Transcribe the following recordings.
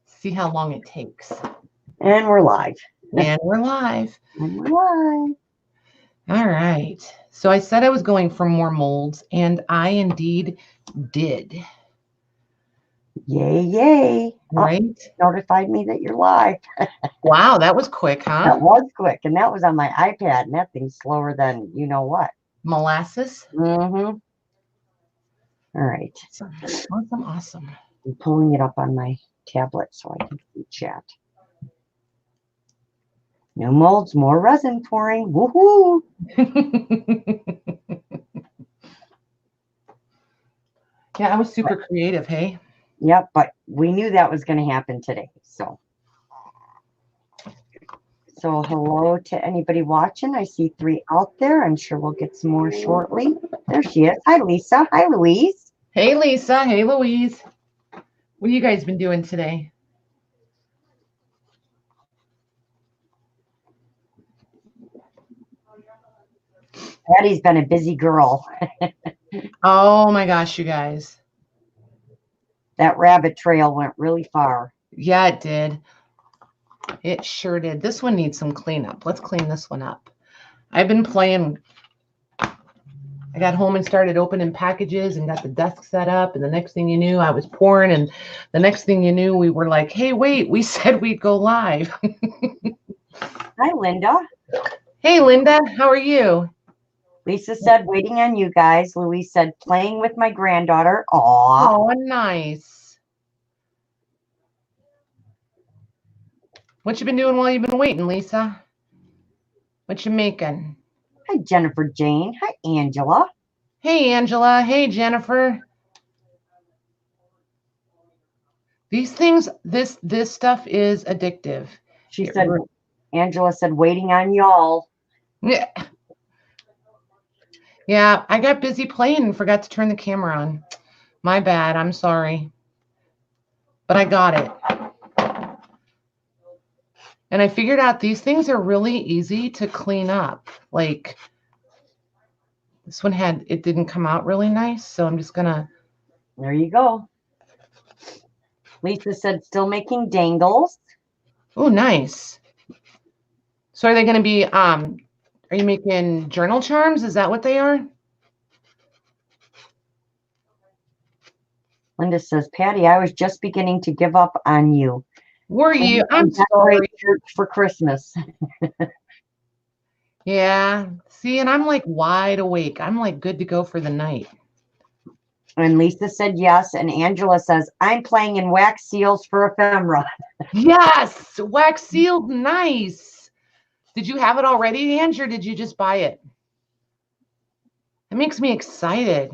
See how long it takes. And we're live. And we're live. And we're live. All right. So I said I was going for more molds, and I indeed did. Yay, yay. Right? Notified me that you're live. Wow, that was quick, huh? That was quick. And that was on my iPad, and that thing's slower than you know what. Molasses? Mm-hmm. All right. Awesome. I'm pulling it up on my tablet so I can see chat. New molds, more resin pouring. Woohoo! Yeah, I was super creative, hey? Yep, but we knew that was going to happen today. So hello to anybody watching. I see 3 out there. I'm sure we'll get some more shortly. There she is. Hi, Lisa. Hi, Louise. Hey, Lisa. Hey, Louise. What have you guys been doing today? Patty's been a busy girl. Oh my gosh, you guys. That rabbit trail went really far. Yeah, it did. It sure did. This one needs some cleanup. Let's clean this one up. I've been playing. I got home and started opening packages and got the desk set up. And the next thing you knew, I was pouring. And the next thing you knew, we were like, hey, wait, we said we'd go live. Hi, Linda. Hey, Linda. How are you? Lisa said, waiting on you guys. Louise said, playing with my granddaughter. Aw. Oh, nice. What you been doing while you've been waiting, Lisa? What you making? Hi, Jennifer Jane. Hi, Angela. Hey, Angela. Hey, Jennifer. These things, this stuff is addictive. She said, Angela said, waiting on y'all. Yeah. Yeah, I got busy playing and forgot to turn the camera on. My bad. I'm sorry. But I got it. And I figured out these things are really easy to clean up. Like this one it didn't come out really nice. So I'm just going to. There you go. Lisa said, still making dangles. Oh, nice. So are they going to be, are you making journal charms? Is that what they are? Linda says, Patty, I was just beginning to give up on you. Were you? I'm sorry. Church for Christmas. Yeah. See, and I'm like wide awake. I'm like good to go for the night. And Lisa said yes. And Angela says, I'm playing in wax seals for ephemera. Yes. Wax sealed. Nice. Did you have it already, Ange, or did you just buy it? It makes me excited.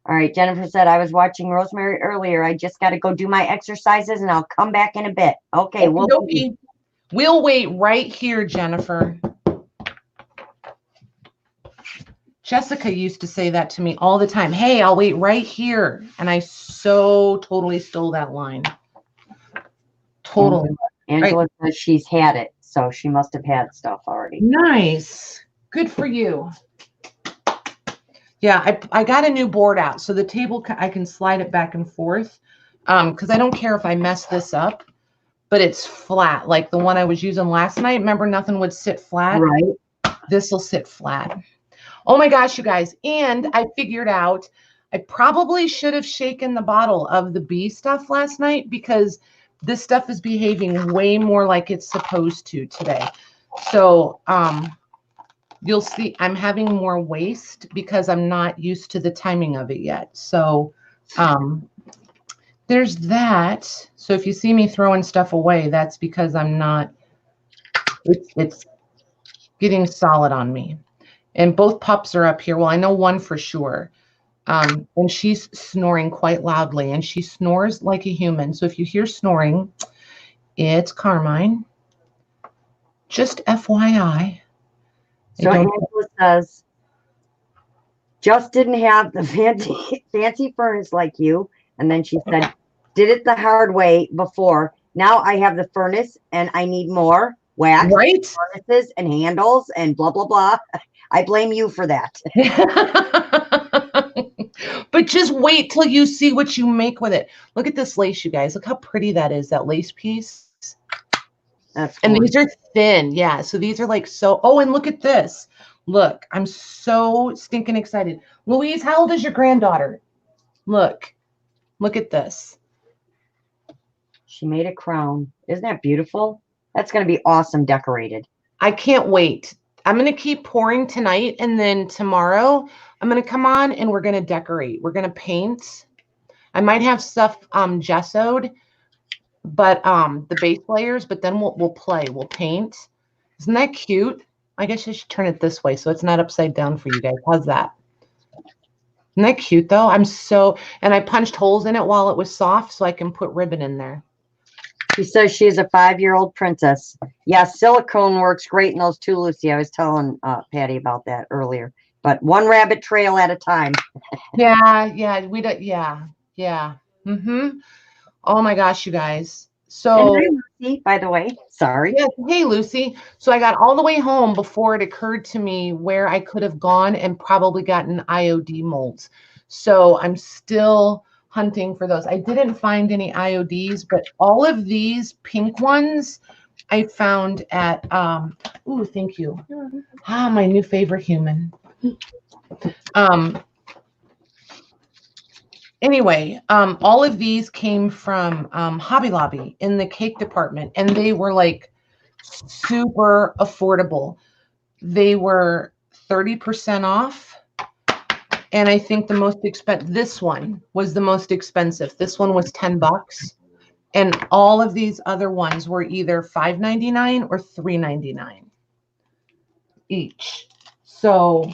All right. Jennifer said, I was watching Rosemary earlier. I just got to go do my exercises and I'll come back in a bit. Okay. We'll wait right here, Jennifer. Jessica used to say that to me all the time. Hey, I'll wait right here. And I so totally stole that line. Totally. Angela says she's had it. So she must have had stuff already. Nice. Good for you. Yeah, I got a new board out. So the table, I can slide it back and forth because I don't care if I mess this up, but it's flat. Like the one I was using last night. Remember, nothing would sit flat. Right. This will sit flat. Oh my gosh, you guys. And I figured out I probably should have shaken the bottle of the bee stuff last night because this stuff is behaving way more like it's supposed to today. So you'll see I'm having more waste because I'm not used to the timing of it yet. So there's that. So if you see me throwing stuff away, that's because I'm not, it's getting solid on me. And both pups are up here. Well, I know one for sure. And she's snoring quite loudly, and she snores like a human. So if you hear snoring, it's Carmine. Just FYI. So Angela says, just didn't have the fancy furnace like you. And then she said, did it the hard way before. Now I have the furnace and I need more wax, furnaces and handles and blah, blah, blah. I blame you for that. But just wait till you see what you make with it. Look at this lace, you guys. Look how pretty that is, that lace piece. That's and gorgeous. these are thin. Yeah. So these are like so. Oh, and look at this. Look, I'm so stinking excited. Louise, how old is your granddaughter? Look at this. She made a crown. Isn't that beautiful? That's going to be awesome decorated. I can't wait. I'm going to keep pouring tonight, and then tomorrow I'm going to come on and we're going to decorate. We're going to paint. I might have stuff gessoed, but the base layers, but then we'll play. We'll paint. Isn't that cute? I guess I should turn it this way so it's not upside down for you guys. How's that? Isn't that cute though? And I punched holes in it while it was soft so I can put ribbon in there. She says she's a 5-year-old princess. Yeah, silicone works great in those too, Lucy. I was telling Patty about that earlier. But one rabbit trail at a time. Yeah, we don't. Yeah. Oh my gosh, you guys. So, and hi, Lucy, by the way. Sorry. Yes, hey Lucy. So I got all the way home before it occurred to me where I could have gone and probably gotten IOD molds. So I'm still hunting for those. I didn't find any IODs, but all of these pink ones I found at ooh, thank you. My new favorite human. Anyway, all of these came from Hobby Lobby in the cake department, and they were like super affordable. They were 30% off. And I think the most expensive, this one was the most expensive. This one was $10. And all of these other ones were either $5.99 or $3.99 each. So,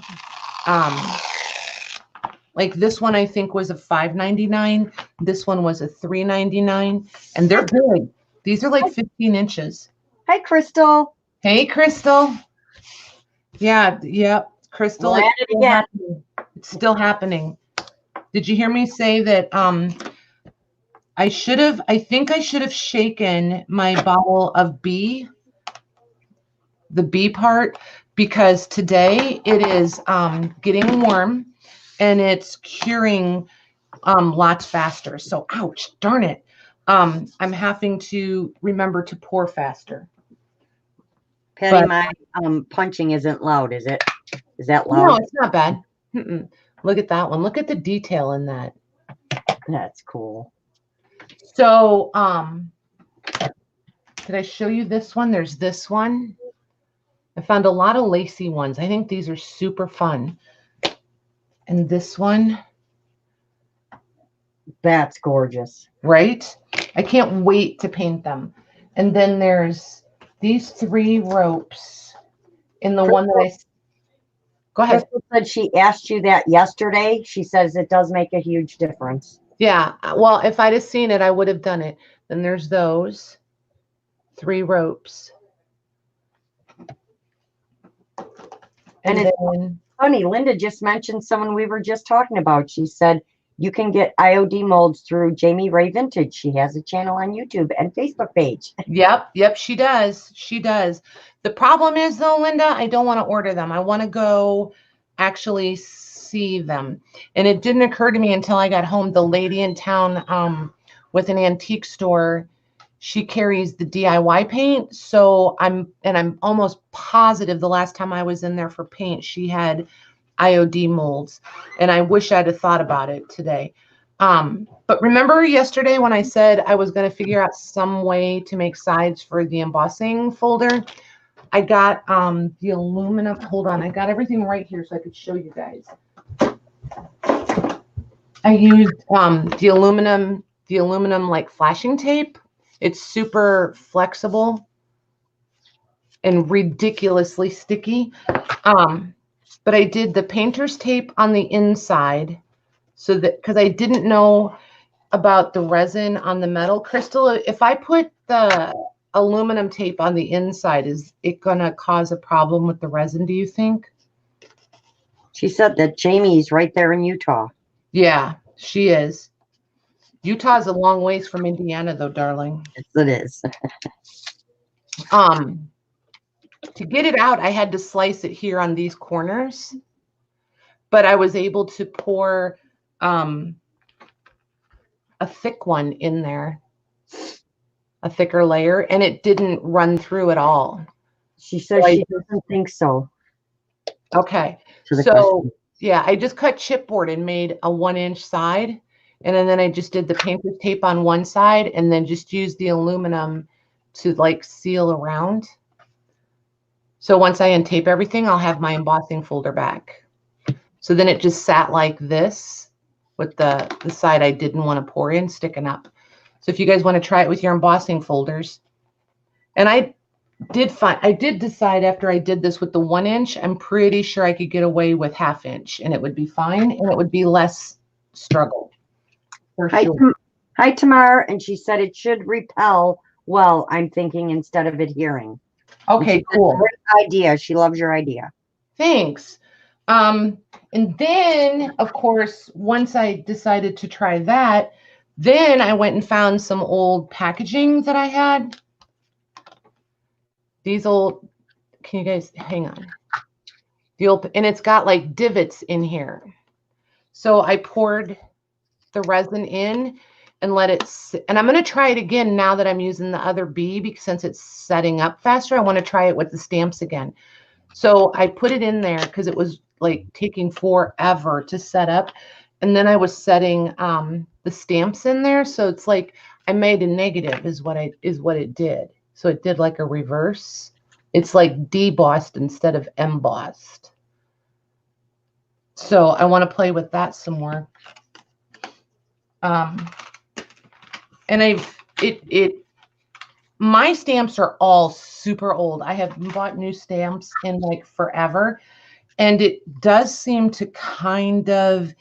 like this one, I think was a $5.99. This one was a $3.99. And they're big. These are like 15 inches. Hi, Crystal. Hey, Crystal. Yeah. Crystal. We're at it again. It's still happening. Did you hear me say that I think I should have shaken my bottle of B, the B part, because today it is getting warm and it's curing lots faster. So ouch, darn it. I'm having to remember to pour faster. Patty, my punching isn't loud, is it? Is that loud? No, it's not bad. Look at that one. Look at the detail in that. That's cool. So, did I show you this one? There's this one. I found a lot of lacy ones. I think these are super fun. And this one. That's gorgeous. Right? I can't wait to paint them. And then there's these 3 ropes in the one that I... Go ahead. Crystal said she asked you that yesterday. She says it does make a huge difference. Yeah. Well, if I'd have seen it, I would have done it. Then there's those 3 ropes. And it's funny. Linda just mentioned someone we were just talking about. She said you can get IOD molds through Jamie Ray Vintage. She has a channel on YouTube and Facebook page. Yep, she does. She does. The problem is, though, Linda, I don't want to order them. I want to go actually see them. And it didn't occur to me until I got home. The lady in town with an antique store, she carries the DIY paint. So I'm almost positive the last time I was in there for paint, she had IOD molds. And I wish I'd have thought about it today. But remember yesterday when I said I was going to figure out some way to make sides for the embossing folder? I got the aluminum. Hold on. I got everything right here so I could show you guys. I used the aluminum like flashing tape. It's super flexible and ridiculously sticky. But I did the painter's tape on the inside so that, because I didn't know about the resin on the metal. Crystal, if I put the aluminum tape on the inside, is it going to cause a problem with the resin, do you think? She said that Jamie's right there in Utah. Yeah, she is. Utah's a long ways from Indiana, though, darling. Yes, it is. To get it out, I had to slice it here on these corners. but I was able to pour a thick one in there, a thicker layer, and it didn't run through at all. She says she doesn't think so. Okay. So yeah, I just cut chipboard and made a 1-inch side. And then I just did the painter's tape on one side and then just used the aluminum to like seal around. So once I untape everything, I'll have my embossing folder back. So then it just sat like this with the side I didn't want to pour in sticking up. So if you guys want to try it with your embossing folders. And I did decide after I did this with the 1-inch, I'm pretty sure I could get away with 1/2 inch and it would be fine and it would be less struggle. For sure. Hi, Tamar. And she said it should repel well, I'm thinking, instead of adhering. Okay, cool. Great idea. She loves your idea. Thanks. And then, of course, once I decided to try that, then I went and found some old packaging that I had. These old, can you guys hang on? The old, and it's got like divots in here. So I poured the resin in and let it sit. And I'm going to try it again now that I'm using the other B, because since it's setting up faster, I want to try it with the stamps again. So I put it in there because it was like taking forever to set up. And then I was setting the stamps in there. So it's like I made a negative is what it did. So it did like a reverse. It's like debossed instead of embossed. So I want to play with that some more. And my stamps are all super old. I haven't bought new stamps in like forever. And it does seem to kind of,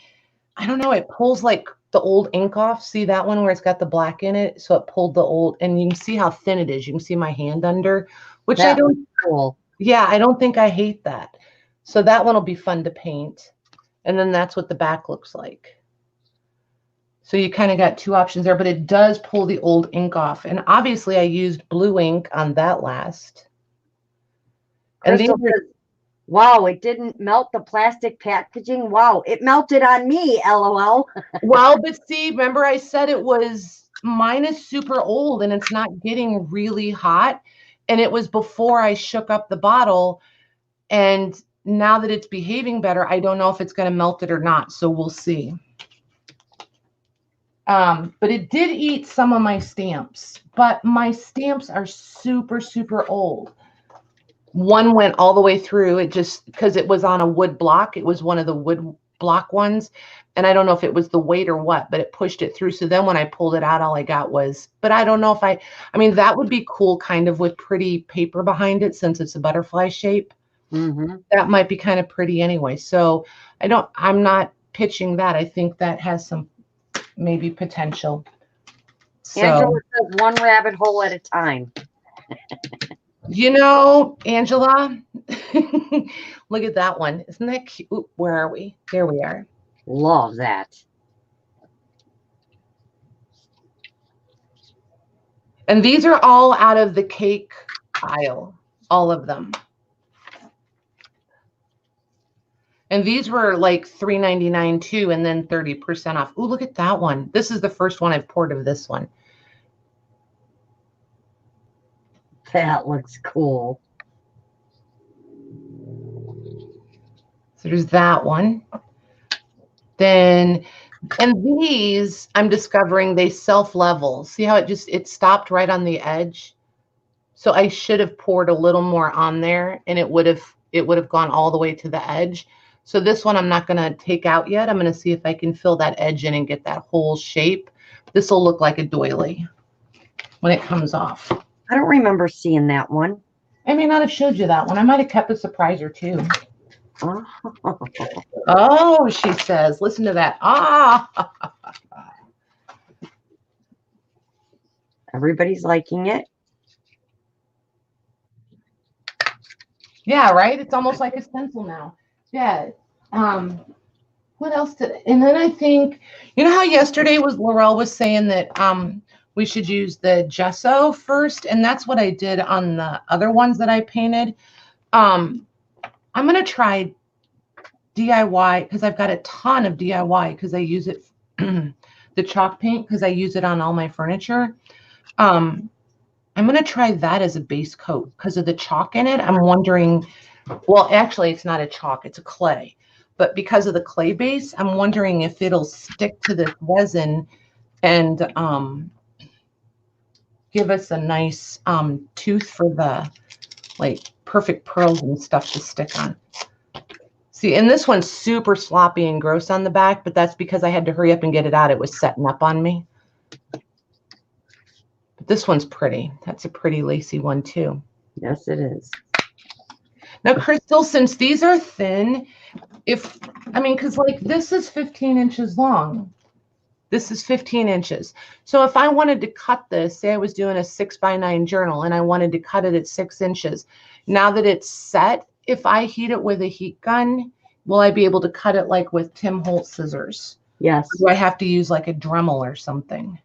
I don't know, it pulls like the old ink off. See that one where it's got the black in it? So it pulled the old, and you can see how thin it is. You can see my hand under, which I don't, cool. Yeah, I don't think I hate that. So that one will be fun to paint. And then that's what the back looks like. So you kind of got two options there, but it does pull the old ink off. And obviously I used blue ink on that last. Crystal says, wow, it didn't melt the plastic packaging. Wow, it melted on me, LOL. Well, but see, remember I said mine is super old and it's not getting really hot. And it was before I shook up the bottle. And now that it's behaving better, I don't know if it's going to melt it or not. So we'll see. But it did eat some of my stamps, but my stamps are super, super old. One went all the way through. It just, because it was on a wood block. It was one of the wood block ones. And I don't know if it was the weight or what, but it pushed it through. So then when I pulled it out, all I got was, but I don't know if I mean, that would be cool kind of with pretty paper behind it since it's a butterfly shape. Mm-hmm. That might be kind of pretty anyway. So I'm not pitching that. I think that has some maybe potential. So, Angela says 1 rabbit hole at a time. You know, Angela, look at that one. Isn't that cute? Ooh, where are we? There we are. Love that. And these are all out of the cake aisle, all of them. And these were like $3.99 too, and then 30% off. Ooh, look at that one. This is the first one I've poured of this one. That looks cool. So there's that one. Then, and these, I'm discovering they self-level. See how it stopped right on the edge? So I should have poured a little more on there, and it would have gone all the way to the edge. So this one I'm not going to take out yet. I'm going to see if I can fill that edge in and get that whole shape. This will look like a doily when it comes off. I don't remember seeing that one. I may not have showed you that one. I might have kept a surprise or two. Oh, oh, she says, listen to that. Ah. Everybody's liking it. Yeah, right? It's almost like a stencil now. Yeah. What else and then I think, you know how yesterday Laurel was saying that we should use the gesso first, and that's what I did on the other ones that I painted. I'm going to try DIY, because I've got a ton of DIY because I use it, the chalk paint, because I use it on all my furniture. I'm going to try that as a base coat because of the chalk in it. I'm wondering, well, actually, it's not a chalk, it's a clay. But because of the clay base, I'm wondering if it'll stick to the resin and give us a nice tooth for the like perfect pearls and stuff to stick on. See, and this one's super sloppy and gross on the back, but that's because I had to hurry up and get it out. It was setting up on me. But this one's pretty. That's a pretty lacy one too. Yes, it is. Now, Crystal, since these are thin, because like this is 15 inches long. This is 15 inches. So if I wanted to cut this, say I was doing a 6x9 journal and I wanted to cut it at 6 inches, now that it's set, if I heat it with a heat gun, will I be able to cut it like with Tim Holtz scissors? Yes. Or do I have to use like a Dremel or something?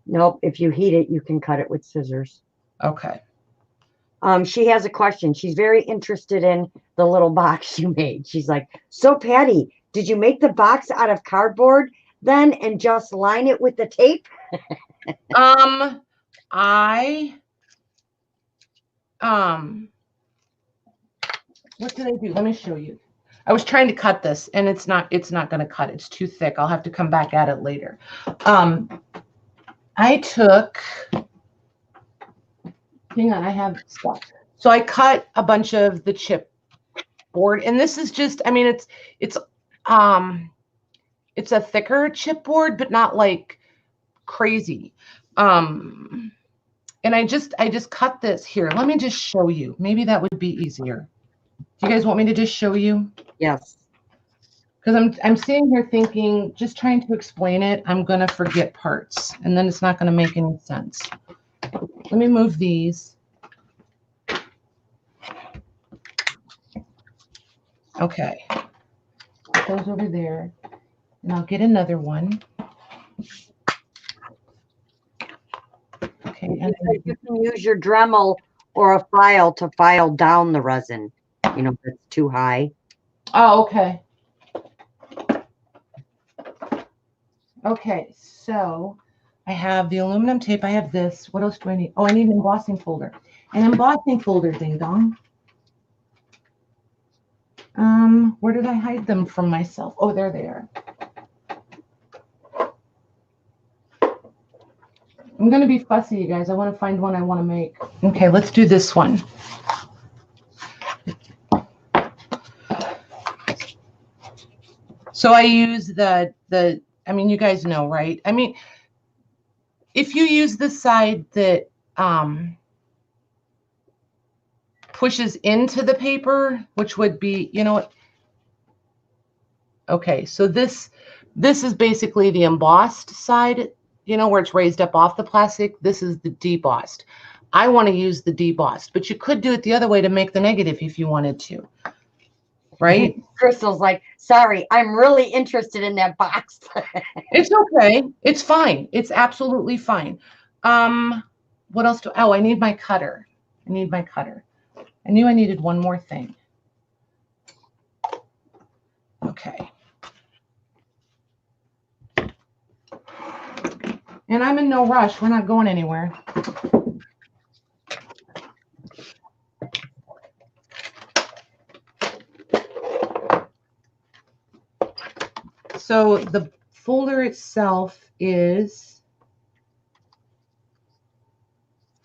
Nope. If you heat it, you can cut it with scissors. Okay. She has a question. She's very interested in the little box you made. She's like, so Patty, did you make the box out of cardboard then and just line it with the tape? What did I do? Let me show you. I was trying to cut this and it's not going to cut. It's too thick. I'll have to come back at it later. I took, hang on, I have stuff. So I cut a bunch of the chipboard, and this is just, I mean, it's a thicker chipboard, but not like crazy. And I just cut this here. Let me just show you. Maybe that would be easier. Do you guys want me to just show you? Yes. Because I'm sitting here thinking, just trying to explain it, I'm going to forget parts, and then it's not going to make any sense. Let me move these. Okay. Put those over there, and I'll get another one. Okay. And you can use your Dremel or a file to file down the resin. You know, if it's too high. Oh, okay. Okay, so I have the aluminum tape. I have this. What else do I need? Oh, I need an embossing folder. An embossing folder, ding dong. Where did I hide them from myself? Oh, there they are. I'm going to be fussy, you guys. I want to find one I want to make. Okay, let's do this one. So I use the I mean, you guys know, right? I mean, if you use the side that pushes into the paper, which would be, you know what? Okay, so this is basically the embossed side, you know, where it's raised up off the plastic. This is the debossed. I want to use the debossed, but you could do it the other way to make the negative if you wanted to. Right? Crystal's like, sorry, I'm really interested in that box. It's okay. It's fine. It's absolutely fine. What else do, oh, I need my cutter. I need my cutter. I knew I needed one more thing. Okay. And I'm in no rush. We're not going anywhere. So the folder itself is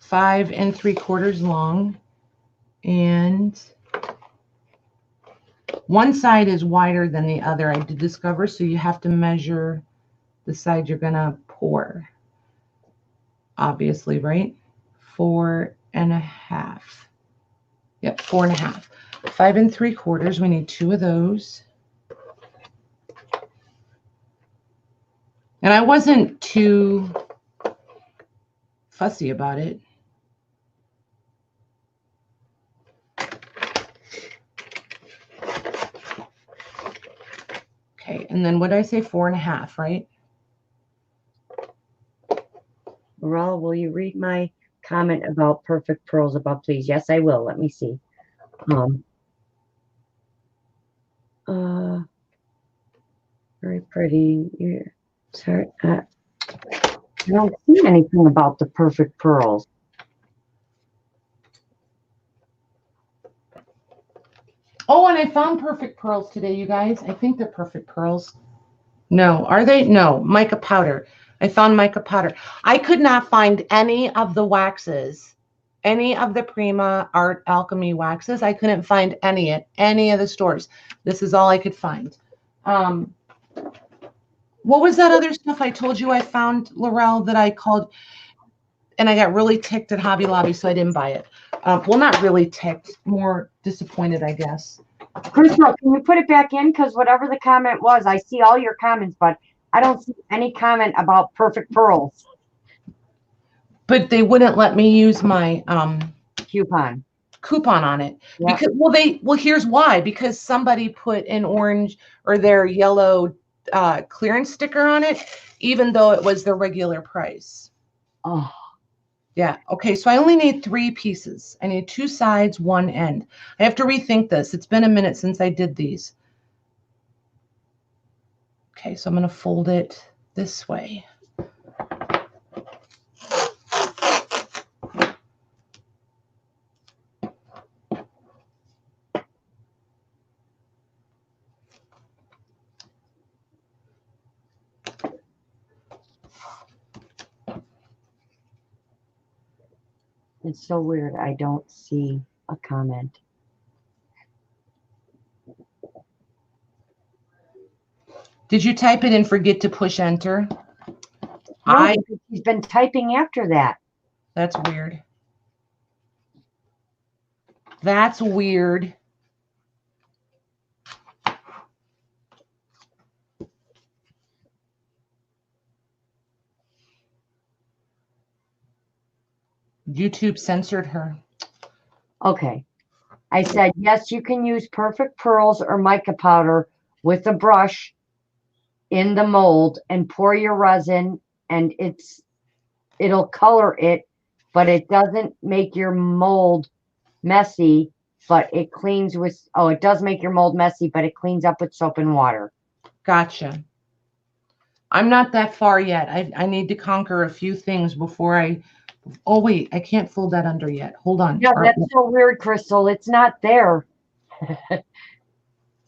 5 3/4 long, and one side is wider than the other, I did discover, so you have to measure the side you're gonna pour, obviously, right? 4 1/2. Yep, 4 1/2. 5 3/4, we need 2 of those. And I wasn't too fussy about it. Okay, and then what did I say? 4 1/2, right? Laurel, will you read my comment about perfect pearls above, please? Yes, I will. Let me see. Very pretty. Yeah. Sorry, I don't see anything about the perfect pearls. Oh, and I found perfect pearls today, you guys. I think they're perfect pearls. No, are they? No, mica powder. I found mica powder. I could not find any of the waxes, any of the Prima Art Alchemy waxes. I couldn't find any at any of the stores. This is all I could find. What was that other stuff I told you I found, Laurel, that I called, and I got really ticked at Hobby Lobby, so I didn't buy it. Well, not really ticked, more disappointed, I guess. Crystal, can you put it back in? Because whatever the comment was, I see all your comments, but I don't see any comment about perfect pearls. But they wouldn't let me use my coupon on it. Yep. Because here's why. Because somebody put an orange or their yellow clearance sticker on it, even though it was the regular price. Oh. Yeah. Okay. So I only need 3 pieces. I need 2 sides, 1 end. I have to rethink this. It's been a minute since I did these. Okay. So I'm going to fold it this way. It's so weird. I don't see a comment. Did you type it and forget to push enter? No, he's been typing after that. That's weird. That's weird. YouTube censored her. Okay. I said, yes, you can use perfect pearls or mica powder with a brush in the mold and pour your resin, and it'll color it, but it doesn't make your mold messy, but it cleans with, it does make your mold messy, but it cleans up with soap and water. Gotcha. I'm not that far yet. I need to conquer a few things before I, oh wait, I can't fold that under yet. Hold on. Yeah, that's so weird, Crystal. It's not there.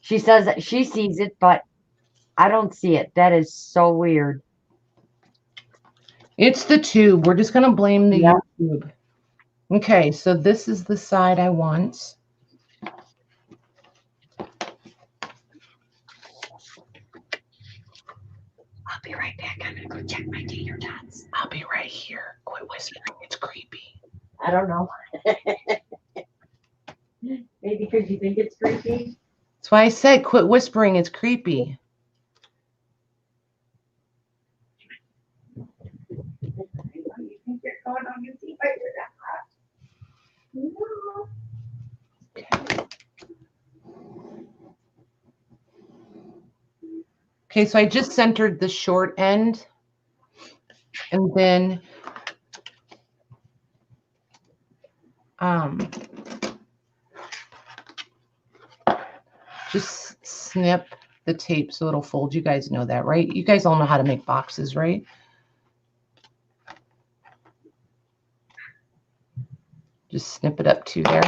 She says that she sees it, but I don't see it. That is so weird. It's the tube. We're just going to blame the YouTube. Okay, so this is the side I want. I'll be right back. I'm going to go check my tater tots. I'll be right here. Quit whispering. It's creepy. I don't know. Maybe because you think it's creepy. That's why I said quit whispering. It's creepy. You think you're going on YouTube, but you're not. No. Okay, so I just centered the short end, and then just snip the tape so it'll fold. You guys know that, right? You guys all know how to make boxes, right? Just snip it up to there.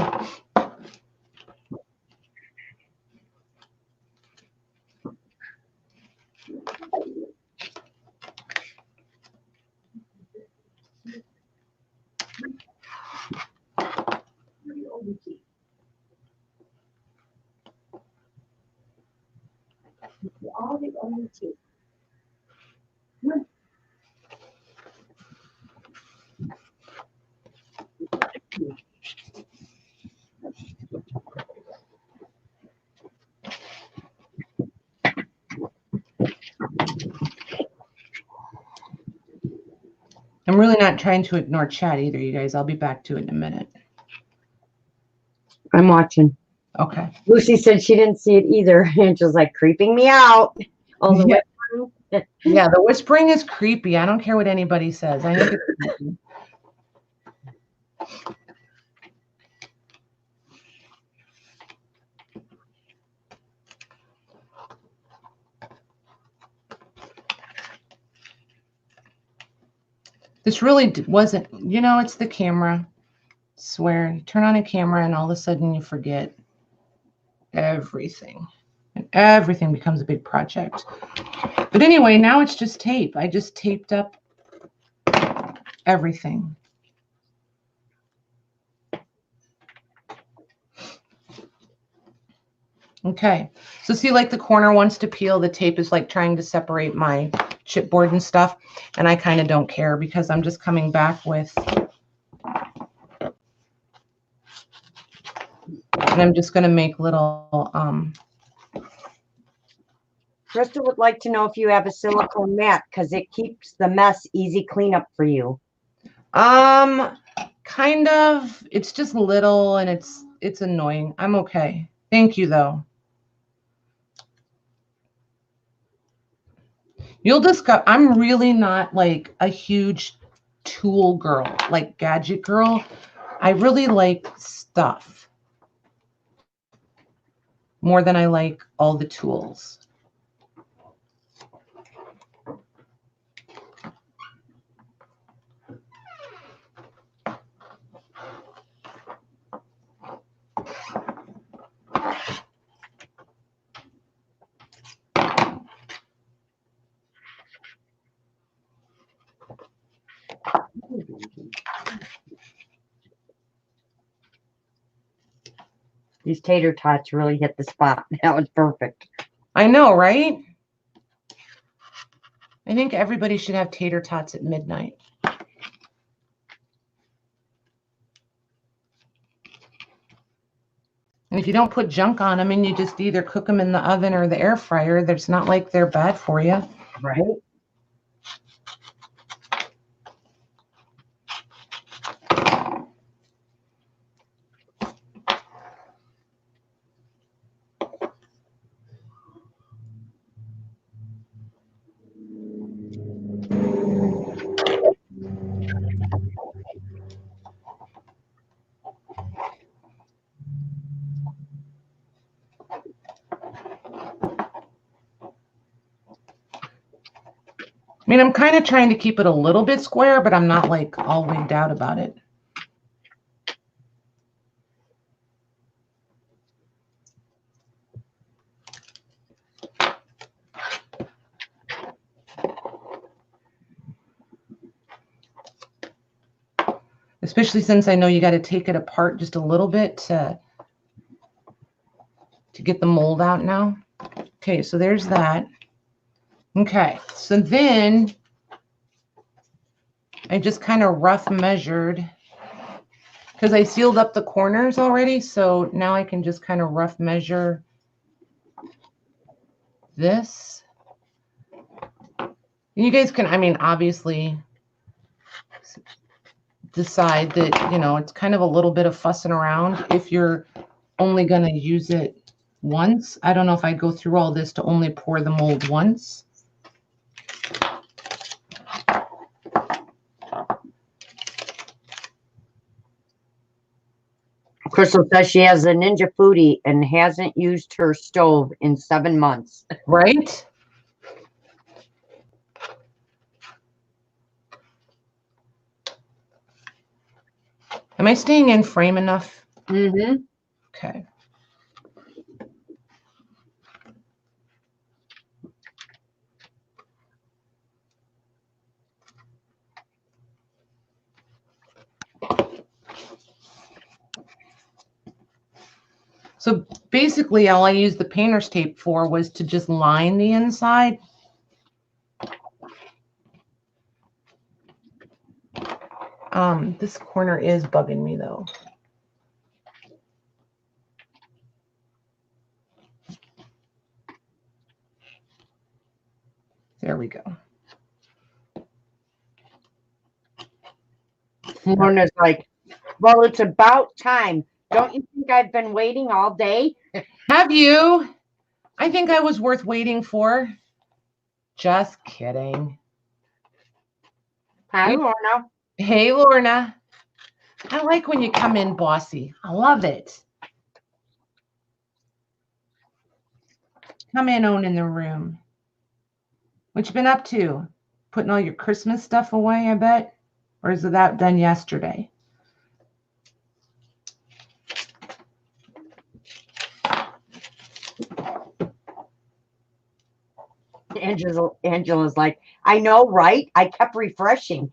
All the only two. I'm really not trying to ignore chat either, you guys. I'll be back to it in a minute. I'm watching. Okay. Lucy said she didn't see it either. And just like creeping me out. All the way. Yeah, the whispering is creepy. I don't care what anybody says. I think it's creepy. This really wasn't, you know, it's the camera. I swear, you turn on a camera and all of a sudden you forget everything. And everything becomes a big project. But anyway, now it's just tape. I just taped up everything. Okay, so see, like the corner wants to peel, the tape is like trying to separate my chipboard and stuff, and I kind of don't care because I'm just coming back with, and I'm just going to make little, Crystal would like to know if you have a silicone mat because it keeps the mess easy cleanup for you. kind of, it's just little and it's annoying. I'm okay. Thank you though. You'll discover I'm really not like a huge tool girl, like gadget girl. I really like stuff more than I like all the tools. These tater tots really hit the spot. That was perfect. I know, right? I think everybody should have tater tots at midnight. And if you don't put junk on them and you just either cook them in the oven or the air fryer, it's not like they're bad for you. Right. I mean, I'm kind of trying to keep it a little bit square, but I'm not like all wigged out about it. Especially since I know you got to take it apart just a little bit to get the mold out now. Okay, so there's that. Okay, so then I just kind of rough measured because I sealed up the corners already. So now I can just kind of rough measure this. And you guys can, I mean, obviously decide that, you know, it's kind of a little bit of fussing around if you're only going to use it once. I don't know if I'd go through all this to only pour the mold once. Crystal says she has a Ninja Foodie and hasn't used her stove in 7 months. Right? Am I staying in frame enough? Mm-hmm. Okay. So basically all I used the painter's tape for was to just line the inside. This corner is bugging me though. There we go. Lorna's like, well, it's about time. Don't you think I've been waiting all day? Have you? I think I was worth waiting for. Just kidding. Hi, Lorna. Hey, Lorna. I like when you come in bossy. I love it. Come in, owning the room. What you been up to? Putting all your Christmas stuff away, I bet? Or is that done yesterday? Angela's like, I know, right? I kept refreshing.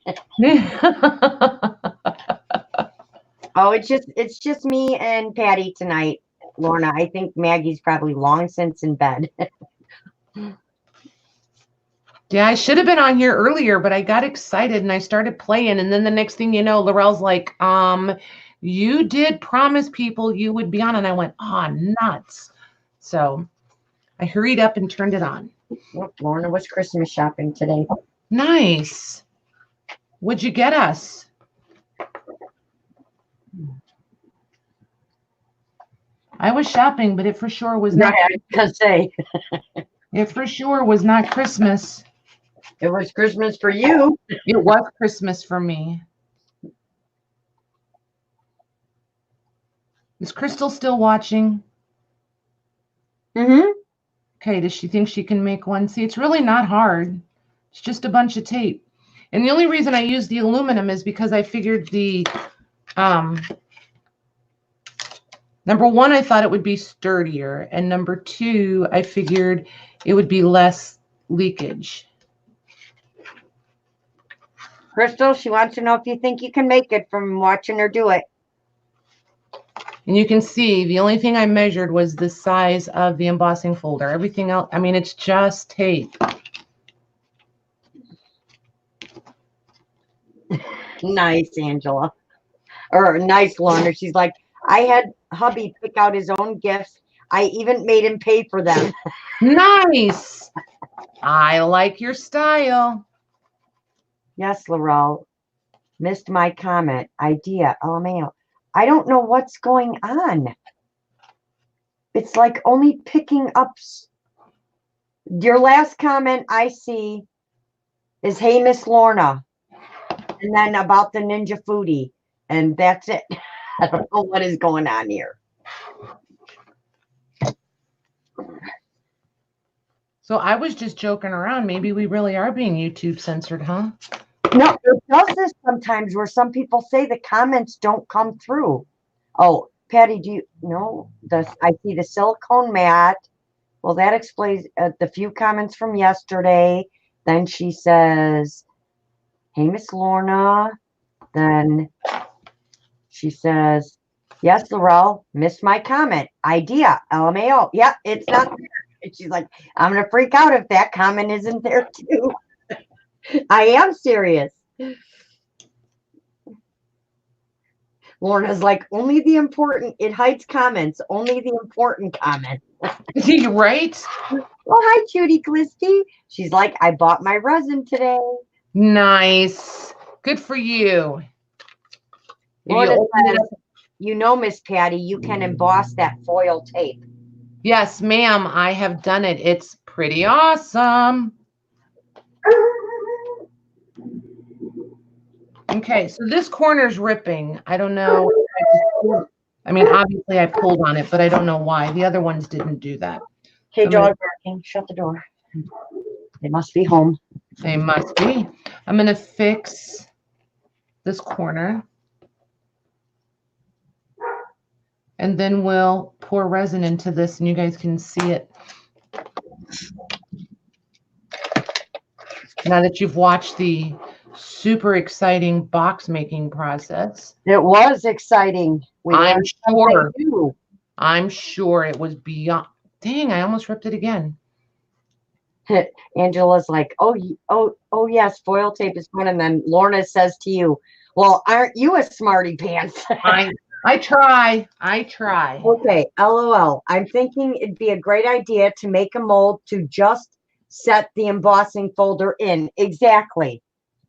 Oh, it's just me and Patty tonight, Lorna. I think Maggie's probably long since in bed. Yeah, I should have been on here earlier, but I got excited and I started playing. And then the next thing you know, Laurel's like, you did promise people you would be on. And I went, oh, nuts. So I hurried up and turned it on. Well, Lorna was Christmas shopping today. Nice. What'd you get us? I was shopping, but it for sure was not. I was gonna say. It for sure was not Christmas. It was Christmas for you. It was Christmas for me. Is Crystal still watching? Mm-hmm. Okay, does she think she can make one? See, it's really not hard. It's just a bunch of tape. And the only reason I use the aluminum is because I figured the, number one, I thought it would be sturdier. And number two, I figured it would be less leakage. Crystal, she wants to know if you think you can make it from watching her do it. And you can see the only thing I measured was the size of the embossing folder. Everything else, I mean, it's just tape. Nice, Angela. Or nice, Lorna. She's like, I had hubby pick out his own gifts. I even made him pay for them. Nice. I like your style. Yes, Laurel. Missed my comment. Idea. LMAO. I don't know what's going on. It's like only picking up. Your last comment I see is, hey, Miss Lorna. And then about the Ninja Foodie. And that's it. I don't know what is going on here. So I was just joking around. Maybe we really are being YouTube censored, huh? No, it does this sometimes where some people say the comments don't come through. Oh, Patty, do you know this? I see the silicone mat. Well, that explains the few comments from yesterday. Then she says, hey, Miss Lorna. Then she says, yes, Laurel, missed my comment. Idea, LMAO. Yeah, it's not there. And she's like, I'm going to freak out if that comment isn't there too. I am serious. Lorna's like, only the important, it hides comments, only the important comments. You're right. Oh, hi, Judy Glisty. She's like, I bought my resin today. Nice. Good for you. Lorna says, you know, Miss Patty, you can emboss that foil tape. Yes, ma'am. I have done it. It's pretty awesome. Okay, so this corner's ripping. I don't know. I mean, obviously I pulled on it, but I don't know why. The other ones didn't do that. Hey, So dog barking. Shut the door. They must be home. They must be. I'm going to fix this corner. And then we'll pour resin into this and you guys can see it. Now that you've watched the super exciting box making process. It was exciting. I'm sure it was beyond. Dang, I almost ripped it again. Angela's like, oh yes, foil tape is fun. And then Lorna says to you, well, aren't you a smarty pants? I try. Okay, LOL. I'm thinking it'd be a great idea to make a mold to just set the embossing folder in. Exactly.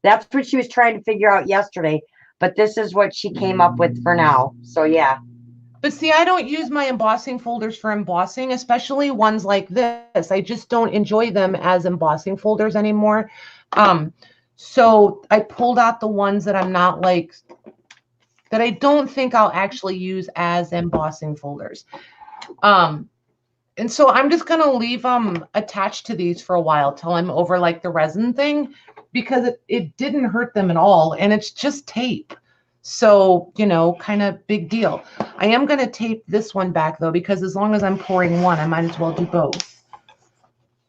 That's what she was trying to figure out yesterday, but this is what she came up with for now. So yeah. But see, I don't use my embossing folders for embossing, especially ones like this. I just don't enjoy them as embossing folders anymore. So I pulled out the ones that I'm not like, that I don't think I'll actually use as embossing folders. And so I'm just going to leave them attached to these for a while till I'm over like the resin thing. because it didn't hurt them at all. And it's just tape. So, you know, kind of big deal. I am going to tape this one back though, because as long as I'm pouring one, I might as well do both.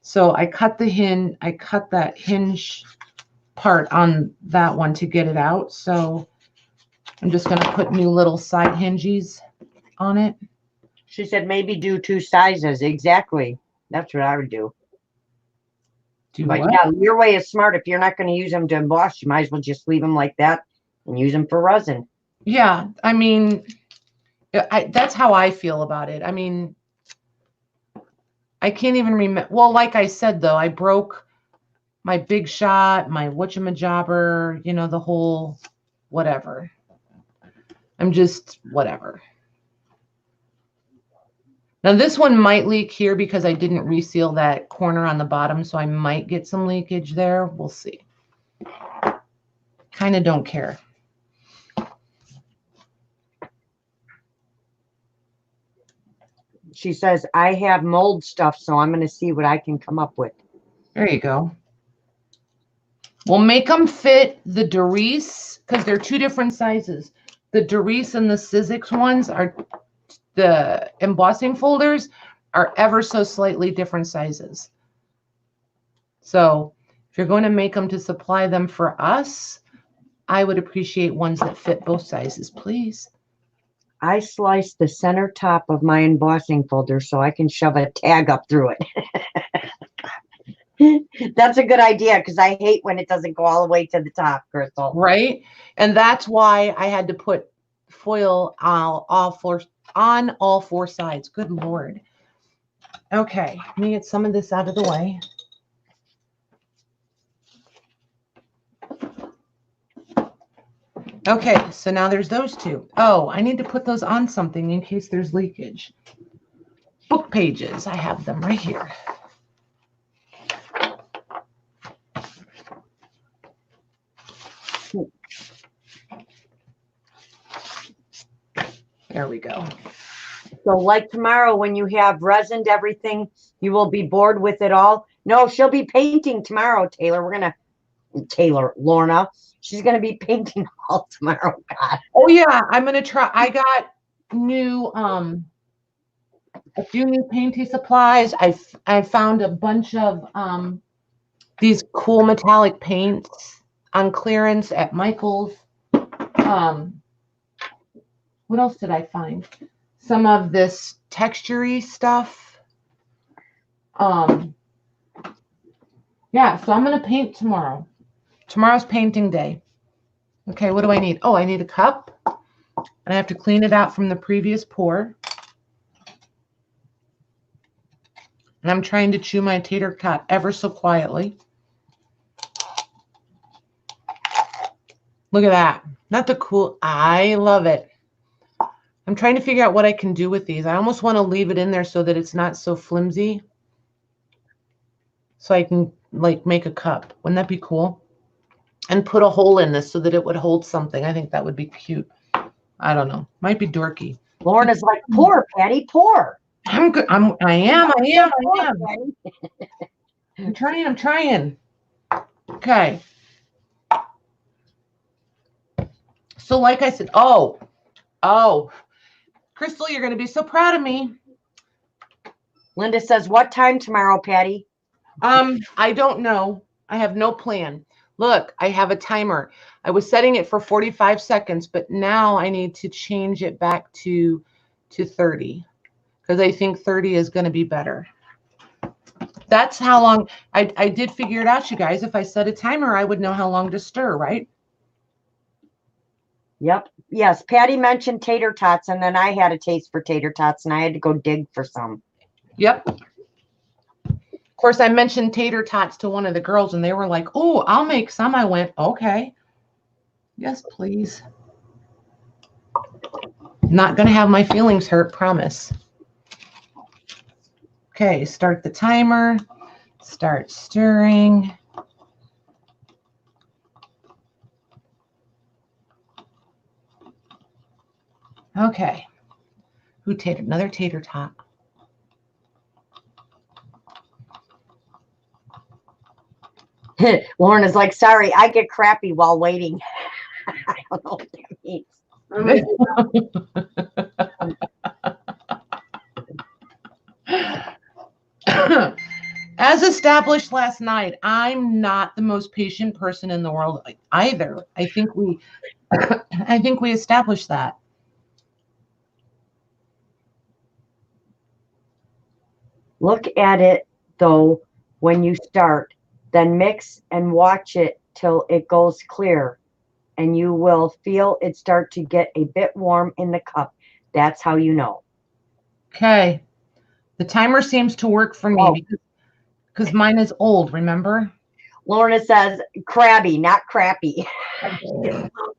So I cut that hinge part on that one to get it out. So I'm just going to put new little side hinges on it. She said maybe do 2 sizes. Exactly. That's what I would do. But what? yeah, your way is smart. If you're not going to use them to emboss, you might as well just leave them like that and use them for resin. Yeah, I mean, that's how I feel about it. I mean, I can't even remember. Well, like I said, though, I broke my Big Shot, my whatchamajobber, you know, the whole whatever. I'm just whatever. Now, this one might leak here because I didn't reseal that corner on the bottom, so I might get some leakage there. We'll see. Kind of don't care. She says, I have mold stuff, so I'm going to see what I can come up with. There you go. We'll make them fit the Doris because they're 2 different sizes. The Doris and the Sizzix ones are, the embossing folders are ever so slightly different sizes. So if you're going to make them to supply them for us, I would appreciate ones that fit both sizes, please. I sliced the center top of my embossing folder so I can shove a tag up through it. That's a good idea because I hate when it doesn't go all the way to the top, Crystal. Right? And that's why I had to put foil on all 4 sides. Good Lord. Okay, let me get some of this out of the way. Okay, so now there's those 2. Oh, I need to put those on something in case there's leakage. Book pages, I have them right here. There we go. So like tomorrow when you have resined everything, you will be bored with it all. No, she'll be painting tomorrow, Taylor. Lorna. She's going to be painting all tomorrow. God. Oh yeah, I'm going to try. I got new, a few new painting supplies. I found a bunch of these cool metallic paints on clearance at Michael's. What else did I find? Some of this texture-y stuff. Yeah, so I'm going to paint tomorrow. Tomorrow's painting day. Okay, what do I need? Oh, I need a cup. And I have to clean it out from the previous pour. And I'm trying to chew my tater tot ever so quietly. Look at that. Not the cool. I love it. I'm trying to figure out what I can do with these. I almost want to leave it in there so that it's not so flimsy. So I can like make a cup. Wouldn't that be cool? And put a hole in this so that it would hold something. I think that would be cute. I don't know. Might be dorky. Lauren is like, pour, Patty, pour. I'm good. I am. I'm trying. Okay. So like I said, oh, Crystal, you're going to be so proud of me. Linda says, what time tomorrow, Patty? I don't know. I have no plan. Look, I have a timer. I was setting it for 45 seconds, but now I need to change it back to 30 because I think 30 is going to be better. That's how long I did figure it out, you guys. If I set a timer, I would know how long to stir, right? Yep. Yes. Patty mentioned tater tots, and then I had a taste for tater tots, and I had to go dig for some. Yep. Of course, I mentioned tater tots to one of the girls, and they were like, oh, I'll make some. I went, okay. Yes, please. Not going to have my feelings hurt, promise. Okay, start the timer. Start stirring. Okay. Another tater tot. Lorna's like, sorry, I get crappy while waiting. I don't know what that means. As established last night, I'm not the most patient person in the world either. I think we established that. Look at it though when you start, then mix and watch it till it goes clear, and you will feel it start to get a bit warm in the cup. That's how you know. Okay. The timer seems to work for me because mine is old, remember? Lorna says crabby, not crappy.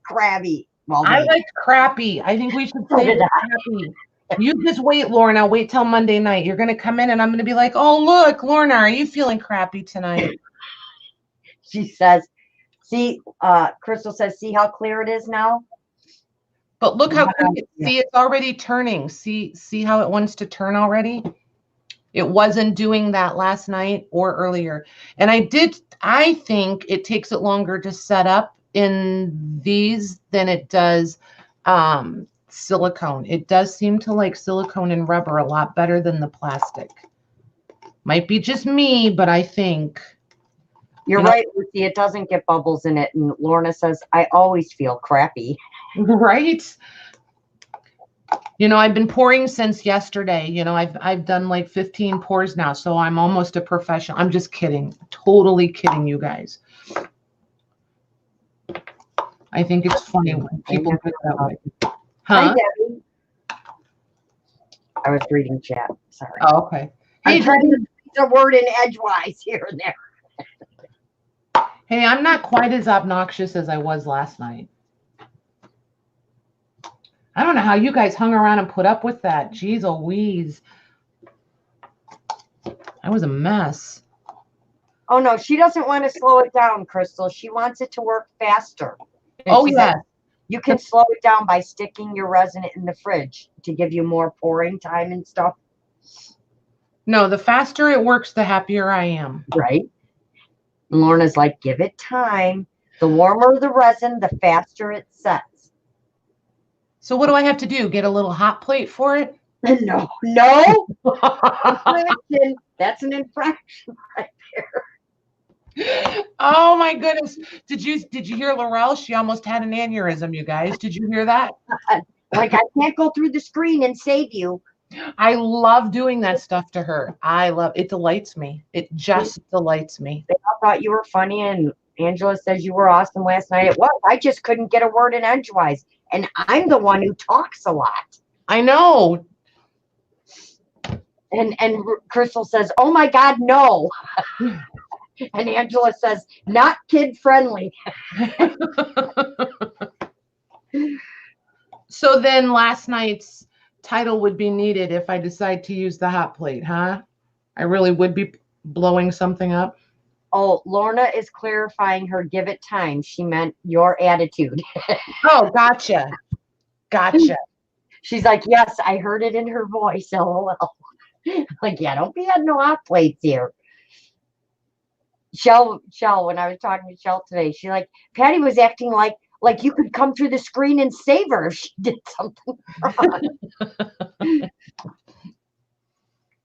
Crabby. Well, I like crappy. I think we should say crappy. You just wait, Lorna. Wait till Monday night. You're going to come in and I'm going to be like, oh, look, Lorna, are you feeling crappy tonight? She says, see, Crystal says, see how clear it is now? But look how quick see, it's already turning. See how it wants to turn already? It wasn't doing that last night or earlier. And I think it takes it longer to set up in these than it does silicone. It does seem to like silicone and rubber a lot better than the plastic. Might be just me, but I think. You're right, Lucy. It doesn't get bubbles in it. And Lorna says, I always feel crappy. Right? I've been pouring since yesterday. I've done like 15 pours now, so I'm almost a professional. I'm just kidding. Totally kidding, you guys. I think it's funny when people do it that way. Huh? Hi, Debbie. I was reading chat. Sorry. Oh, okay. Hey, I'm trying to use a word in edgewise here and there. Hey, I'm not quite as obnoxious as I was last night. I don't know how you guys hung around and put up with that. Jeez Louise. That was a mess. Oh, no, she doesn't want to slow it down, Crystal. She wants it to work faster. And yeah. You can slow it down by sticking your resin in the fridge to give you more pouring time and stuff. No, the faster it works, the happier I am. Right. And Lorna's like, give it time. The warmer the resin, the faster it sets. So what do I have to do? Get a little hot plate for it? No. That's an infraction right there. Oh my goodness. Did you hear Laurel? She almost had an aneurysm, you guys. Did you hear that? Like, I can't go through the screen and save you. I love doing that stuff to her. It delights me. It just delights me. They all thought you were funny, and Angela says you were awesome last night. It was. I just couldn't get a word in edgewise. And I'm the one who talks a lot. I know. And Crystal says, oh my God, no. And Angela says, not kid friendly. So then last night's title would be needed if I decide to use the hot plate, huh? I really would be blowing something up. Oh, Lorna is clarifying her give it time. She meant your attitude. Oh, gotcha. She's like, yes, I heard it in her voice. LOL. Like, yeah, don't be having no hot plates here. Shell, when I was talking to Shell today, she like, Patty was acting like you could come through the screen and save her if she did something wrong.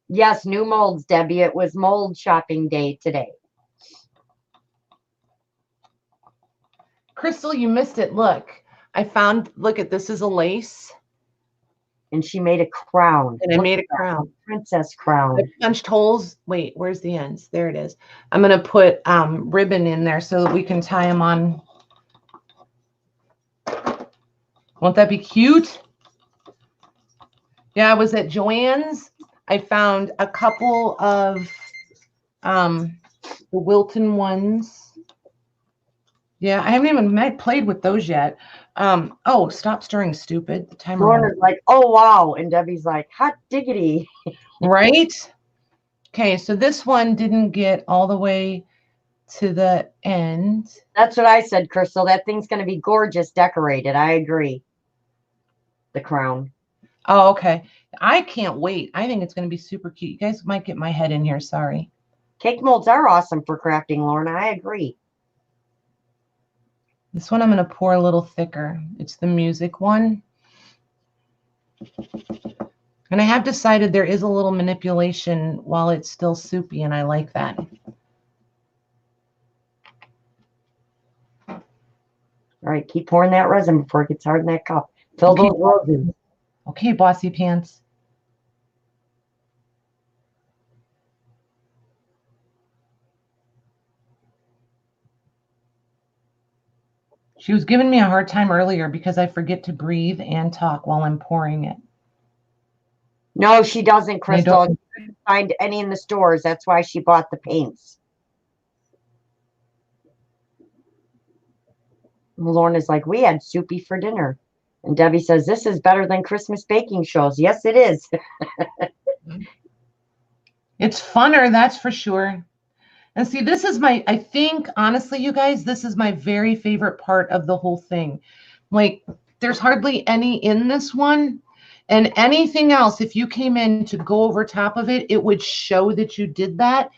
Yes, new molds, Debbie. It was mold shopping day today. Crystal, you missed it. Look at this is a lace. And she made a crown. And I made a crown. Princess crown. I punched holes. Wait, where's the ends? There it is. I'm going to put ribbon in there so that we can tie them on. Won't that be cute? Yeah, I was at Joann's. I found a couple of the Wilton ones. Yeah, I haven't even played with those yet. Oh, stop stirring, stupid. The timer. Lorna's like, oh, wow. And Debbie's like, hot diggity. Right? Okay, so this one didn't get all the way to the end. That's what I said, Crystal. That thing's going to be gorgeous decorated. I agree. The crown. Oh, okay. I can't wait. I think it's going to be super cute. You guys might get my head in here. Sorry. Cake molds are awesome for crafting, Lorna. I agree. This one I'm going to pour a little thicker. It's the music one. And I have decided there is a little manipulation while it's still soupy, and I like that. All right, keep pouring that resin before it gets hard in that cup. Fill those roses. Okay, bossy pants. She was giving me a hard time earlier because I forget to breathe and talk while I'm pouring it. No, she doesn't, Crystal. She couldn't find any in the stores. That's why she bought the paints. Lorna's like, we had soupy for dinner. And Debbie says, this is better than Christmas baking shows. Yes, it is. It's funner, that's for sure. And see, this is my, I think, honestly, you guys, this is my very favorite part of the whole thing. Like, there's hardly any in this one. And anything else, if you came in to go over top of it, it would show that you did that.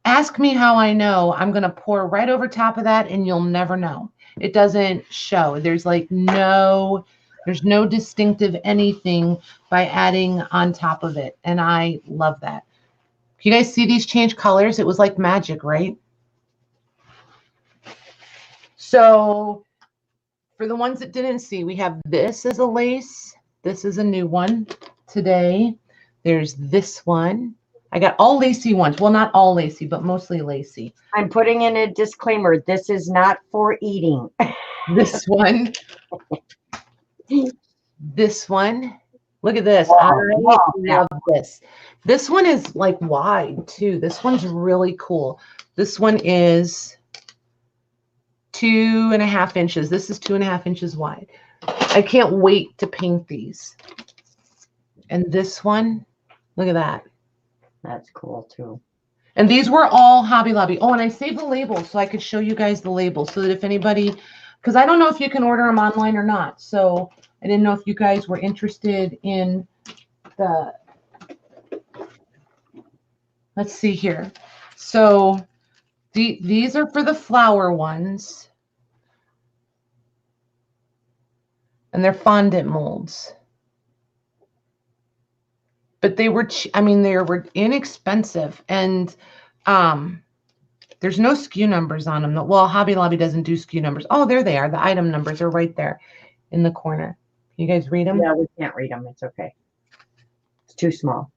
Ask me how I know. I'm going to pour right over top of that, and you'll never know. It doesn't show. There's like there's no distinctive anything by adding on top of it. And I love that. You guys see these change colors? It was like magic, right? So for the ones that didn't see, we have this as a lace. This is a new one today. There's this one. I got all lacy ones. Well, not all lacy, but mostly lacy. I'm putting in a disclaimer. This is not for eating. This one. This one. Look at this. Wow. I love this. This one is like wide too. This one's really cool. This one is 2.5 inches. This is 2.5 inches wide. I can't wait to paint these. And this one, look at that. That's cool too. And these were all Hobby Lobby. Oh, and I saved the labels so I could show you guys the labels so that if anybody, because I don't know if you can order them online or not. So I didn't know if you guys were interested in the, let's see here. So these are for the flower ones. And they're fondant molds. But they were, I mean, they were inexpensive. And there's no SKU numbers on them. Well, Hobby Lobby doesn't do SKU numbers. Oh, there they are. The item numbers are right there in the corner. Can you guys read them? Yeah, we can't read them. It's okay. It's too small.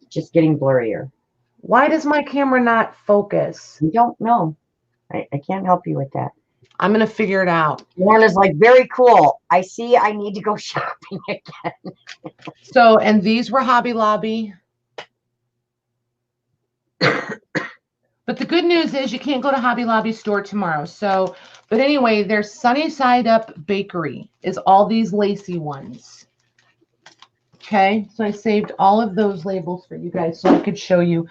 It's just getting blurrier. Why does my camera not focus? We don't know. I can't help you with that. I'm going to figure it out. Lorna's like, very cool. I see I need to go shopping again. So, and these were Hobby Lobby. But the good news is you can't go to Hobby Lobby store tomorrow. So, but anyway, there's Sunny Side Up Bakery is all these lacy ones. Okay, so I saved all of those labels for you guys so I could show you.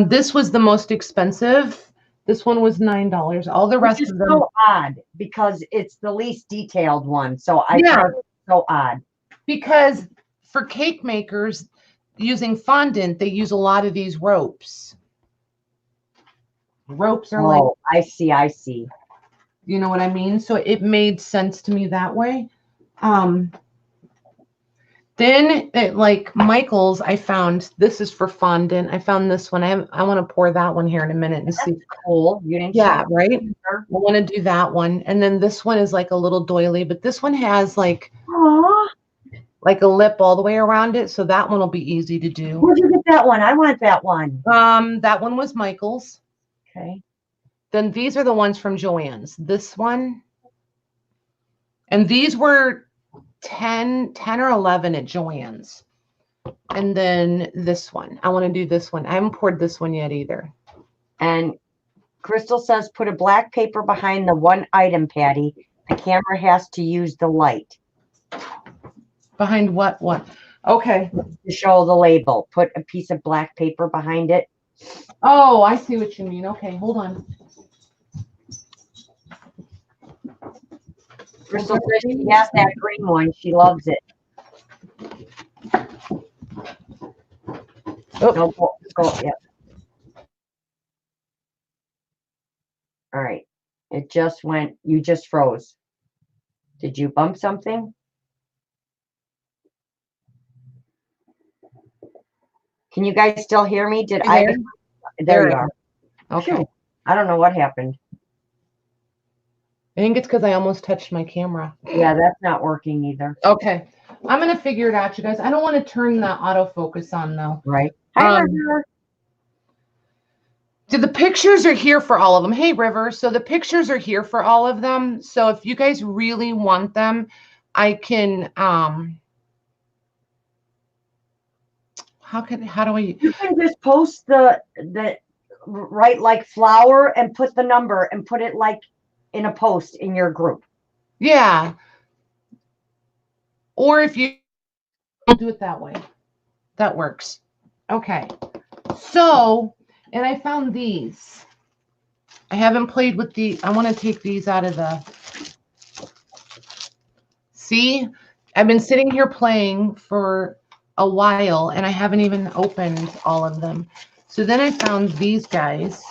This was the most expensive. This one was $9. All the rest of them. So odd because it's the least detailed one. So I found it so odd. Because for cake makers using fondant, they use a lot of these ropes. Ropes are like. I see. You know what I mean? So it made sense to me that way. Then like Michael's, I found this is for fondant. I found this one. I want to pour that one here in a minute and see. Cool. You didn't. Yeah, right. I want to do that one. And then this one is like a little doily, but this one has like a lip all the way around it. So that one will be easy to do. Where'd you get that one? I want that one. That one was Michael's. Okay. Then these are the ones from Joann's. This one. And these were 10 or 11 at Joann's. And then this one. I want to do this one. I haven't poured this one yet either. And Crystal says put a black paper behind the one item, Patty. The camera has to use the light. Behind what? What? Okay. To show the label. Put a piece of black paper behind it. Oh, I see what you mean. Okay, hold on. Crystal says she has that green one. She loves it. Oh. No, go, yeah. All right. It just went, you just froze. Did you bump something? Can you guys still hear me? Did I? There you are. Okay. Phew. I don't know what happened. I think it's because I almost touched my camera. Yeah, that's not working either. Okay. I'm going to figure it out, you guys. I don't want to turn the autofocus on, though. Right. Hi, River. So the pictures are here for all of them. Hey, River. So the pictures are here for all of them. So if you guys really want them, I can, how do I? You can just post the right, like flower, and put the number and put it like in a post in your group. Yeah. Or if you do it that way, that works. Okay. So, and I found these. I haven't played with the, I want to take these out of the, see, I've been sitting here playing for a while and I haven't even opened all of them. So then I found these guys.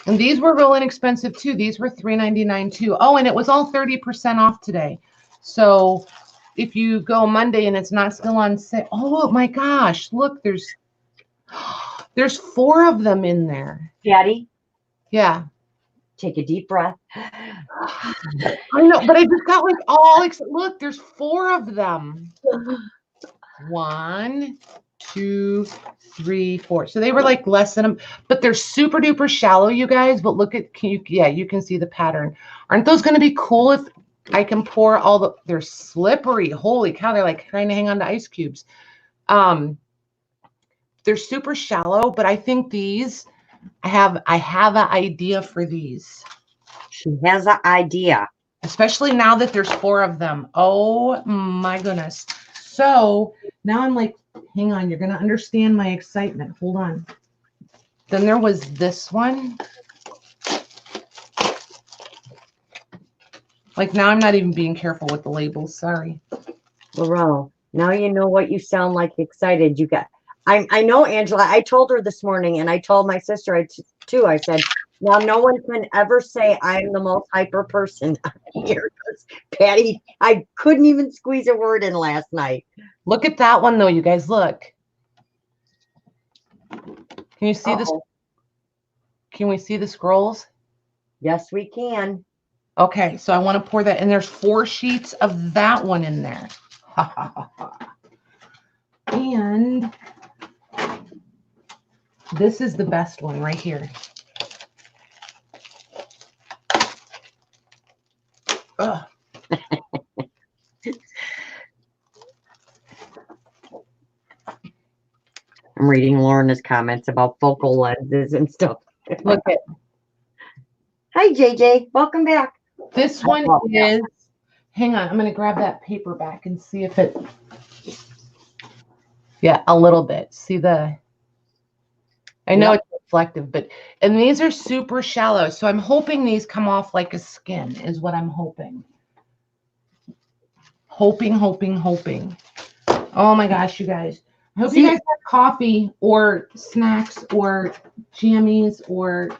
And these were real inexpensive too. These were $3.99 too. Oh, and it was all 30% off today. So if you go Monday and it's not still on sale, oh my gosh, look, there's 4 of them in there. Patty? Yeah. Take a deep breath. I know, but I just got like all, look, there's 4 of them. 1, 2, 3, 4. So they were like less than them, but they're super duper shallow, you guys. But look at, you can see the pattern. Aren't those going to be cool if I can pour all the, they're slippery. Holy cow. They're like trying to hang on to ice cubes. They're super shallow, but I think these, I have an idea for these. She has an idea. Especially now that there's 4 of them. Oh my goodness. So now I'm like, hang on, you're going to understand my excitement. Hold on. Then there was this one. Like now I'm not even being careful with the labels. Sorry. Laurel, now you know what you sound like excited. You got, I know, Angela, I told her this morning, and I told my sister too. I said, now no one can ever say I'm the most hyper person here. Patty, I couldn't even squeeze a word in last night. Look at that one though, you guys. Look. Can you see this? Can we see the scrolls? Yes, we can. Okay, so I want to pour that, and there's 4 sheets of that one in there. And this is the best one right here. Ugh. I'm reading Lorna's comments about focal lenses and stuff. Look at. Hi, JJ. Welcome back. This one is, hang on, I'm going to grab that paper back and see if it, yeah, a little bit. See the, I know it's reflective, but, and these are super shallow. So I'm hoping these come off like a skin is what I'm hoping. Hoping. Oh my gosh, you guys. I hope you guys have coffee or snacks or jammies or.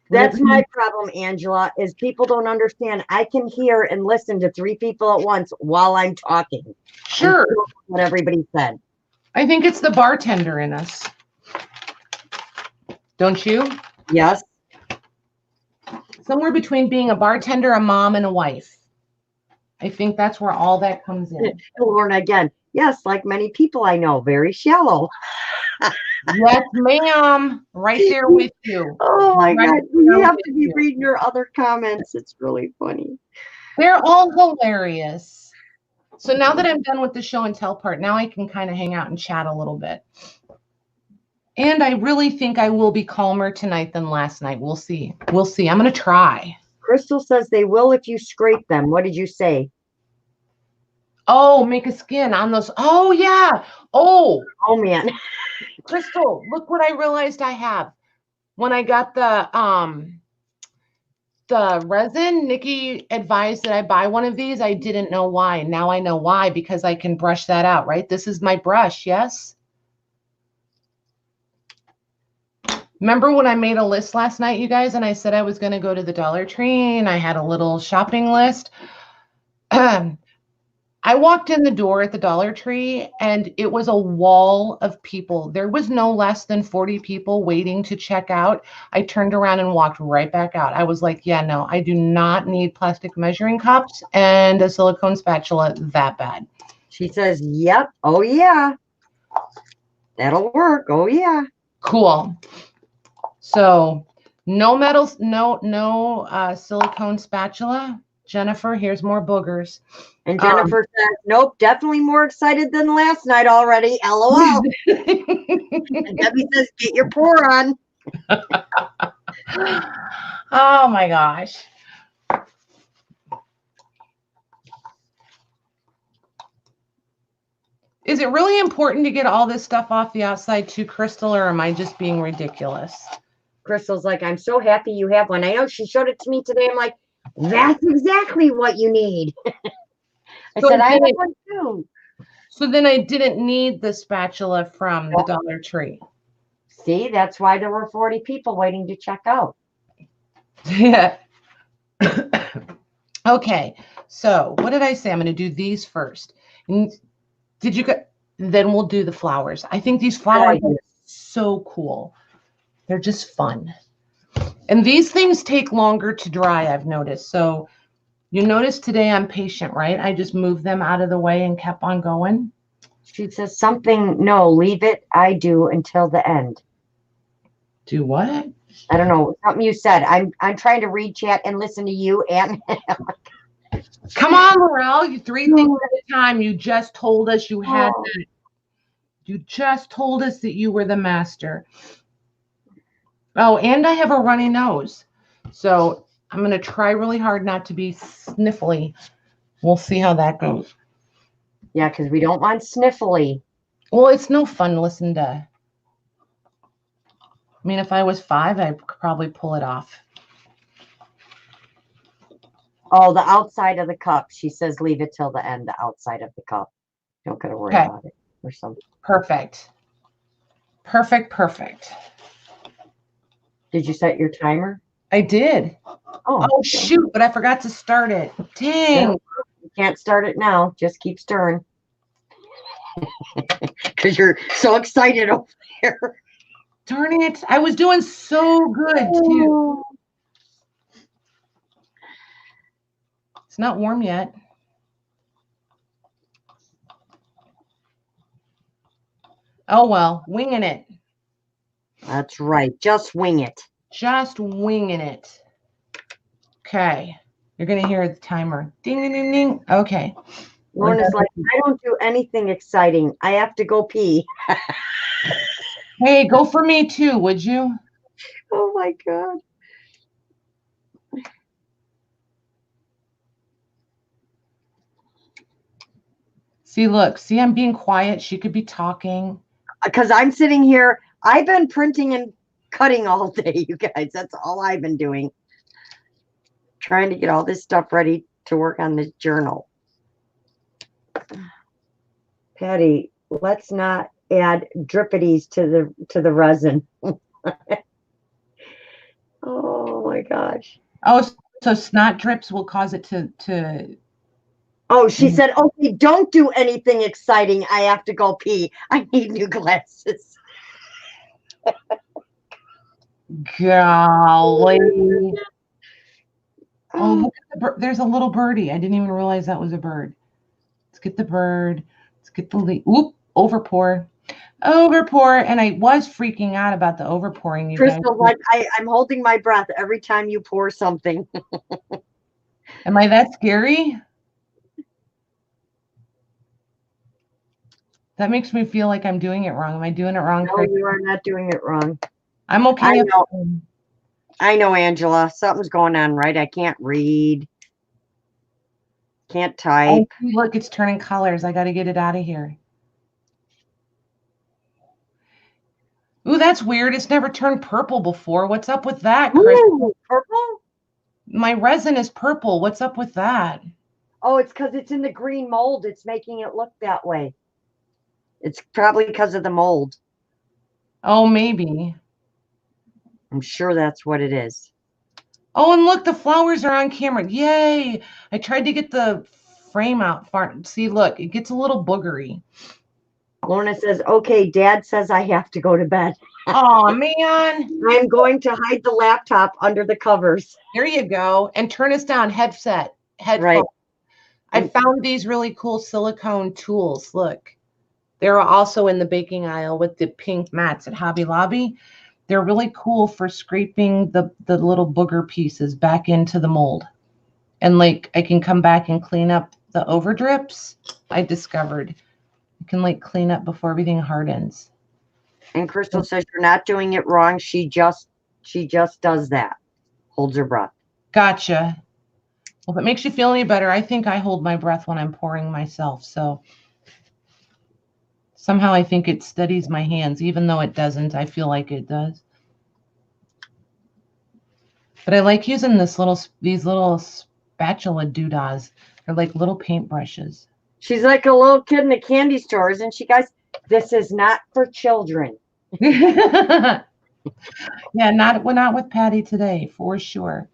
That's my problem, Angela, is people don't understand. I can hear and listen to 3 people at once while I'm talking. Sure. What everybody said. I think it's the bartender in us. Don't you? Yes. Somewhere between being a bartender, a mom, and a wife. I think that's where all that comes in. Lorna again. Yes, like many people I know, very shallow. Yes, ma'am. Right there with you. Oh my God. You have to be reading your other comments. It's really funny. They're all hilarious. So now that I'm done with the show and tell part, now I can kind of hang out and chat a little bit. And I really think I will be calmer tonight than last night. We'll see. We'll see. I'm going to try. Crystal says they will if you scrape them. What did you say? Oh, make a skin on those. Oh, yeah. Oh, man. Crystal, look what I realized I have. When I got the resin, Nikki advised that I buy one of these. I didn't know why. Now I know why, because I can brush that out, right? This is my brush, yes? Remember when I made a list last night, you guys, and I said I was going to go to the Dollar Tree and I had a little shopping list? I walked in the door at the Dollar Tree and it was a wall of people. There was no less than 40 people waiting to check out. I turned around and walked right back out. I was like, yeah, no, I do not need plastic measuring cups and a silicone spatula that bad. She says, yep. Oh, yeah. That'll work. Oh, yeah. Cool. So no metals, no silicone spatula. Jennifer, here's more boogers. And Jennifer says, nope, definitely more excited than last night already. LOL. And Debbie says, get your pour on. Oh my gosh. Is it really important to get all this stuff off the outside too, Crystal, or am I just being ridiculous? Crystal's like, I'm so happy you have one. I know she showed it to me today. I'm like, that's exactly what you need. I said, I have one too. So then I didn't need the spatula from the Dollar Tree. See, that's why there were 40 people waiting to check out. Yeah. Okay. So what did I say? I'm going to do these first. And did you get, then we'll do the flowers. I think these flowers are so cool. They're just fun. And these things take longer to dry, I've noticed. So you notice today I'm patient, right? I just moved them out of the way and kept on going. She says something, no, leave it. I do until the end. Do what? I don't know. Something you said. I'm trying to read chat and listen to you. And come on, Laurel. You 3 things at a time. You just told us you had that. You just told us that you were the master. Oh, and I have a runny nose. So I'm going to try really hard not to be sniffly. We'll see how that goes. Yeah, because we don't want sniffly. Well, it's no fun listening to. I mean, if I was 5, I could probably pull it off. Oh, the outside of the cup. She says leave it till the end, the outside of the cup. Don't gotta worry about it or something. Perfect. Perfect, perfect. Did you set your timer? I did. Oh shoot, but I forgot to start it. Dang. Yeah, you can't start it now. Just keep stirring. Because you're so excited over there. Darn it. I was doing so good too. It's not warm yet. Oh, well, winging it. That's right. Just wing it. Just winging it. Okay. You're going to hear the timer. Ding, ding, ding, ding. Okay. Lorna's like, I don't do anything exciting. I have to go pee. Hey, go for me too, would you? Oh, my God. See, look. See, I'm being quiet. She could be talking. Because I'm sitting here. I've been printing and cutting all day, you guys. That's all I've been doing. Trying to get all this stuff ready to work on this journal. Patty, let's not add drippities to the resin. Oh my gosh. Oh, so snot drips will cause it to Oh, she said, okay, don't do anything exciting. I have to go pee. I need new glasses. Golly. Oh, look at the there's a little birdie. I didn't even realize that was a bird. Let's get the bird. Let's get the leaf. Oop, overpour. Overpour. And I was freaking out about the overpouring. You Crystal, guys. like I'm holding my breath every time you pour something. Am I that scary? That makes me feel like I'm doing it wrong. Am I doing it wrong? No, you are not doing it wrong. I'm okay. I know, Angela. Something's going on, right? I can't read. Can't type. Oh, look, it's turning colors. I got to get it out of here. Ooh, that's weird. It's never turned purple before. What's up with that, Chris? Ooh, purple? My resin is purple. What's up with that? Oh, it's because it's in the green mold. It's making it look that way. It's probably because of the mold. Oh, maybe. I'm sure that's what it is. Oh, and look, the flowers are on camera. Yay. I tried to get the frame out far. See, look, it gets a little boogery. Lorna says, okay, Dad says I have to go to bed. Oh, man. I'm going to hide the laptop under the covers. There you go. And turn us down. Headphone. Right. I found these really cool silicone tools. Look, they're also in the baking aisle with the pink mats at Hobby Lobby. They're really cool for scraping the little booger pieces back into the mold. And like I can come back and clean up the overdrips. I discovered you can like clean up before everything hardens. And Crystal says you're not doing it wrong. She just does that. Holds her breath. Gotcha. Well, if it makes you feel any better, I think I hold my breath when I'm pouring myself. So somehow I think it steadies my hands, even though it doesn't. I feel like it does. But I like using these little spatula doodahs. They're like little paintbrushes. She's like a little kid in a candy store, isn't she, guys? This is not for children. Yeah, not with Patty today, for sure.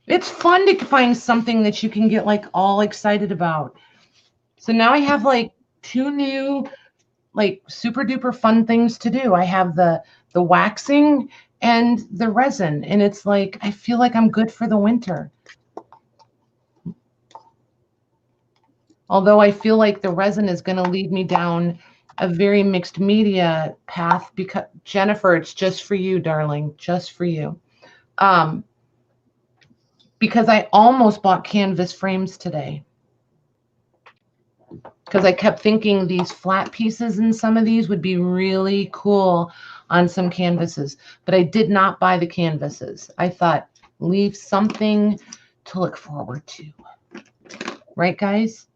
It's fun to find something that you can get like all excited about. So now I have like 2 new like super duper fun things to do. I have the waxing and the resin, and it's like I feel like I'm good for the winter. Although I feel like the resin is going to lead me down a very mixed media path because Jennifer, it's just for you, darling, just for you. Because I almost bought canvas frames today. Because I kept thinking these flat pieces in some of these would be really cool on some canvases. But I did not buy the canvases. I thought, leave something to look forward to. Right, guys?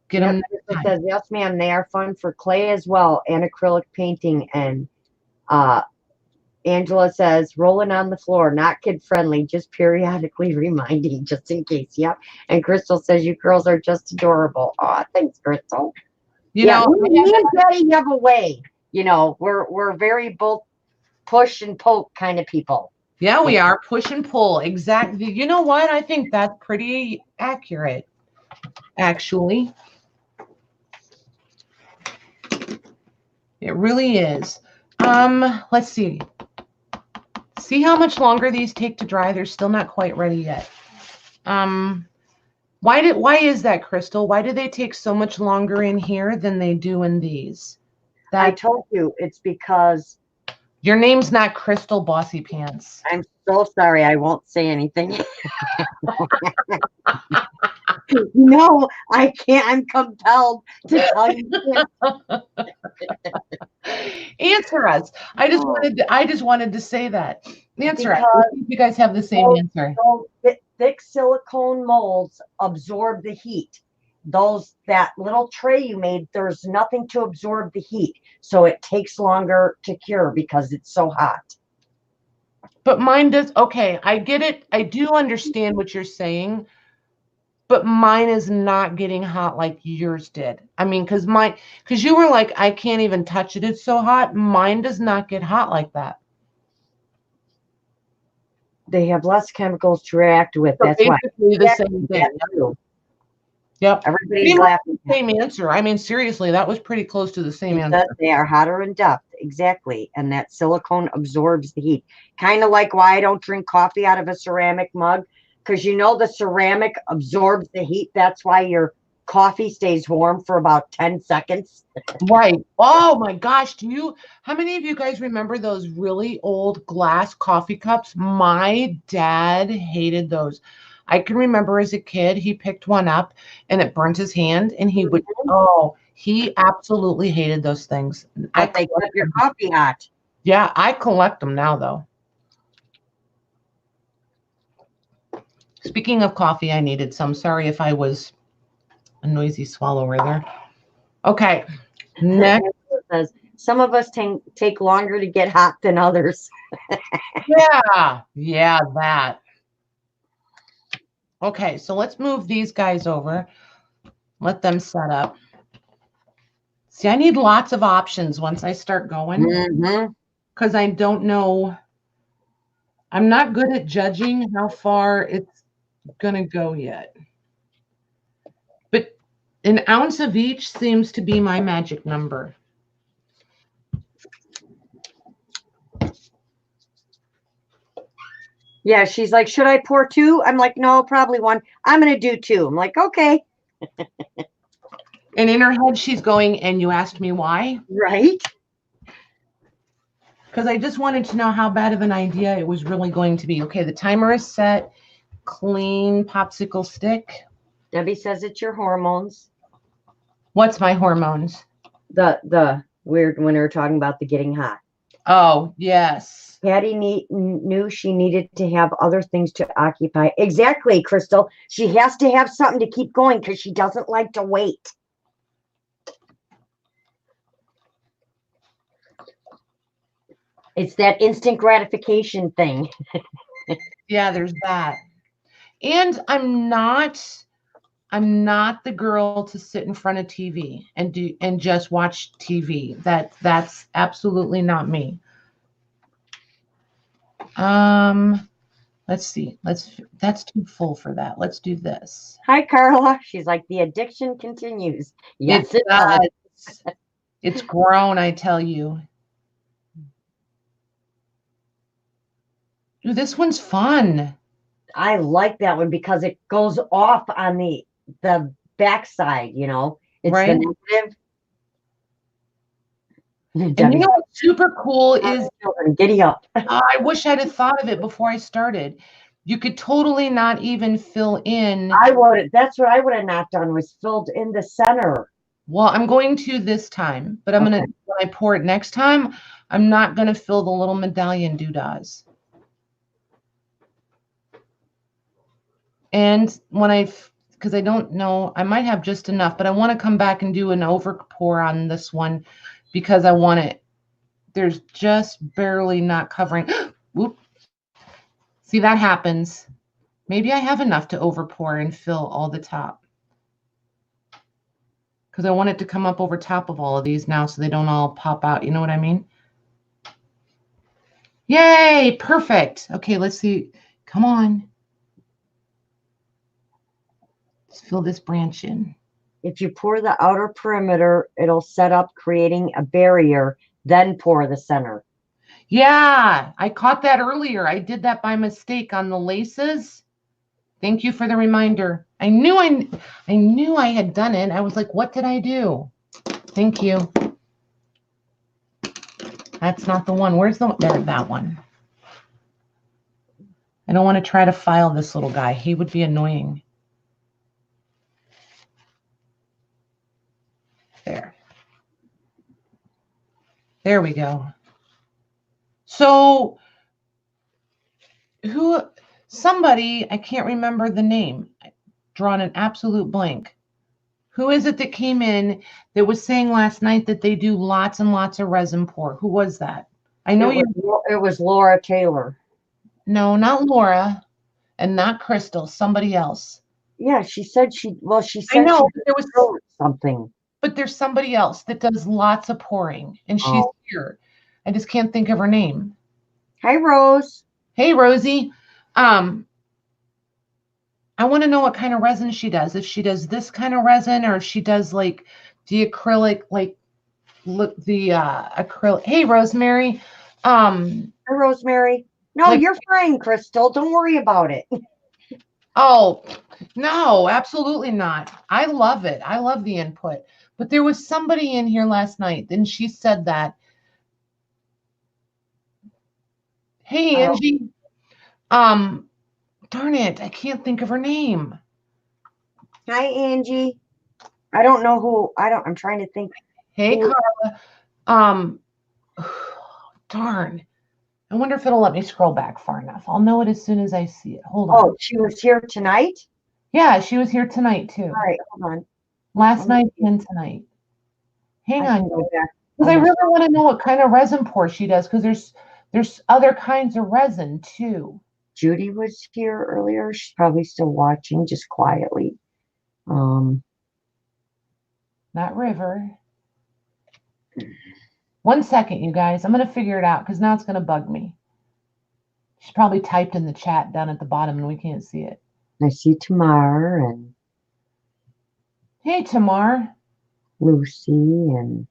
Get them. Says, yes, ma'am. They are fun for clay as well and acrylic painting. And Angela says, rolling on the floor, not kid friendly, just periodically reminding, just in case. Yep. And Crystal says, you girls are just adorable. Oh, thanks, Crystal. You know, me and Patty have a way. You know, we're very both push and poke kind of people. Yeah, we are. Push and pull. Exactly. You know what? I think that's pretty accurate, actually. It really is. Let's see. See how much longer these take to dry? They're still not quite ready yet. Why is that, Crystal? Why do they take so much longer in here than they do in these? I told you it's because your name's not Crystal Bossy Pants. I'm so sorry. I won't say anything. No, I can't. I'm compelled to tell you. Answer us. I just wanted to say that. Answer us. You guys have the same answer. Thick silicone molds absorb the heat. That little tray you made, there's nothing to absorb the heat, so it takes longer to cure because it's so hot. But mine does. Okay, I get it. I do understand what you're saying. But mine is not getting hot like yours did. I mean, because you were like, I can't even touch it. It's so hot. Mine does not get hot like that. They have less chemicals to react with. So that's why. The same thing. Yep. Everybody's laughing. Same answer. I mean, seriously, that was pretty close to the same answer. They are hotter in depth. Exactly. And that silicone absorbs the heat. Kind of like why I don't drink coffee out of a ceramic mug. Because you know the ceramic absorbs the heat. That's why your coffee stays warm for about 10 seconds. Right. Oh my gosh. How many of you guys remember those really old glass coffee cups? My dad hated those. I can remember as a kid, he picked one up and it burnt his hand and he absolutely hated those things. But they kept your coffee hot. Yeah, I collect them now though. Speaking of coffee, I needed some. Sorry if I was a noisy swallower there. Okay. Next. Some of us take longer to get hot than others. Yeah, that. Okay, so let's move these guys over. Let them set up. See, I need lots of options once I start going, because I don't know. I'm not good at judging how far it's going to go yet. But an ounce of each seems to be my magic number. Yeah, she's like, should I pour 2? I'm like, no, probably 1. I'm going to do 2. I'm like, okay. And in her head, she's going, and you asked me why? Right. Because I just wanted to know how bad of an idea it was really going to be. Okay, the timer is set. Clean popsicle stick. Debbie says it's your hormones. What's my hormones? The weird when we were talking about the getting hot. Oh, yes. Patty knew she needed to have other things to occupy. Exactly, Crystal. She has to have something to keep going because she doesn't like to wait. It's that instant gratification thing. Yeah, there's that. And I'm not the girl to sit in front of TV and just watch TV. That's absolutely not me. Let's see. That's too full for that. Let's do this. Hi, Carla. She's like, the addiction continues. Yes, it does. It's grown, I tell you. Ooh, this one's fun. I like that one because it goes off on the backside, you know. It's right? The negative. And you know what's super cool is giddy up. I wish I'd have thought of it before I started. You could totally not even fill in. That's what I would have not done, was filled in the center. Well, I'm going to this time, but I'm going to, when I pour it next time, I'm not going to fill the little medallion doodads. And because I don't know, I might have just enough, but I want to come back and do an over pour on this one because I want it. There's just barely not covering. Whoop. See, that happens. Maybe I have enough to over pour and fill all the top. Because I want it to come up over top of all of these now so they don't all pop out. You know what I mean? Yay, perfect. Okay, let's see. Come on. Let's fill this branch in. If you pour the outer perimeter, it'll set up creating a barrier, then pour the center. Yeah, I caught that earlier. I did that by mistake on the laces. Thank you for the reminder. I knew I had done it. I was like, what did I do? Thank you. That's not the one. Where's there, that one. I don't want to try to file this little guy. He would be annoying. There we go. So somebody, I can't remember the name, I've drawn an absolute blank. Who is it that came in that was saying last night that they do lots and lots of resin pour? Who was that? I know it was Laura Taylor. No, not Laura and not Crystal, somebody else. Yeah, she said she said I know, there was something. But there's somebody else that does lots of pouring, and she's here. I just can't think of her name. Hi, Rose. Hey, Rosie. I want to know what kind of resin she does. If she does this kind of resin, or if she does like the acrylic, like look the acrylic. Hey, Rosemary. Hi, Rosemary. No, you're fine, Crystal. Don't worry about it. Oh, no, absolutely not. I love it. I love the input. But there was somebody in here last night, and she said that. Hey, Angie. Darn it, I can't think of her name. Hi, Angie. I don't know who. I'm trying to think. Hey, Carla. Darn. I wonder if it'll let me scroll back far enough. I'll know it as soon as I see it. Hold on. Oh, she was here tonight? Yeah, she was here tonight, too. All right, hold on. Last night and tonight. Hang on. Because I really want to know what kind of resin pour she does, because there's other kinds of resin, too. Judy was here earlier. She's probably still watching, just quietly. Not River. 1 second, you guys. I'm going to figure it out because now it's going to bug me. She's probably typed in the chat down at the bottom and we can't see it. I see Tamar and hey, Tamar. Lucy and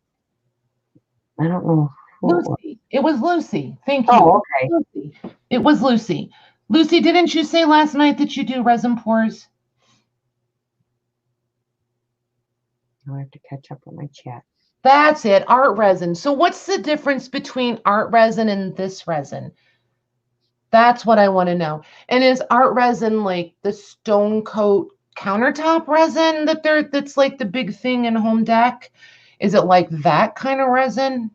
I don't know. Lucy. It was Lucy. Thank you. Oh, okay. Lucy. It was Lucy. Lucy, didn't you say last night that you do resin pours? I'll have to catch up with my chat. That's it, art resin. So what's the difference between art resin and this resin? That's what I want to know. And is art resin like the stone coat countertop resin that's like the big thing in home deck? Is it like that kind of resin?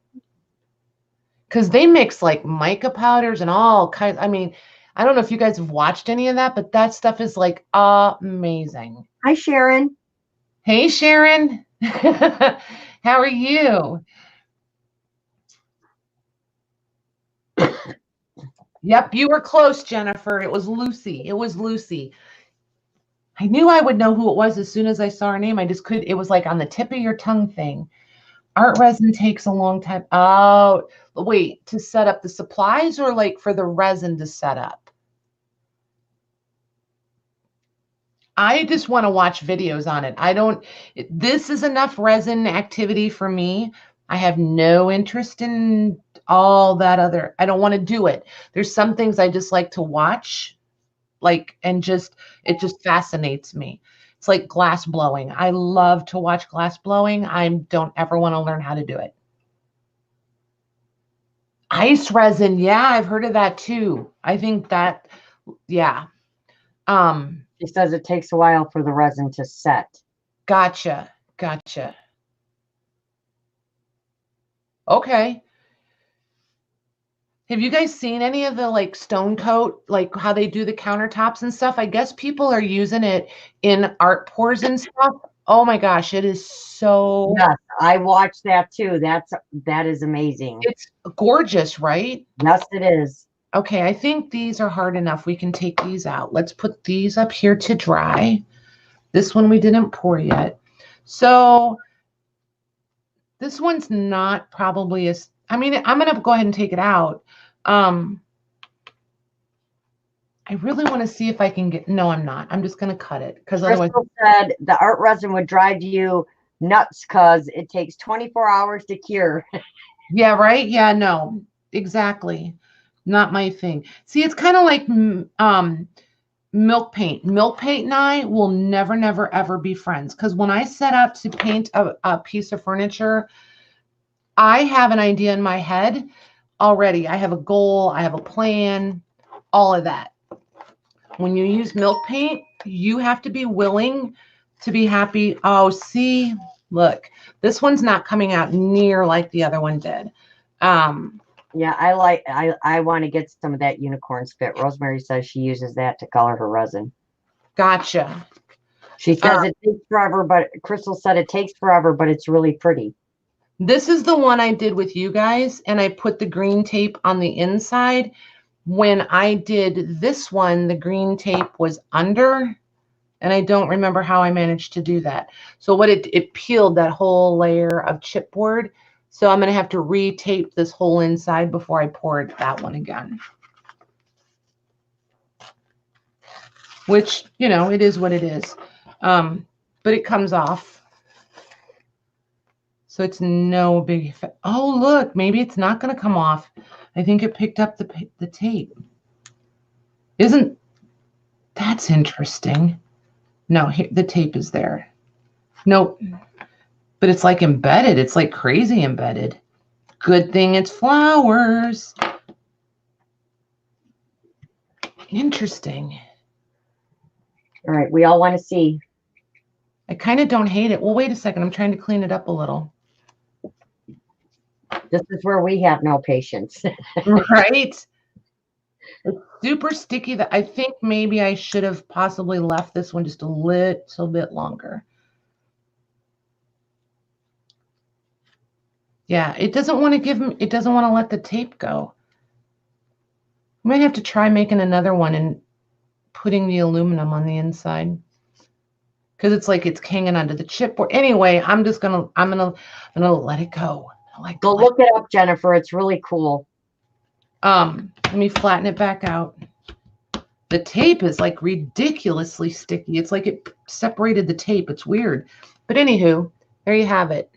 Because they mix like mica powders and all kinds. I mean, I don't know if you guys have watched any of that, but that stuff is like amazing. Hi, Sharon. Hey, Sharon. How are you? Yep, you were close, Jennifer. It was Lucy. It was Lucy. I knew I would know who it was as soon as I saw her name. I just couldn't. It was like on the tip of your tongue thing. Art resin takes a long time. Oh, wait, to set up the supplies or like for the resin to set up? I just want to watch videos on it. This is enough resin activity for me. I have no interest in all that other. I don't want to do it. There's some things I just like to watch, and it just fascinates me. It's like glass blowing. I love to watch glass blowing. I don't ever want to learn how to do it. Ice resin. Yeah, I've heard of that too. I think that, yeah. She says it takes a while for the resin to set. Gotcha. Okay. Have you guys seen any of the like stone coat, like how they do the countertops and stuff? I guess people are using it in art pours and stuff. Oh my gosh, it is so. Yes, I watched that too. That is amazing. It's gorgeous, right? Yes, it is. Okay, I think these are hard enough. We can take these out. Let's put these up here to dry. This one we didn't pour yet. So this one's not probably as, I mean, I'm going to go ahead and take it out. I really want to see if I can get, no, I'm not. I'm just going to cut it because otherwise. Crystal said the art resin would drive you nuts because it takes 24 hours to cure. Yeah, right? Yeah, no, exactly. Not my thing. See, it's kind of like milk paint. Milk paint and I will never, never, ever be friends because when I set out to paint a piece of furniture, I have an idea in my head already. I have a goal. I have a plan, all of that. When you use milk paint, you have to be willing to be happy. Oh, see, look, this one's not coming out near like the other one did. Yeah, I want to get some of that unicorn spit. Rosemary says she uses that to color her resin. Gotcha. She says it takes forever, but Crystal said it takes forever, but it's really pretty. This is the one I did with you guys, and I put the green tape on the inside. When I did this one, the green tape was under, and I don't remember how I managed to do that. So what it peeled that whole layer of chipboard. So I'm going to have to retape this whole inside before I poured that one again. Which, you know, it is what it is. But it comes off. So it's no big effect. Oh, look, maybe it's not going to come off. I think it picked up the tape. That's interesting. No, here, the tape is there. Nope. But it's like embedded. It's like crazy embedded. Good thing it's flowers. Interesting. All right, we all want to see. I kind of don't hate it. Well, wait a second. I'm trying to clean it up a little. This is where we have no patience. Right? It's super sticky. That I think maybe I should have possibly left this one just a little bit longer. Yeah, it doesn't want to let the tape go. I might have to try making another one and putting the aluminum on the inside. Because it's like it's hanging onto the chipboard. Anyway, I'm gonna let it go. Go look it up, Jennifer. It's really cool. Let me flatten it back out. The tape is like ridiculously sticky. It's like it separated the tape. It's weird. But anywho, there you have it.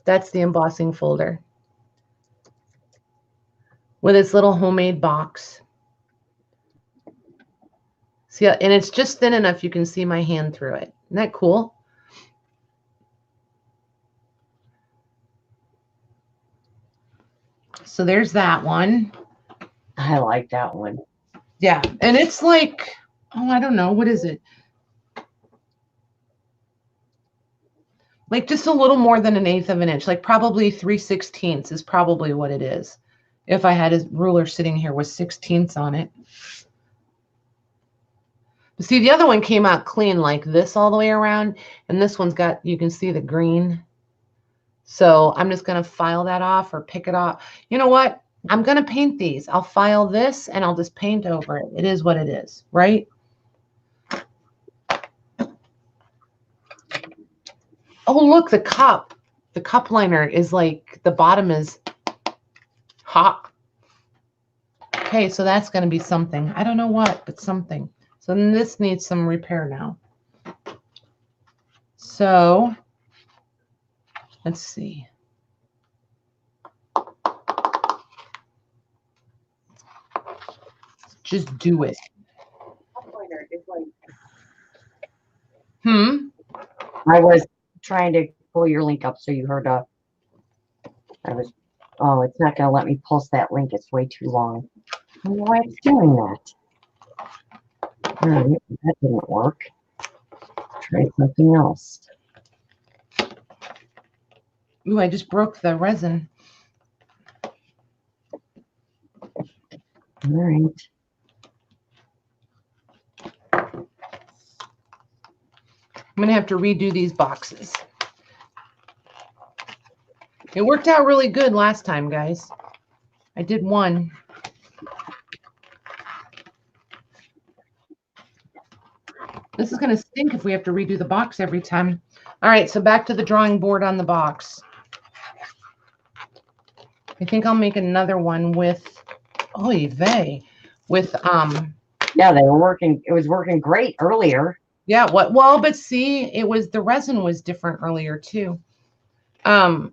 That's the embossing folder with its little homemade box. See, and it's just thin enough you can see my hand through it. Isn't that cool? So there's that one. I like that one. Yeah, and it's like, oh, I don't know, what is it? Like just a little more than 1/8 of an inch, like probably 3/16 is probably what it is. If I had a ruler sitting here with 16ths on it. But see, the other one came out clean like this all the way around, and this one's got, you can see the green. So I'm just going to file that off or pick it off. You know what? I'm going to paint these. I'll file this and I'll just paint over it. It is what it is, right? Oh, look, the cup. The cup liner is like, the bottom is hot. Okay, so that's going to be something. I don't know what, but something. So then this needs some repair now. So let's see. Just do it. I was trying to pull your link up so you heard oh, it's not going to let me post that link. It's way too long. I don't know why it's doing that. All right, that didn't work. Try something else. Ooh, I just broke the resin. All right. I'm going to have to redo these boxes. It worked out really good last time, guys. I did one. This is going to stink if we have to redo the box every time. All right, so back to the drawing board on the box. I think I'll make another one with, oy vey, with, yeah, they were working. It was working great earlier. Yeah, well, but see, it was, the resin was different earlier too. Yeah,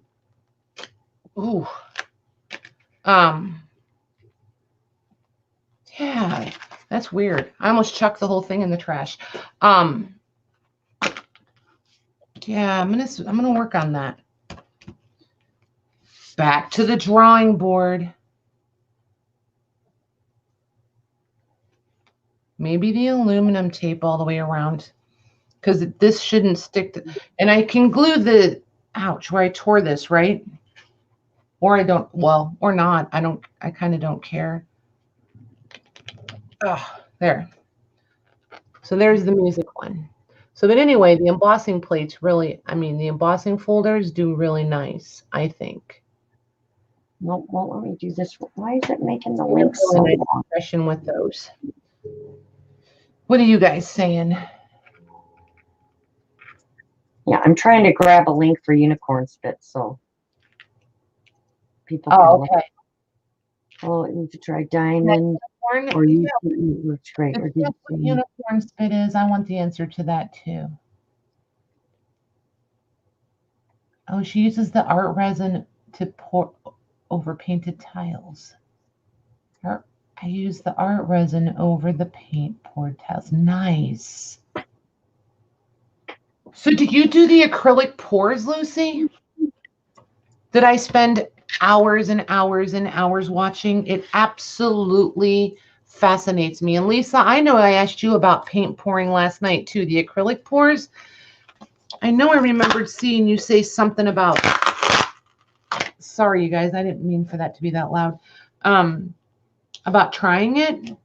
that's weird. I almost chucked the whole thing in the trash. Yeah, I'm gonna work on that. Back to the drawing board. Maybe the aluminum tape all the way around, because this shouldn't stick to, and I can glue the, ouch, where I tore this, right? Or I don't, well, or not. I kind of don't care. Oh, there. So there's the music one. So, but anyway, the embossing plates really, I mean, the embossing folders do really nice, I think. Well, let me do this. Why is it making the links so long? Impression with those. What are you guys saying? Yeah, I'm trying to grab a link for Unicorn Spit, so people can look. Okay. Oh, you need to try Diamond. Or you, looks great. If that's what Unicorn Spit is, I want the answer to that too. Oh, she uses the art resin to pour over painted tiles. I use the art resin over the paint poured tiles. Nice. So did you do the acrylic pours, Lucy? Did I spend hours and hours and hours watching? It absolutely fascinates me. And Lisa, I know I asked you about paint pouring last night too, the acrylic pours. I know I remembered seeing you say something about, sorry you guys, I didn't mean for that to be that loud, about trying it.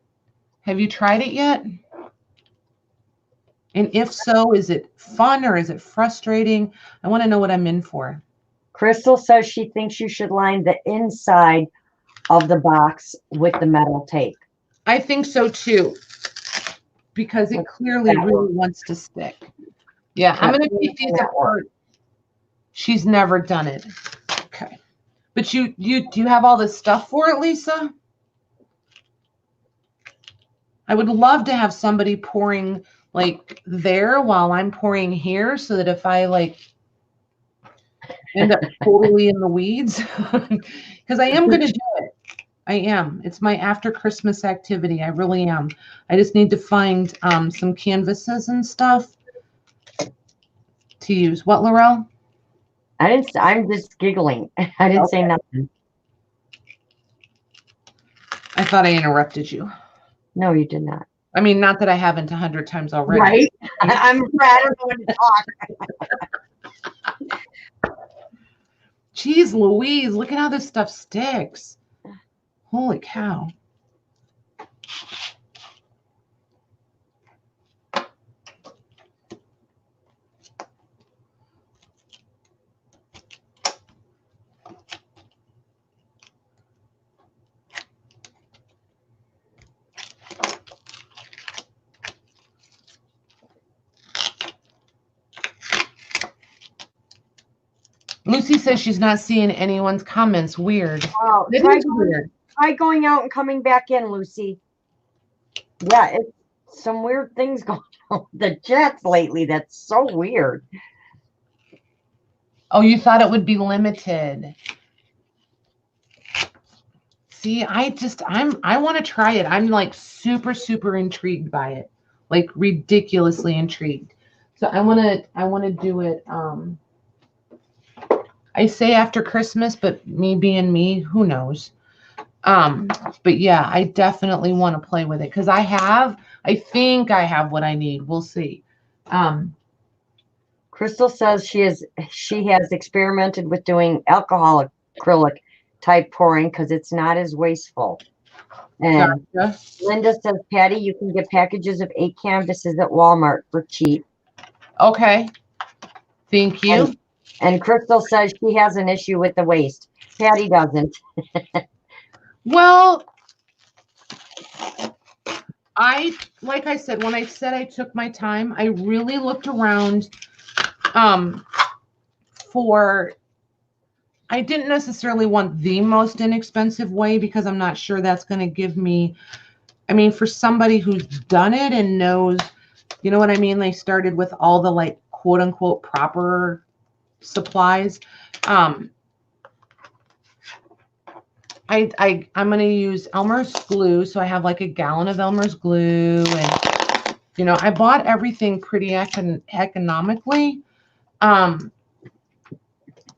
Have you tried it yet? And if so, is it fun or is it frustrating? I want to know what I'm in for. Crystal says she thinks you should line the inside of the box with the metal tape. I think so too, because it clearly really wants to stick. Yeah, I'm going to take these apart. She's never done it. Okay. But do you have all this stuff for it, Lisa? I would love to have somebody pouring like there while I'm pouring here, so that if I like end up totally in the weeds, because I am going to do it. I am. It's my after Christmas activity. I really am. I just need to find some canvases and stuff to use. What, Laurel? I'm just giggling. I didn't say nothing. I thought I interrupted you. No, you did not. I mean, not that I haven't 100 times already. Right? I'm afraid I don't know when to talk. Jeez Louise, look at how this stuff sticks. Holy cow. Lucy says she's not seeing anyone's comments. Weird. Oh, try going out and coming back in, Lucy. Yeah, it's some weird things going on with the chats lately. That's so weird. Oh, you thought it would be limited. See, I want to try it. I'm like super, super intrigued by it. Like ridiculously intrigued. So I want to do it. I say after Christmas, but me being me, who knows? But yeah, I definitely want to play with it because I think I have what I need. We'll see. Crystal says she has experimented with doing alcohol acrylic type pouring because it's not as wasteful. And gotcha. Linda says, Patty, you can get packages of 8 canvases at Walmart for cheap. Okay. Thank you. And Crystal says she has an issue with the waste. Patty doesn't. Well, like I said, when I said I took my time, I really looked around I didn't necessarily want the most inexpensive way because I'm not sure that's going to give me, I mean, for somebody who's done it and knows, you know what I mean? They started with all the like quote unquote proper supplies. I'm going to use Elmer's glue. So I have like a gallon of Elmer's glue and, you know, I bought everything pretty economically.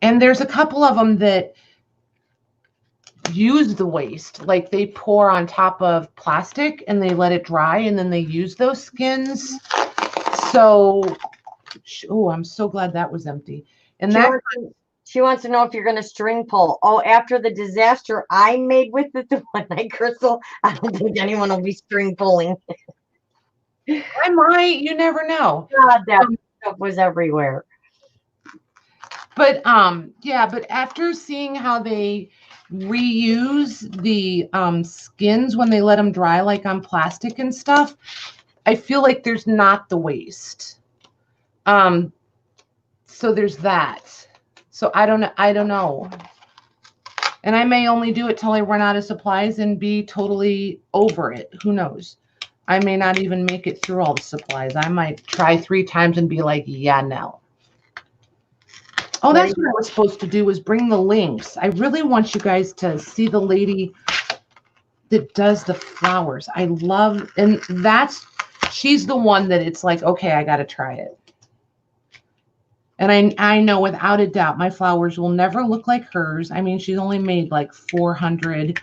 And there's a couple of them that use the waste, like they pour on top of plastic and they let it dry and then they use those skins. So, oh, I'm so glad that was empty. And she wants to know if you're going to string pull. Oh, after the disaster I made with it the one night, Crystal, I don't think anyone will be string pulling. I might, you never know. God, that stuff was everywhere. But yeah, but after seeing how they reuse the skins when they let them dry, like on plastic and stuff, I feel like there's not the waste. So there's that. So I don't know. And I may only do it till I run out of supplies and be totally over it. Who knows? I may not even make it through all the supplies. I might try 3 times and be like, yeah, no. Oh, that's what I was supposed to do, was bring the links. I really want you guys to see the lady that does the flowers. I love, and she's the one that it's like, okay, I got to try it. And I know without a doubt my flowers will never look like hers. I mean, she's only made like 400,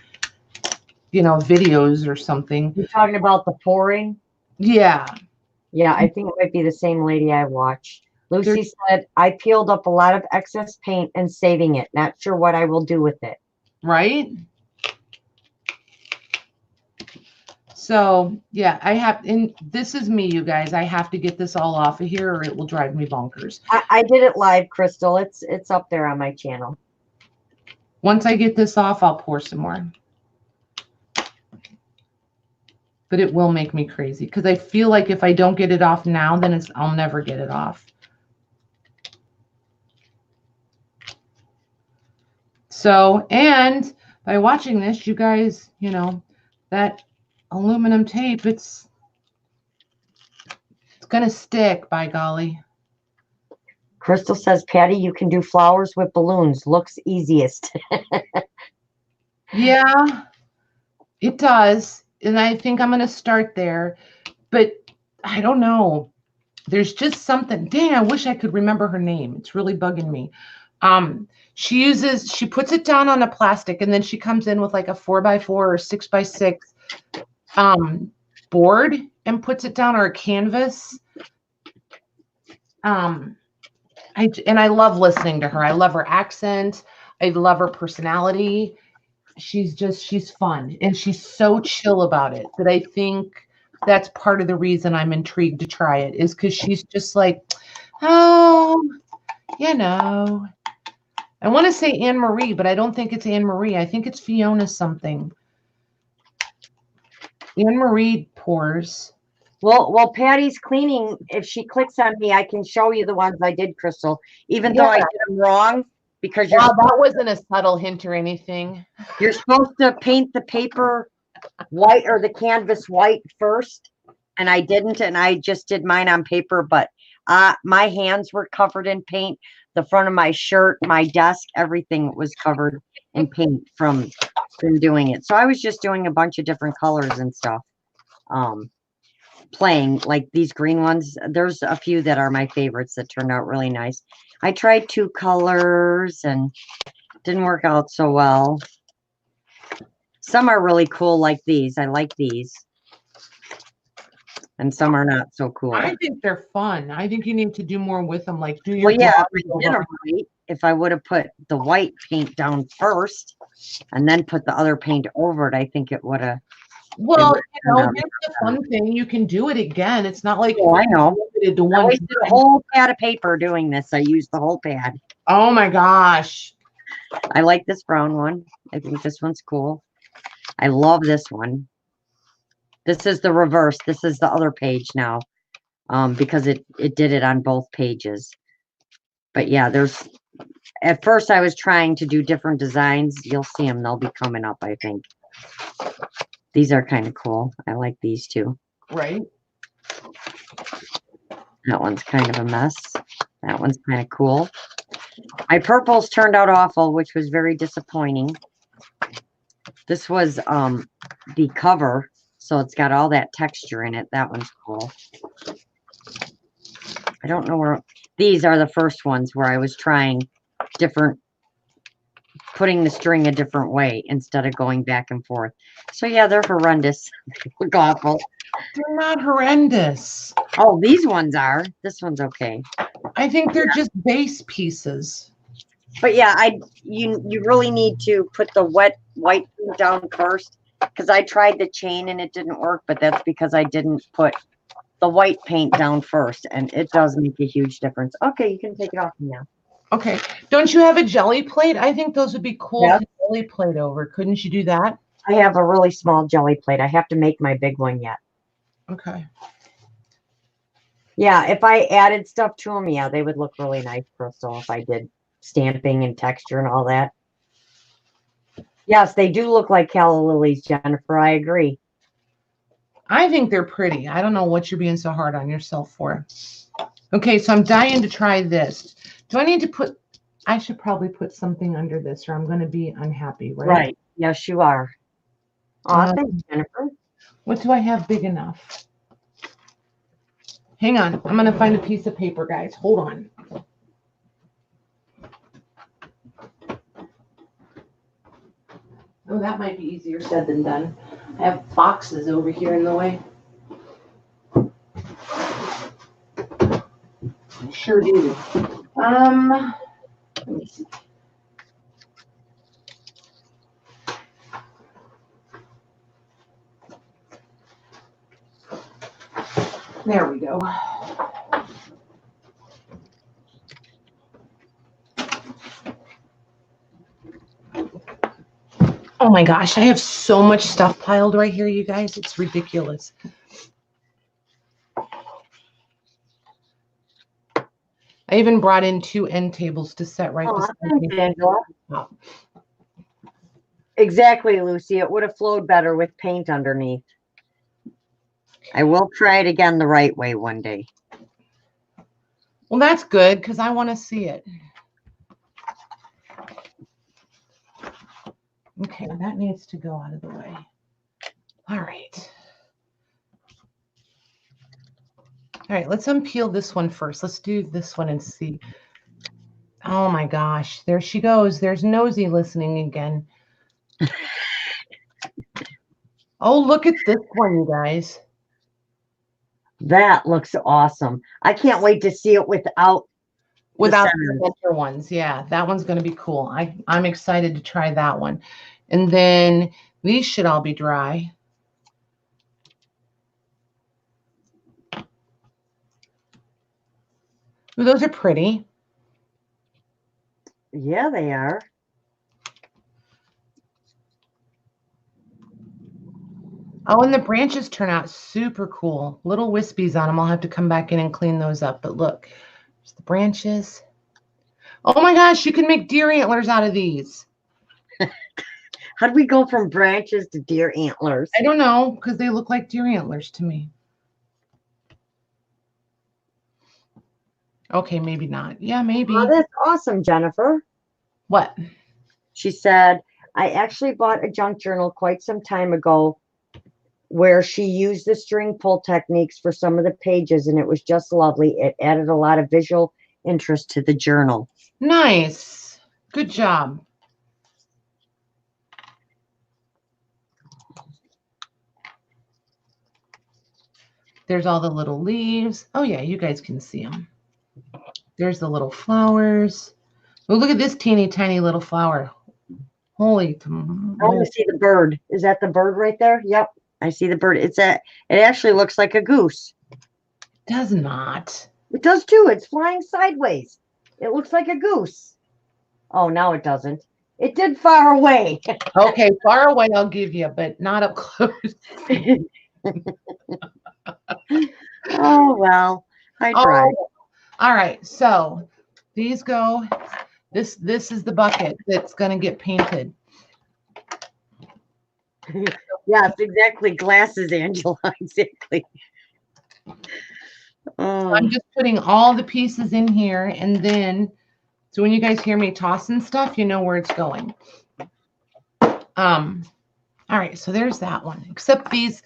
you know, videos or something. You're talking about the pouring? Yeah. Yeah, I think it might be the same lady I watched. Lucy said, I peeled up a lot of excess paint and saving it. Not sure what I will do with it. Right? So, yeah, and this is me, you guys. I have to get this all off of here or it will drive me bonkers. I did it live, Crystal. It's up there on my channel. Once I get this off, I'll pour some more. But it will make me crazy because I feel like if I don't get it off now, then I'll never get it off. So, and by watching this, you guys, you know, that aluminum tape, it's going to stick, by golly. Crystal says, Patty, you can do flowers with balloons. Looks easiest. Yeah, it does. And I think I'm going to start there. But I don't know. There's just something. Dang, I wish I could remember her name. It's really bugging me. She puts it down on a plastic, and then she comes in with like a 4x4 or 6x6 board and puts it down, or a canvas. I love listening to her. I love her accent. I love her personality. She's fun, and she's so chill about it that I think that's part of the reason I'm intrigued to try it, is because she's just like, oh, you know. I want to say Anne Marie, but I don't think it's Anne Marie. I think it's Fiona something. Anne Marie pours. Well, Patty's cleaning. If she clicks on me, I can show you the ones I did, Crystal. Even though I did them wrong, because that wasn't a subtle hint or anything. You're supposed to paint the paper white, or the canvas white first, and I didn't, and I just did mine on paper. But my hands were covered in paint. The front of my shirt, my desk, everything was covered in paint from doing it. So I was just doing a bunch of different colors and stuff. Playing like these green ones. There's a few that are my favorites that turned out really nice. I tried 2 colors and didn't work out so well. Some are really cool, like these. I like these. And some are not so cool. I think they're fun. I think you need to do more with them. Like, do your if I would have put the white paint down first and then put the other paint over it, I think it would have. Well, here's the fun thing. You can do it again. It's not like I know. I wasted a whole pad of paper doing this. I used the whole pad. Oh my gosh. I like this brown one. I think this one's cool. I love this one. This is the reverse. This is the other page now, because it did it on both pages. But yeah, at first I was trying to do different designs. You'll see them. They'll be coming up, I think. These are kind of cool. I like these too. Right. That one's kind of a mess. That one's kind of cool. My purples turned out awful, which was very disappointing. This was the cover, so it's got all that texture in it. That one's cool. I don't know where these are. The first ones where I was trying putting the string a different way instead of going back and forth. So yeah, they're horrendous. Look awful. They're not horrendous. Oh, these ones are. This one's okay. I think they're just base pieces. But yeah, you really need to put the white down first, because I tried the chain and it didn't work, but that's because I didn't put the white paint down first, and it does make a huge difference. Okay, you can take it off now. Okay. Don't you have a jelly plate? I think those would be cool to jelly plate over. Couldn't you do that? I have a really small jelly plate. I have to make my big one yet. Okay. Yeah, if I added stuff to them, yeah, they would look really nice, Crystal, if I did stamping and texture and all that. Yes, they do look like calla lilies, Jennifer. I agree. I think they're pretty. I don't know what you're being so hard on yourself for. Okay, so I'm dying to try this. Do I need to put, I should probably put something under this or I'm going to be unhappy, right? Right. Yes, you are. Oh, thanks, Jennifer. What do I have big enough? Hang on. I'm going to find a piece of paper, guys. Hold on. Oh, that might be easier said than done. I have boxes over here in the way. I sure do. Let me see. There we go. Oh my gosh, I have so much stuff piled right here, you guys. It's ridiculous. I even brought in 2 end tables to set right beside me. Thanks, Angela. Exactly, Lucy. It would have flowed better with paint underneath. I will try it again the right way one day. Well, that's good because I want to see it. Okay, that needs to go out of the way. All right. All right, let's unpeel this one first. Let's do this one and see. Oh my gosh, there she goes. There's Nosy listening again. Oh, look at this one, you guys. That looks awesome. I can't wait to see it without the center ones. Yeah, that one's going to be cool. I'm excited to try that one. And then these should all be dry. Ooh, those are pretty. Yeah, they are. Oh, and the branches turn out super cool. Little wispies on them. I'll have to come back in and clean those up. But look, there's the branches. Oh my gosh, you can make deer antlers out of these. How do we go from branches to deer antlers? I don't know, because they look like deer antlers to me. Okay, maybe not. Yeah, maybe. Oh, that's awesome, Jennifer. What? She said, I actually bought a junk journal quite some time ago where she used the string pull techniques for some of the pages, and it was just lovely. It added a lot of visual interest to the journal. Nice. Good job. There's all the little leaves. Oh, yeah, you guys can see them. There's the little flowers. Oh, look at this teeny tiny little flower. Holy. I want to see the bird. Is that the bird right there? Yep, I see the bird. It actually looks like a goose. Does not. It does too. It's flying sideways. It looks like a goose. Oh, now it doesn't. It did far away. Okay, far away I'll give you, but not up close. Oh, well, I tried. Oh, all right, so these go. This is the bucket that's going to get painted. Yes, exactly. Glasses, Angela. Exactly. So I'm just putting all the pieces in here, and then, so when you guys hear me tossing stuff, you know where it's going. All right, so there's that one. Except these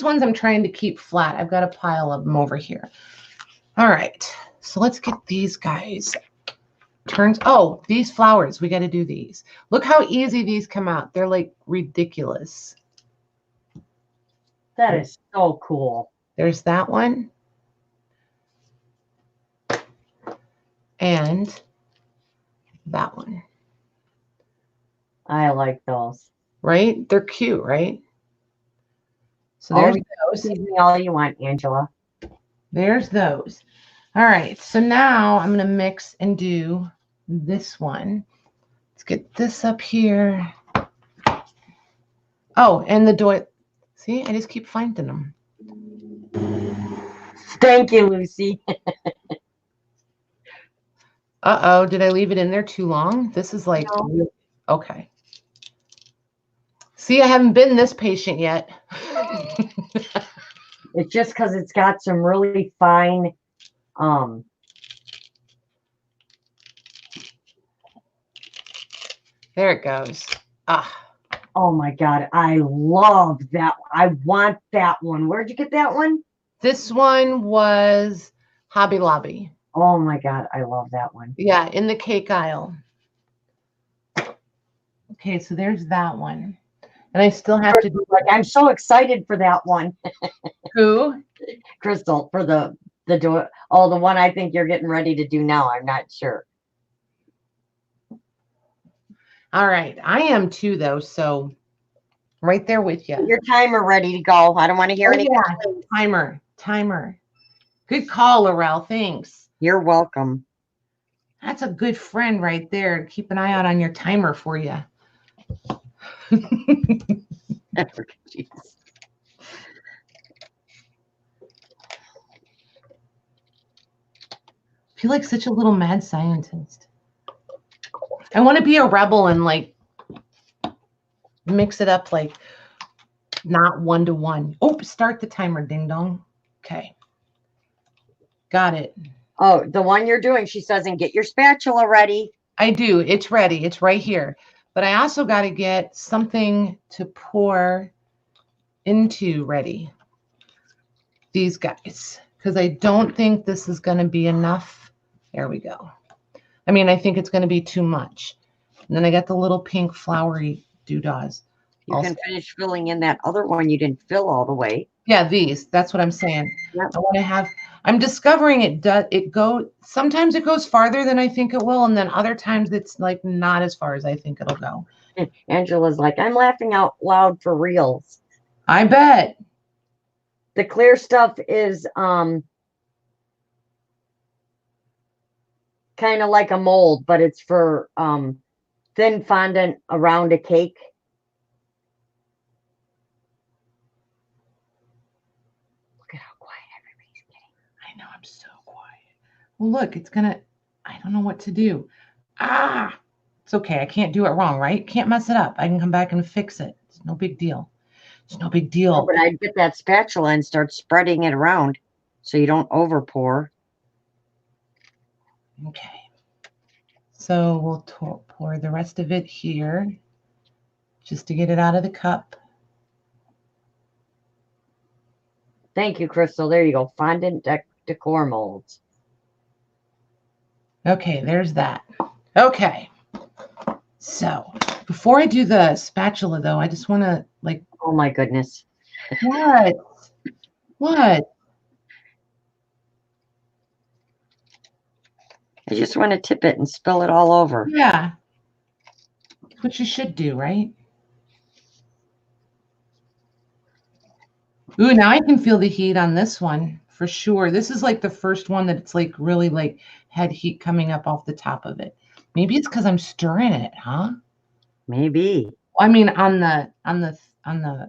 ones I'm trying to keep flat. I've got a pile of them over here. All right, so let's get these guys. Oh, these flowers, we got to do these. Look how easy these come out. They're like ridiculous. That is so cool. There's that one. And that one. I like those. Right? They're cute, right? So there's those. Give me all you want, Angela. There's those. All right, so now I'm going to mix and do this one. Let's get this up here. Oh, and the door. See, I just keep finding them. Thank you, Lucy. Uh-oh, did I leave it in there too long? This is like, no. Okay. See, I haven't been this patient yet. It's just because it's got some really fine, there it goes. Ah. Oh my God, I love that. I want that one. Where'd you get that one? This one was Hobby Lobby. Oh my God, I love that one. Yeah, in the cake aisle. Okay, so there's that one. And I still have to do, like, I'm so excited for that one. Who? Crystal, for the door. Oh, the one I think you're getting ready to do now. I'm not sure. All right, I am too, though. So right there with you. Your timer ready to go. I don't want to hear anything. Yeah. Timer. Good call, Laurel. Thanks. You're welcome. That's a good friend right there. Keep an eye out on your timer for you. Jeez. I feel like such a little mad scientist. I want to be a rebel and like mix it up like not 1-to-1. Oh, start the timer, ding dong. Okay. Got it. Oh, the one you're doing, she says, and get your spatula ready. I do. It's ready. It's right here. But I also got to get something to pour into ready. These guys. Because I don't think this is going to be enough. There we go. I mean, I think it's going to be too much. And then I got the little pink flowery doodahs. You can finish filling in that other one you didn't fill all the way. Yeah, these. That's what I'm saying. Yep. I want to have. I'm discovering it does. Sometimes it goes farther than I think it will, and then other times it's like not as far as I think it'll go. Angela's like, I'm laughing out loud for reals. I bet. The clear stuff is kind of like a mold, but it's for thin fondant around a cake. Look at how quiet everybody's getting. I know, I'm so quiet. Well, look, it's gonna. I don't know what to do. It's okay. I can't do it wrong, right? Can't mess it up. I can come back and fix it. It's no big deal. It's no big deal. Oh, but I'd get that spatula and start spreading it around so you don't over pour. Okay. So we'll pour the rest of it here just to get it out of the cup. Thank you, Crystal. There you go. Fondant decor molds. Okay, there's that. Okay. So before I do the spatula, though, I just want to like. Oh, my goodness. What? What? I just want to tip it and spill it all over. Yeah. That's what you should do, right? Ooh, now I can feel the heat on this one for sure. This is like the first one that it's like really like had heat coming up off the top of it. Maybe it's because I'm stirring it, huh? Maybe. I mean, on the, I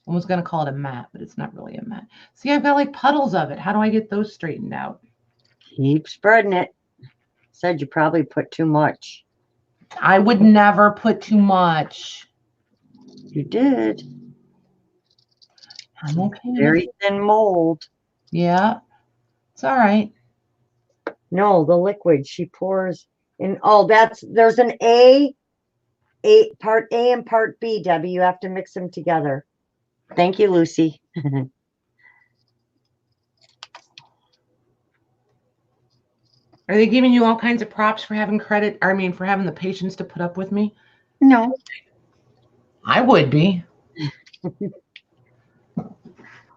was going to call it a mat, but it's not really a mat. See, I've got like puddles of it. How do I get those straightened out? Keep spreading it. Said you probably put too much. I would never put too much. You did. I'm okay. Very thin mold. Yeah. It's all right. No, the liquid she pours in. Oh, there's an part A and part B, Debbie. You have to mix them together. Thank you, Lucy. Are they giving you all kinds of props for having credit? I mean, for having the patience to put up with me? No. I would be. If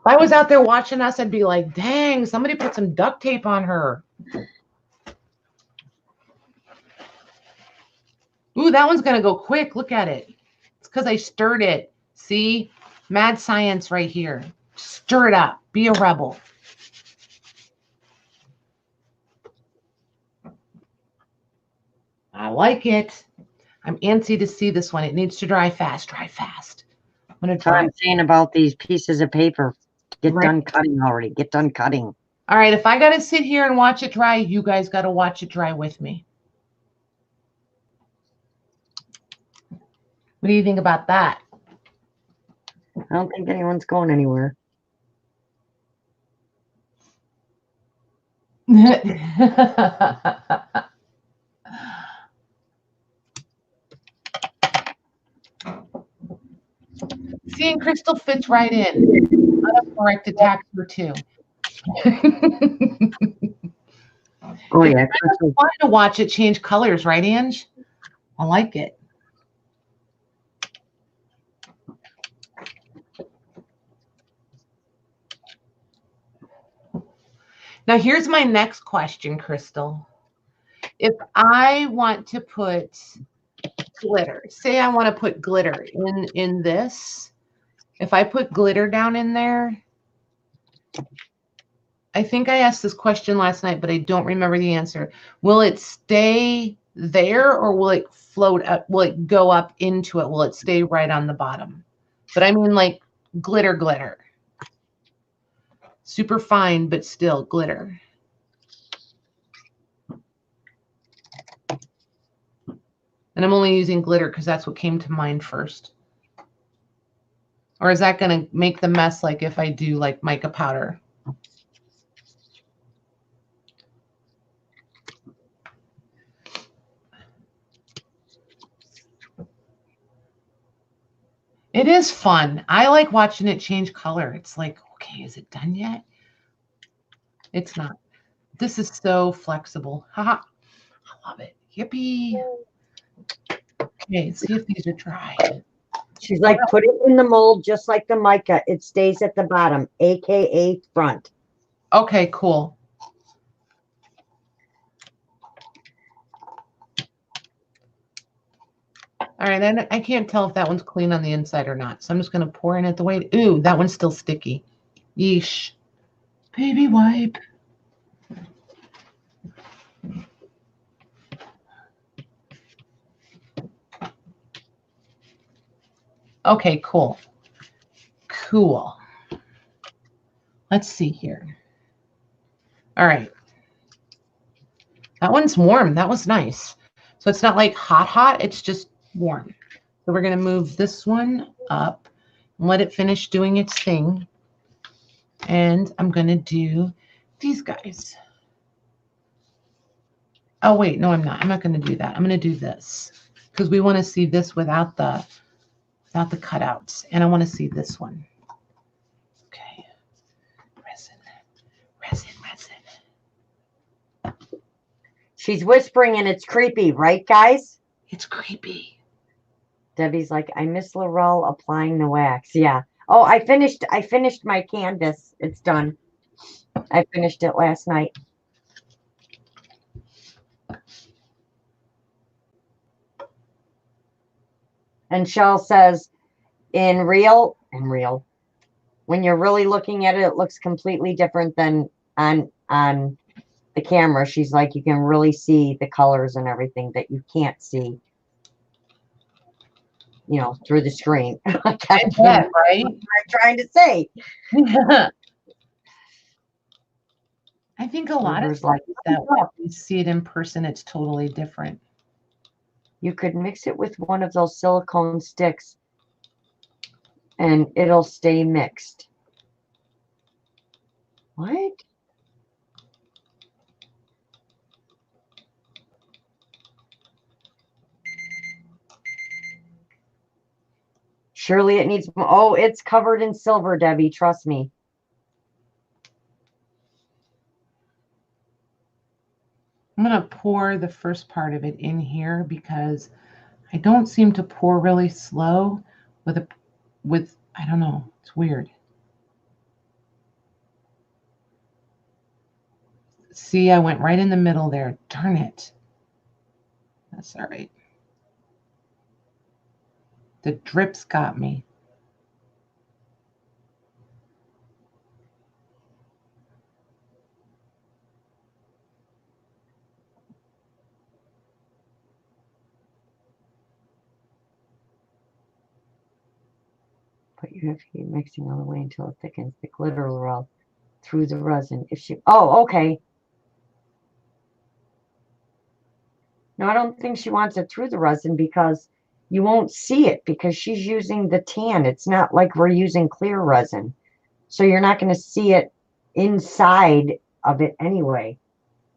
I was out there watching us, I'd be like, dang, somebody put some duct tape on her. Ooh, that one's going to go quick. Look at it. It's because I stirred it. See? Mad science right here. Stir it up. Be a rebel. I like it. I'm antsy to see this one. It needs to dry fast. Dry fast. I'm going to dry. I'm saying about these pieces of paper. Get done cutting already. Get done cutting. All right. If I got to sit here and watch it dry, you guys got to watch it dry with me. What do you think about that? I don't think anyone's going anywhere. Seeing Crystal fits right in. Autocorrect attacks her too. Oh yeah, I want to watch it change colors, right, Ange? I like it. Now here's my next question, Crystal. If I want to put glitter, say I want to put glitter in this, if I put glitter down in there, I think I asked this question last night, but I don't remember the answer. Will it stay there or will it float up? Will it go up into it? Will it stay right on the bottom? But I mean like glitter. Super fine, but still glitter. And I'm only using glitter because that's what came to mind first. Or is that going to make the mess like if I do like mica powder? It is fun. I like watching it change color. It's like, okay, is it done yet? It's not. This is so flexible. Haha. I love it. Yippee. Okay, see if these are dry. She's like, put it in the mold just like the mica. It stays at the bottom, aka front. Okay, cool. All right, then I can't tell if that one's clean on the inside or not. So I'm just going to pour in it the way. Ooh, that one's still sticky. Yeesh. Baby wipe. Okay, cool. Cool. Let's see here. All right. That one's warm. That was nice. So it's not like hot, hot. It's just warm. So we're going to move this one up and let it finish doing its thing. And I'm going to do these guys. Oh, wait. No, I'm not. I'm not going to do that. I'm going to do this because we want to see this without the cutouts. And I want to see this one. Okay. Resin, resin, resin. She's whispering and it's creepy, right, guys? It's creepy. Debbie's like, I miss Laurel applying the wax. Yeah. Oh, I finished my canvas. It's done. I finished it last night. And Shell says, in real, when you're really looking at it, it looks completely different than on the camera. She's like, you can really see the colors and everything that you can't see, you know, through the screen. Like I bet, right? What I'm trying to say. I think a lot of like that when you see it in person, it's totally different. You could mix it with one of those silicone sticks and it'll stay mixed. What? Surely it needs, oh, it's covered in silver, Debbie. Trust me. I'm going to pour the first part of it in here because I don't seem to pour really slow with I don't know, it's weird. See, I went right in the middle there. Darn it. That's all right. The drips got me. But you have to keep mixing all the way until it thickens the glitter roll through the resin. If she, oh, okay. No, I don't think she wants it through the resin because you won't see it because she's using the tan. It's not like we're using clear resin. So you're not going to see it inside of it anyway.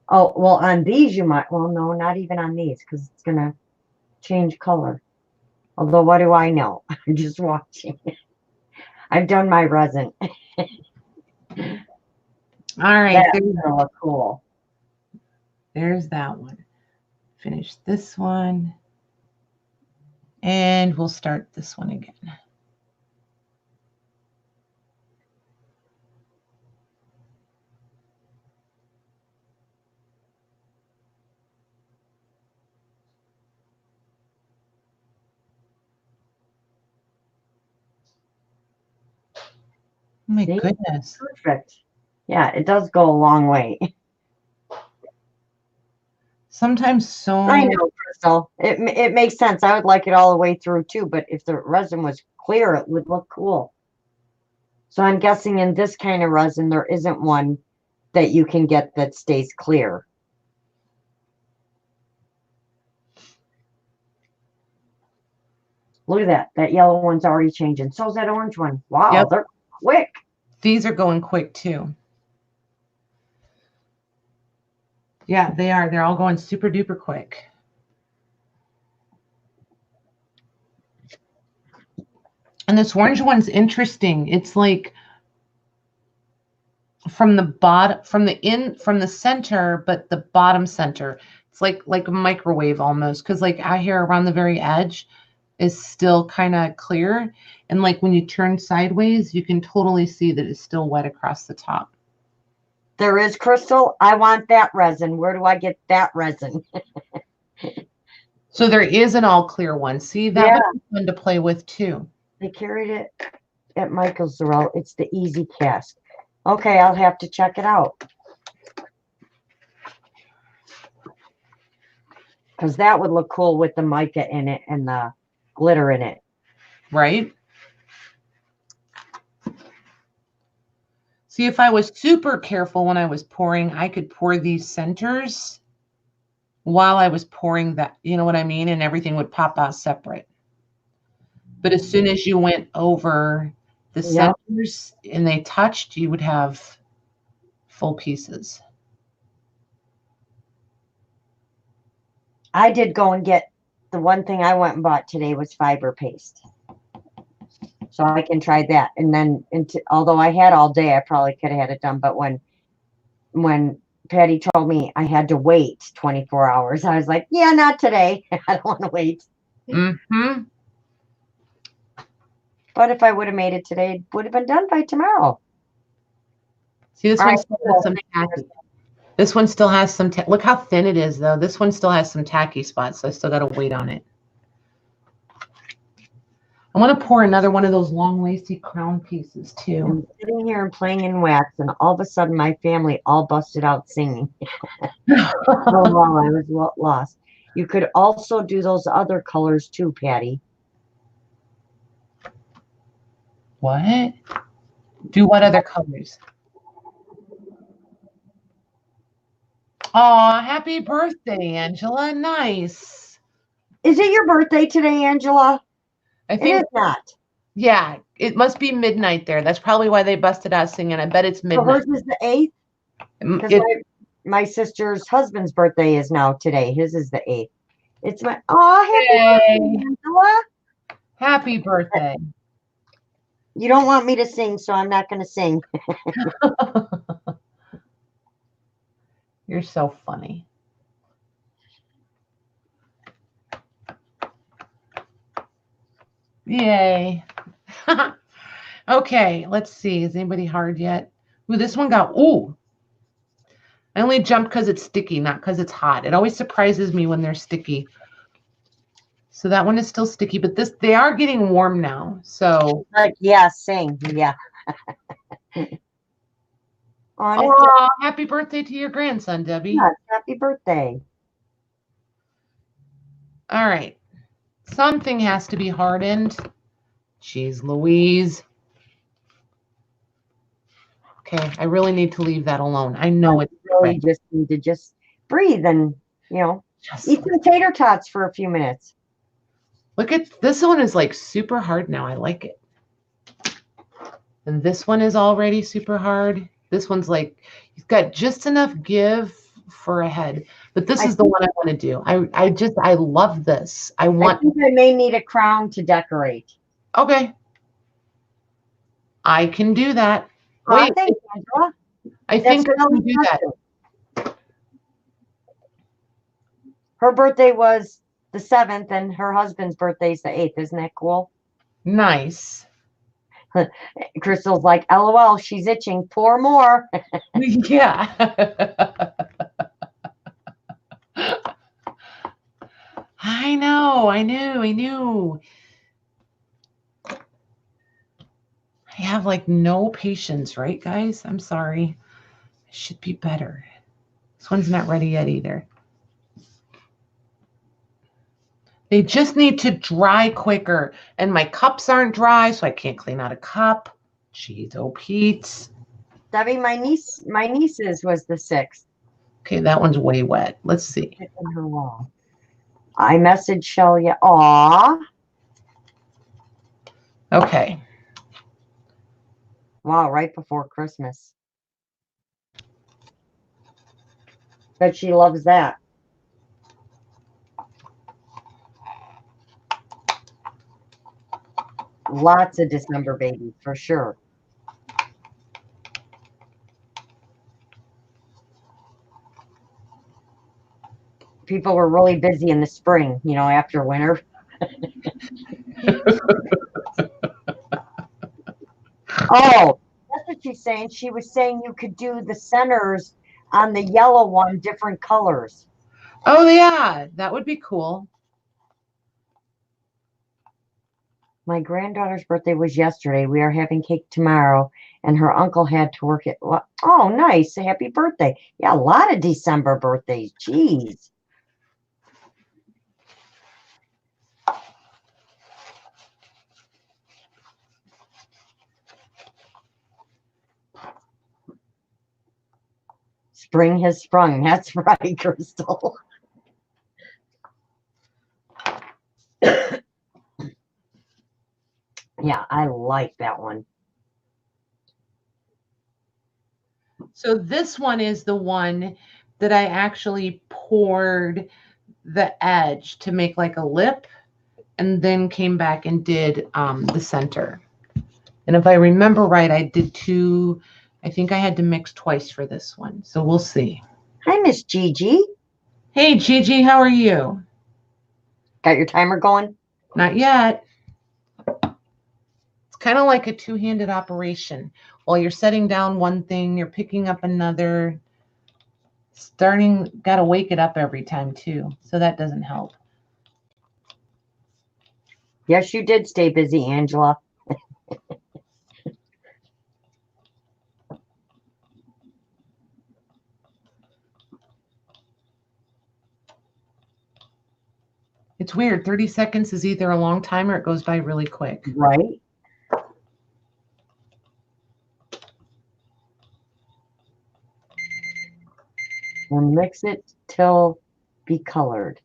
Oh, well, on these you might. Well, no, not even on these because it's going to change color. Although, what do I know? I'm just watching. I've done my resin. All right. That's going to look cool. There's that one. Finish this one. And we'll start this one again. Oh my goodness. Perfect. Yeah, it does go a long way. Sometimes so. I know, Crystal. It makes sense. I would like it all the way through too, but if the resin was clear, it would look cool. So I'm guessing in this kind of resin, there isn't one that you can get that stays clear. Look at that. That yellow one's already changing. So's that orange one. Wow, Yep. they're quick. These are going quick too. Yeah, they are. They're all going super duper quick. And this orange one's interesting. It's like from the bottom, from the center, but the bottom center. It's like a microwave almost, because like out here around the very edge is still kind of clear. And like when you turn sideways, you can totally see that it's still wet across the top. There is, Crystal. I want that resin. Where do I get that resin? So there is an all clear one. See, that Yeah. would be fun to play with too. They carried it at Michael's Zorel. It's the Easy Cast. Okay, I'll have to check it out. Because that would look cool with the mica in it and the glitter in it. Right? See, if I was super careful when I was pouring, I could pour these centers while I was pouring that, you know what I mean? And everything would pop out separate. But as soon as you went over the centers and they touched, you would have full pieces. I did go and get the one thing I went and bought today was fiber paste. So I can try that. And then, although I had all day, I probably could have had it done. But when Patty told me I had to wait 24 hours, I was like, yeah, not today. I don't want to wait. Mm-hmm. But if I would have made it today, it would have been done by tomorrow. See, this one still has some tacky. This one still has some, look how thin it is, though. This one still has some tacky spots, so I still got to wait on it. I want to pour another one of those long, lacy crown pieces, too. I'm sitting here and playing in wax, and all of a sudden, my family all busted out singing. Oh, wow, I was lost. You could also do those other colors, too, Patty. What? Do what other colors? Oh, happy birthday, Angela. Nice. Is it your birthday today, Angela? I think it is not. Yeah, it must be midnight there. That's probably why they busted out singing. I bet it's midnight. So hers is the 8th? Because my sister's husband's birthday is now today. His is the 8th. It's my, happy birthday, Angela. Happy birthday. You don't want me to sing, so I'm not going to sing. You're so funny. Yay. Okay, let's see. Is anybody hard yet? Ooh, this one got, ooh. I only jumped because it's sticky, not because it's hot. It always surprises me when they're sticky. So that one is still sticky, but they are getting warm now. So yeah, sing. Yeah. Oh, happy birthday to your grandson, Debbie. Yes, happy birthday. All right. Something has to be hardened. Jeez Louise. Okay, I really need to leave that alone. I know it's really just need to just breathe and, eat some tater tots for a few minutes. Look at this one is like super hard now. I like it. And this one is already super hard. This one's like, you've got just enough give for a head. But this is the one I want to do. I love this. I think I may need a crown to decorate. Okay. I can do that. Wait, thanks, Angela. I think I can do that. Her birthday was the 7th, and her husband's birthday is the 8th. Isn't that cool? Nice. Crystal's like, LOL, she's itching. Pour more. Yeah. I know. I knew. I have like no patience, right, guys? I'm sorry. I should be better. This one's not ready yet either. They just need to dry quicker. And my cups aren't dry, so I can't clean out a cup. Jeez, oh Pete. Debbie, my niece's was the 6th. Okay, that one's way wet. Let's see. On her wall. I messaged Shelly. Aw. Okay. Wow, right before Christmas. Bet she loves that. Lots of December babies, for sure. People were really busy in the spring, you know, after winter. Oh, that's what she's saying. She was saying you could do the centers on the yellow one, different colors. Oh, yeah, that would be cool. My granddaughter's birthday was yesterday. We are having cake tomorrow, and her uncle had to work at. Oh, nice. Happy birthday. Yeah, a lot of December birthdays. Jeez. Spring has sprung. That's right, Crystal. Yeah, I like that one. So this one is the one that I actually poured the edge to make like a lip and then came back and did the center. And if I remember right, I did two. I think I had to mix twice for this one. So we'll see. Hi, Miss Gigi. Hey, Gigi, how are you? Got your timer going? Not yet. It's kind of like a two-handed operation. While you're setting down one thing, you're picking up another. Got to wake it up every time too. So that doesn't help. Yes, you did stay busy, Angela. It's weird. 30 seconds is either a long time or it goes by really quick. Right? And mix it till be colored.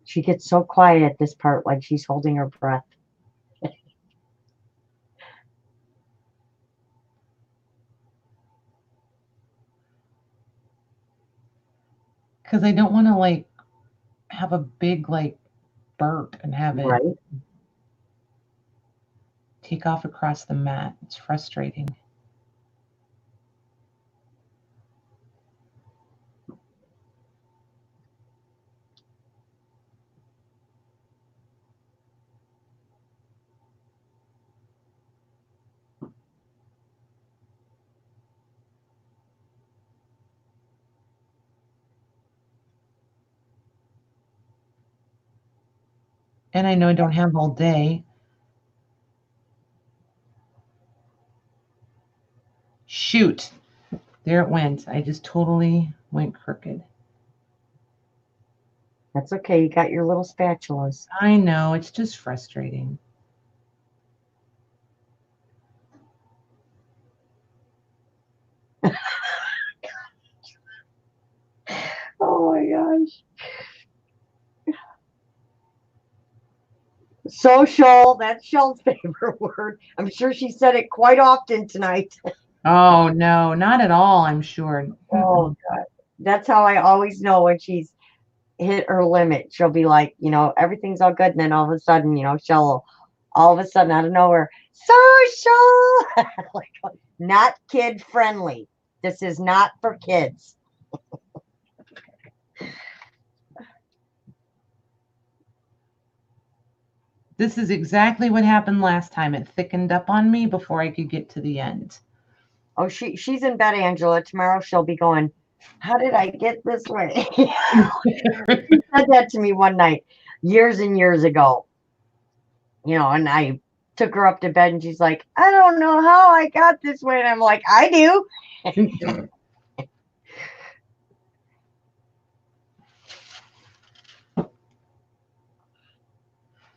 She gets so quiet at this part, like she's holding her breath. Because I don't want to like have a big like burp and have it take off across the mat. It's frustrating. And I know I don't have all day. Shoot. There it went. I just totally went crooked. That's okay. You got your little spatulas. I know. It's just frustrating. Oh my gosh. Social, that's Shell's favorite word. I'm sure she said it quite often tonight. Oh, no, not at all, I'm sure. Oh, God. That's how I always know when she's hit her limit. She'll be like, you know, everything's all good. And then all of a sudden, you know, Shell all of a sudden out of nowhere, social. Like, not kid friendly. This is not for kids. This is exactly what happened last time. It thickened up on me before I could get to the end. Oh, she's in bed, Angela. Tomorrow she'll be going, how did I get this way? She said that to me one night, years and years ago. You know, and I took her up to bed and she's like, I don't know how I got this way. And I'm like, I do.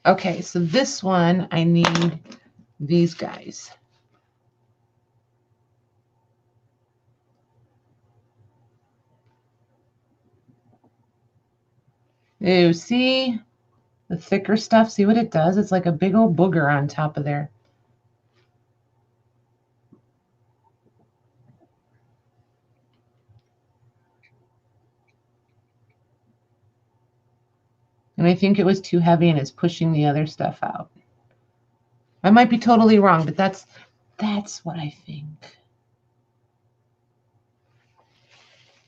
Okay, so this one, I need these guys. Ew, see? The thicker stuff, see what it does? It's like a big old booger on top of there. And I think it was too heavy and it's pushing the other stuff out. I might be totally wrong, but that's what I think.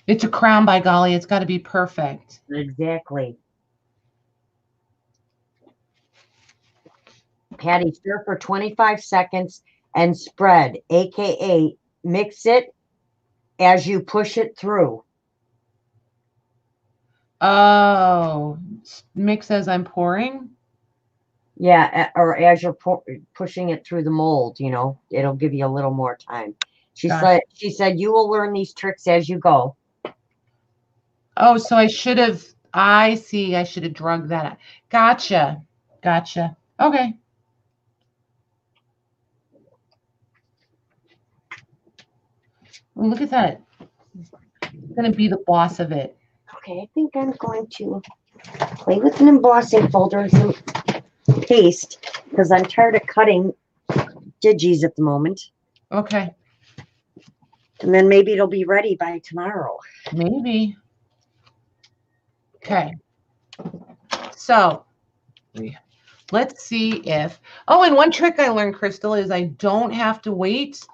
It's a crown, by golly. It's got to be perfect. Exactly. Patty, stir for 25 seconds and spread, aka mix it as you push it through. Oh, mix as I'm pouring? Yeah, or as you're pushing it through the mold, you know, it'll give you a little more time. She said you will learn these tricks as you go. Oh, so I should have drugged that out. Gotcha. Okay. Well, look at that. I'm going to be the boss of it. Okay, I think I'm going to play with an embossing folder and some paste because I'm tired of cutting digis at the moment. Okay. And then maybe it'll be ready by tomorrow. Maybe. Okay. So let's see if, oh, and one trick I learned, Crystal, is I don't have to wait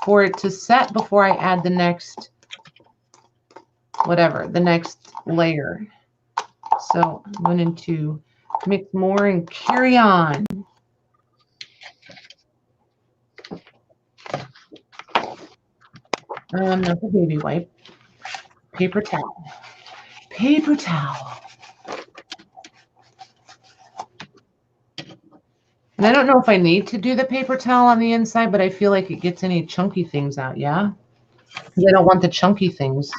for it to set before I add the next, whatever, the next layer. So I'm going to mix more and carry on. Not the baby wipe. Paper towel. Paper towel. And I don't know if I need to do the paper towel on the inside, but I feel like it gets any chunky things out, yeah? I don't want the chunky things.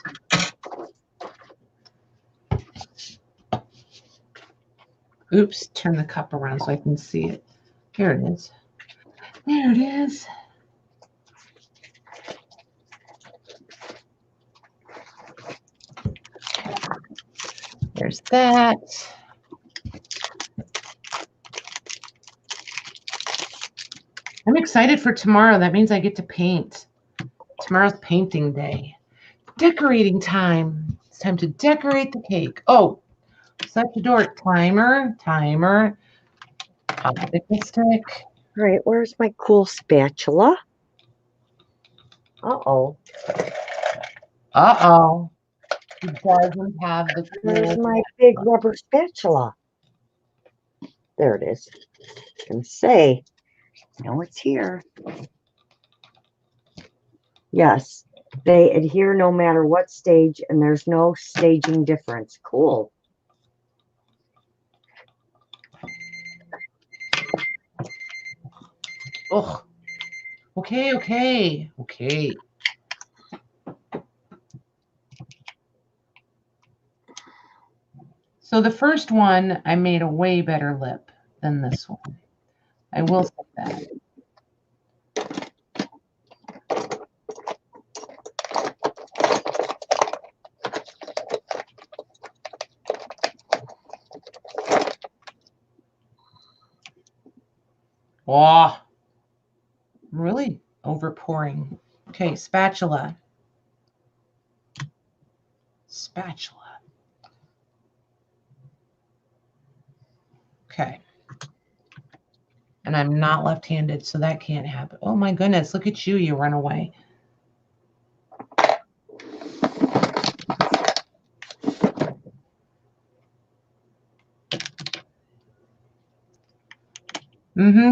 Oops, turn the cup around so I can see it. Here it is. There it is. There's that. I'm excited for tomorrow. That means I get to paint. Tomorrow's painting day. Decorating time. It's time to decorate the cake. Oh, set the door. Timer. Popsicle stick. All right, where's my cool spatula? Uh-oh. He doesn't have the cool. Where's my big rubber spatula? There it is. I can say, no, it's here. Yes, they adhere no matter what stage, and there's no staging difference. Cool. Oh, okay. So the first one, I made a way better lip than this one. I will say that. Oh, I'm really over pouring. Okay, spatula. Okay. And I'm not left-handed, so that can't happen. Oh my goodness, look at you run away.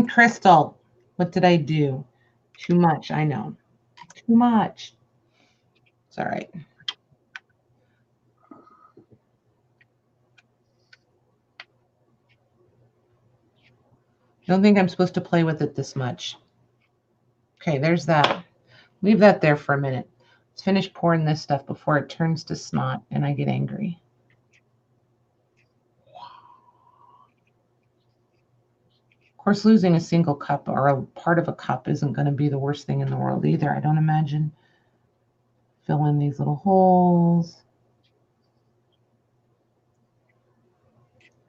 Crystal, what did I do? Too much, I know. Too much. It's all right. I don't think I'm supposed to play with it this much. Okay, there's that. Leave that there for a minute. Let's finish pouring this stuff before it turns to snot and I get angry. Of course, losing a single cup or a part of a cup isn't going to be the worst thing in the world either, I don't imagine. Fill in these little holes.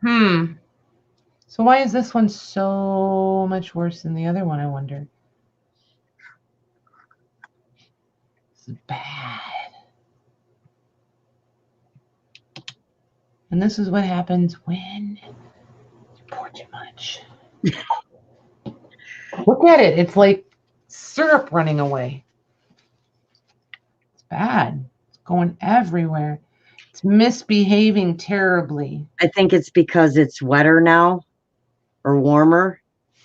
So why is this one so much worse than the other one, I wonder? This is bad. And this is what happens when you pour too much. Look at it. It's like syrup running away. It's bad. It's going everywhere. It's misbehaving terribly. I think it's because it's wetter now or warmer.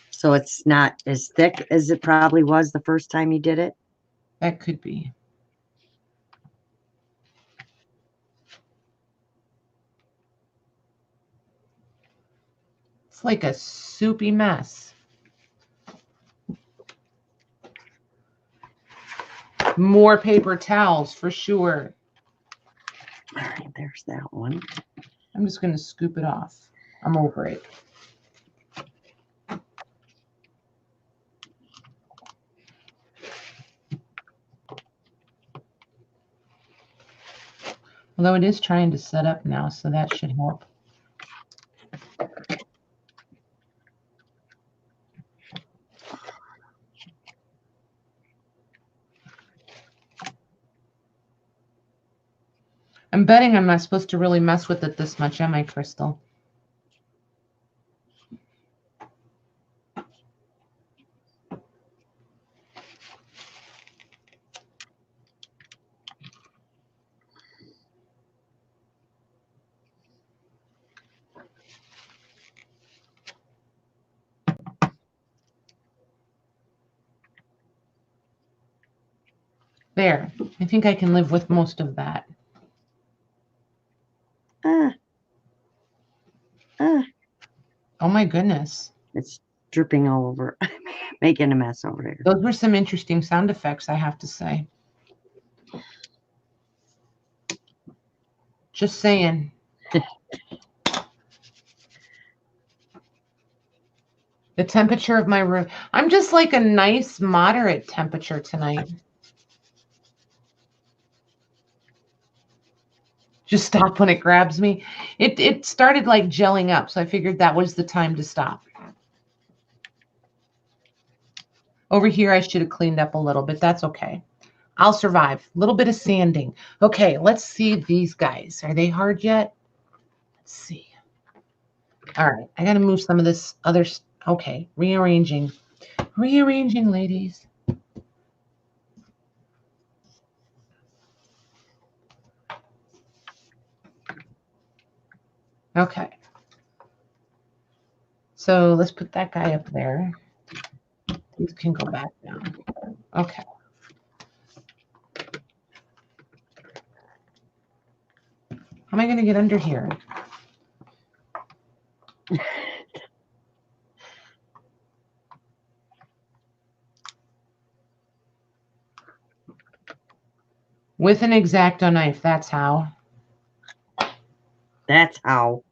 So it's not as thick as it probably was the first time you did it. That could be. It's like a soupy mess. More paper towels for sure. All right, there's that one. I'm just going to scoop it off. I'm over it. Although it is trying to set up now, so that should help. I'm betting I'm not supposed to really mess with it this much, am I, Crystal? There. I think I can live with most of that. Oh my goodness. It's dripping all over, making a mess over here. Those were some interesting sound effects, I have to say. Just saying. The temperature of my room. I'm just like a nice moderate temperature tonight. Just stop when it grabs me. It started like gelling up, so I figured that was the time to stop. Over here, I should have cleaned up a little bit. That's okay. I'll survive. A little bit of sanding. Okay, let's see these guys. Are they hard yet? Let's see. All right, I got to move some of this other. Okay, rearranging. Rearranging, ladies. Okay. So let's put that guy up there. These can go back down. Okay. How am I going to get under here? With an X-Acto knife, that's how. That's how.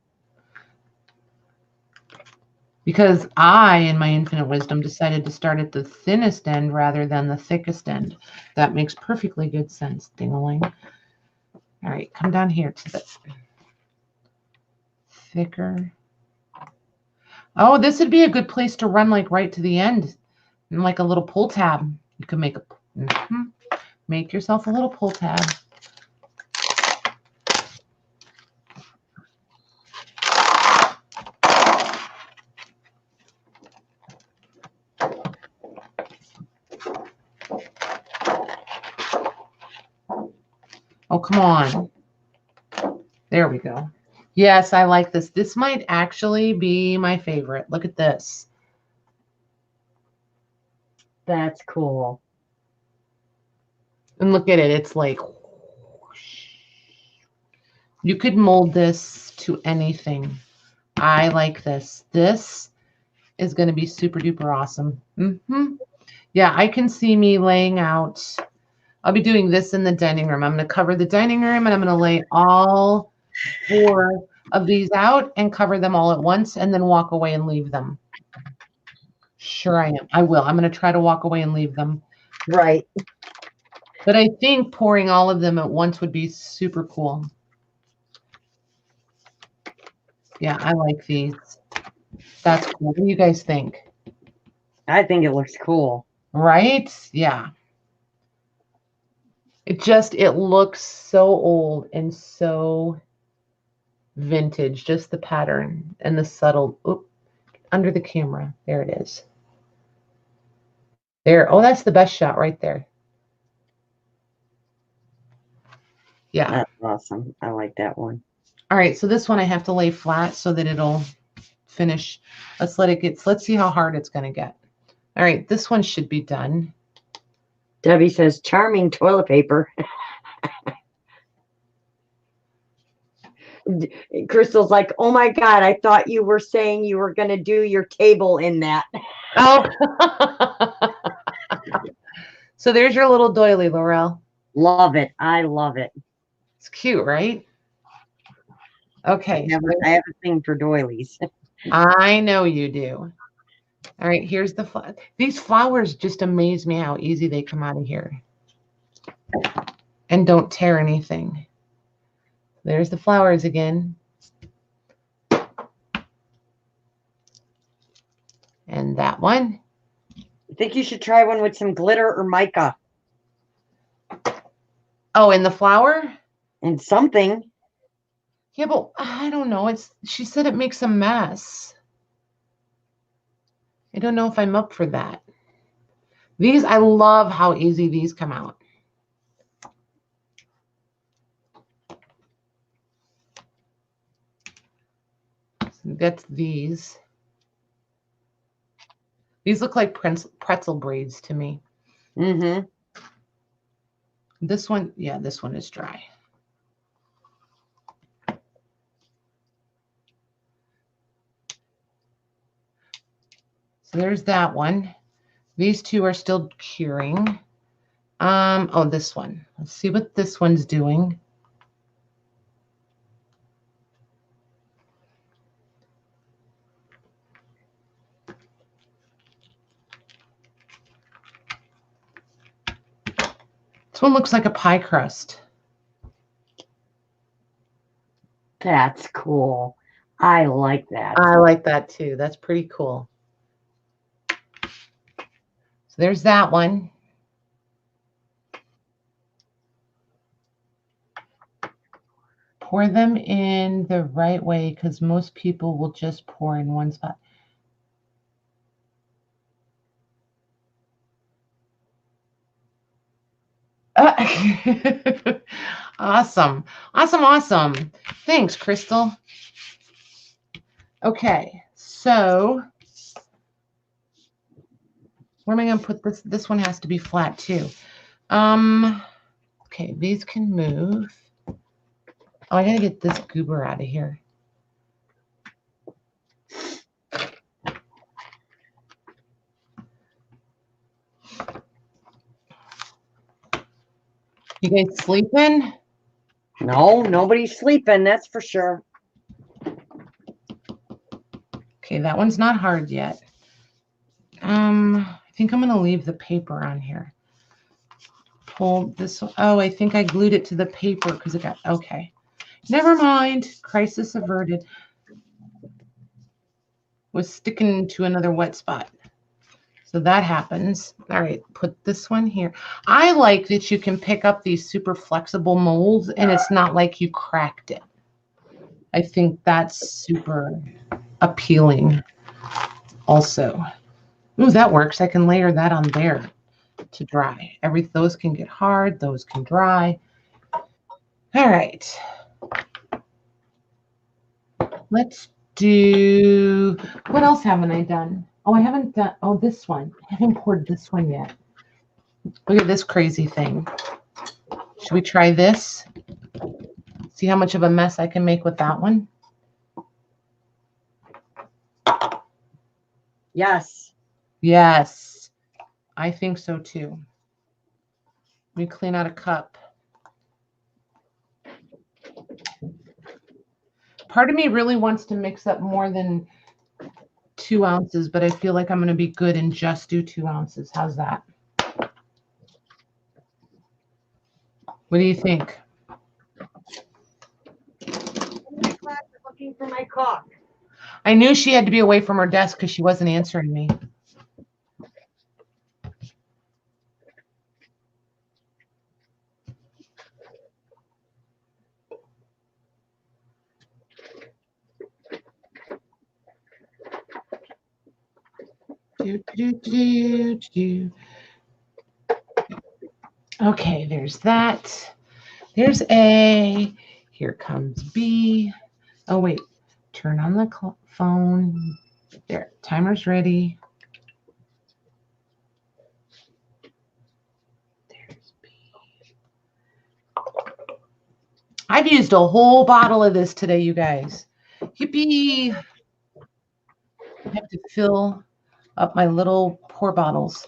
Because I, in my infinite wisdom, decided to start at the thinnest end rather than the thickest end. That makes perfectly good sense, ding-a-ling. All right, come down here to the thicker. Oh, this would be a good place to run like right to the end. And like a little pull tab. You can make a make yourself a little pull tab. Oh, come on. There we go. Yes, I like this. This might actually be my favorite. Look at this. That's cool. And look at it. It's like, whoosh. You could mold this to anything. I like this. This is going to be super duper awesome. Yeah, I can see me laying out. I'll be doing this in the dining room. I'm going to cover the dining room and I'm going to lay all 4 of these out and cover them all at once and then walk away and leave them. Sure I am. I will. I'm going to try to walk away and leave them. Right. But I think pouring all of them at once would be super cool. Yeah, I like these. That's cool. What do you guys think? I think it looks cool. Right? Yeah. It looks so old and so vintage, just the pattern and the subtle, under the camera. There it is. There. Oh, that's the best shot right there. Yeah. That's awesome. I like that one. All right, so this one I have to lay flat so that it'll finish. Let's see how hard it's going to get. All right, this one should be done. Debbie says, charming toilet paper. Crystal's like, oh my God, I thought you were saying you were going to do your table in that. Oh. So there's your little doily, Laurel. Love it. I love it. It's cute, right? Okay. I have a thing for doilies. I know you do. All right, here's these flowers just amaze me how easy they come out of here and don't tear anything. There's the flowers again. And that one. I think you should try one with some glitter or mica. Oh, and the flower? And something. Yeah, but I don't know. She said it makes a mess. I don't know if I'm up for that. I love how easy these come out. That's these. These look like pretzel braids to me. Mm-hmm. This one, yeah, this one is dry. So there's that one. These two are still curing. Oh, this one. Let's see what this one's doing. This one looks like a pie crust. That's cool. I like that. I like that too. That's pretty cool. So there's that one. Pour them in the right way because most people will just pour in one spot. Awesome. Awesome. Thanks, Crystal. Okay, so where am I going to put this? This one has to be flat too. Okay, these can move. Oh, I got to get this goober out of here. You guys sleeping? No, nobody's sleeping, that's for sure. Okay, that one's not hard yet. I think I'm going to leave the paper on here. Pull this. Oh, I think I glued it to the paper because it got, okay. Never mind. Crisis averted. Was sticking to another wet spot. So that happens. All right, put this one here. I like that you can pick up these super flexible molds and it's not like you cracked it. I think that's super appealing also. Ooh, that works. I can layer that on there to dry. Those can get hard, those can dry. All right. Let's do, what else haven't I done? Oh, I haven't done, oh, this one. I haven't poured this one yet. Look at this crazy thing. Should we try this? See how much of a mess I can make with that one? Yes. Yes, I think so too. Let me clean out a cup. Part of me really wants to mix up more than 2 ounces, but I feel like I'm going to be good and just do 2 ounces. How's that? What do you think? looking for my cock. I knew she had to be away from her desk because she wasn't answering me. Okay, there's that. There's A. Here comes B. Oh, wait. Turn on the phone. There. Timer's ready. There's B. I've used a whole bottle of this today, you guys. Yippee. I have to fill up my little pour bottles.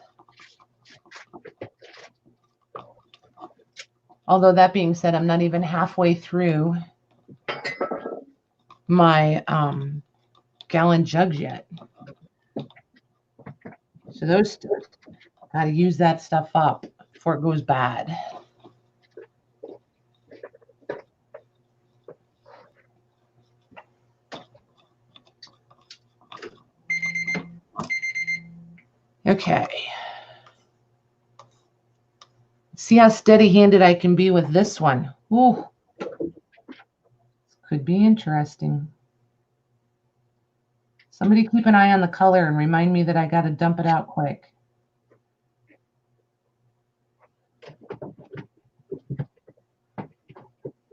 Although that being said, I'm not even halfway through my gallon jugs yet. So those, got to use that stuff up before it goes bad. Okay. See how steady-handed I can be with this one. Ooh. Could be interesting. Somebody keep an eye on the color and remind me that I got to dump it out quick.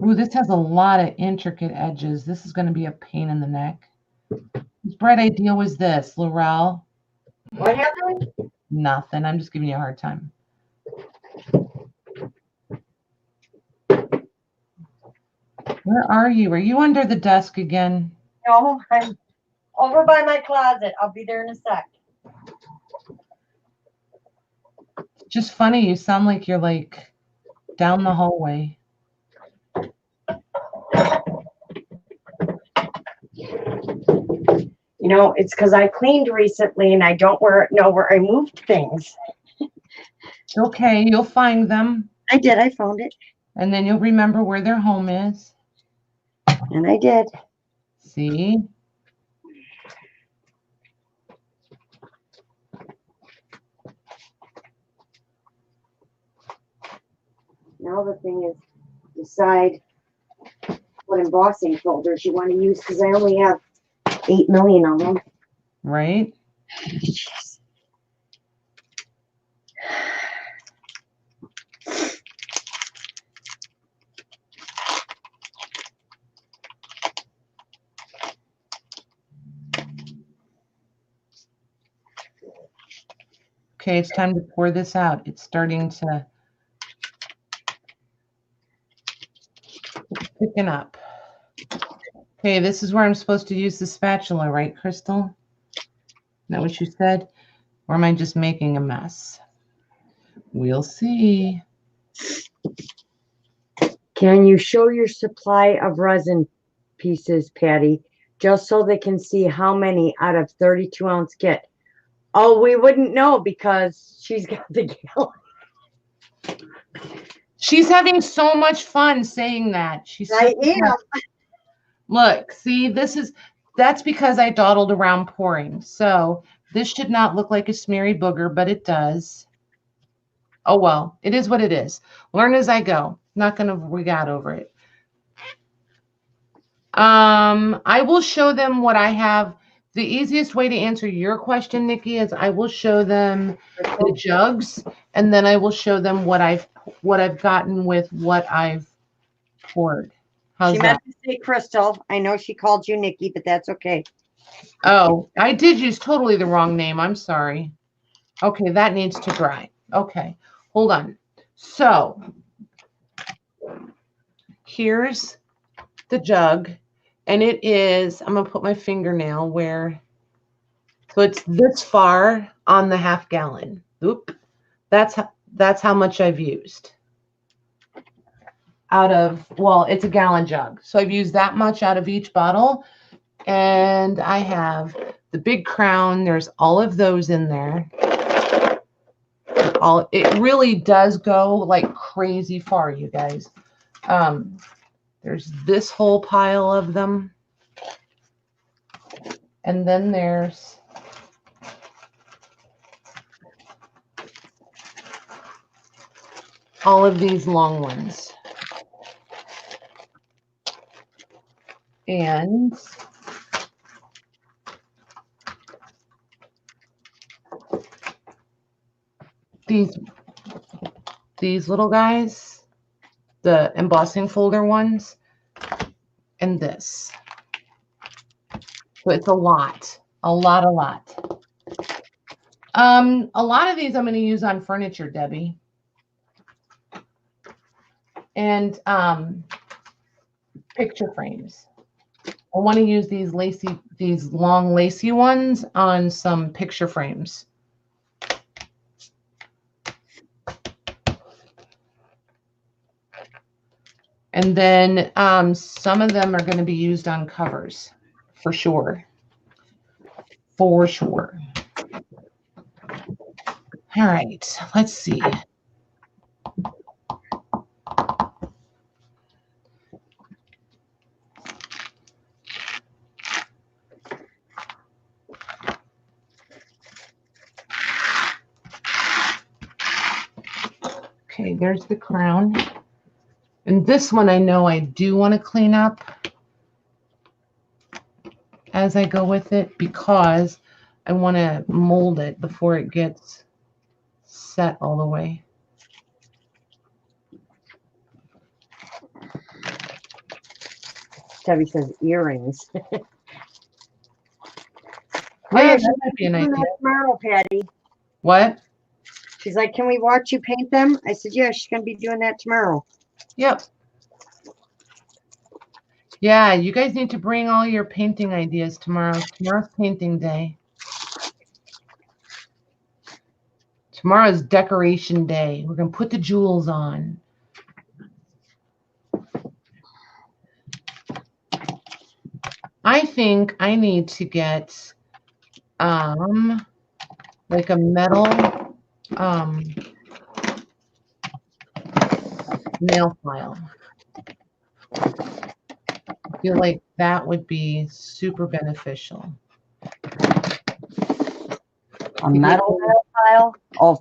Ooh, this has a lot of intricate edges. This is going to be a pain in the neck. Whose bright idea was this, Laurel? What happened? Nothing. I'm just giving you a hard time. Where are you? Are you under the desk again? No, I'm over by my closet. I'll be there in a sec. Just funny. You sound like you're like down the hallway. You know, it's because I cleaned recently and I don't know where I moved things. Okay, you'll find them. I did. I found it. And then you'll remember where their home is. And I did. See? Now the thing is, decide what embossing folders you want to use because I only have 8 million of them. Right? Jeez. Okay, it's time to pour this out. It's starting to thicken up. Okay, this is where I'm supposed to use the spatula, right, Crystal? Is that what you said? Or am I just making a mess? We'll see. Can you show your supply of resin pieces, Patty, just so they can see how many out of 32-ounce kit? Oh, we wouldn't know because she's got the gallon. She's having so much fun saying that. She's I am. Look, see, that's because I dawdled around pouring. So this should not look like a smeary booger, but it does. Oh, well, it is what it is. Learn as I go. Not going to regret over it. I will show them what I have. The easiest way to answer your question, Nikki, is I will show them the jugs, and then I will show them what I've gotten with what I've poured. How's she meant to say Crystal. I know she called you Nikki, but that's okay. Oh, I did use totally the wrong name. I'm sorry. Okay, that needs to dry. Okay, hold on. So here's the jug, and it is, I'm going to put my fingernail where, so it's this far on the half gallon. Oop. That's how much I've used. Out of, well, it's a gallon jug. So I've used that much out of each bottle. And I have the big crown. There's all of those in there. It really does go like crazy far, you guys. There's this whole pile of them. And then there's all of these long ones. And these little guys, the embossing folder ones, and this. So it's a lot. A lot. A lot of these I'm going to use on furniture, Debbie. And picture frames. I want to use these long lacy ones on some picture frames. And then some of them are going to be used on covers, for sure. For sure. All right, let's see. Okay, there's the crown. And this one I know I do want to clean up as I go with it because I want to mold it before it gets set all the way. Debbie says earrings. Yeah, that might be an idea. Tomorrow, Patty. What? She's like, can we watch you paint them? I said, yeah, she's going to be doing that tomorrow. Yep. Yeah, you guys need to bring all your painting ideas tomorrow. Tomorrow's painting day. Tomorrow's decoration day. We're going to put the jewels on. I think I need to get like a metal nail file. I feel like that would be super beneficial. A metal nail file? Oh,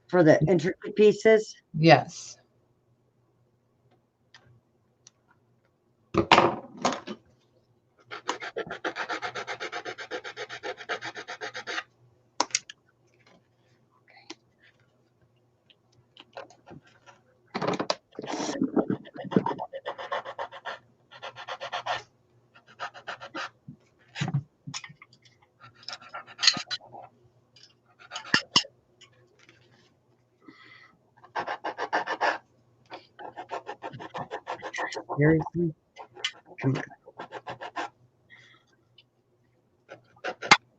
for the intricate pieces? Yes. Seriously? Come on.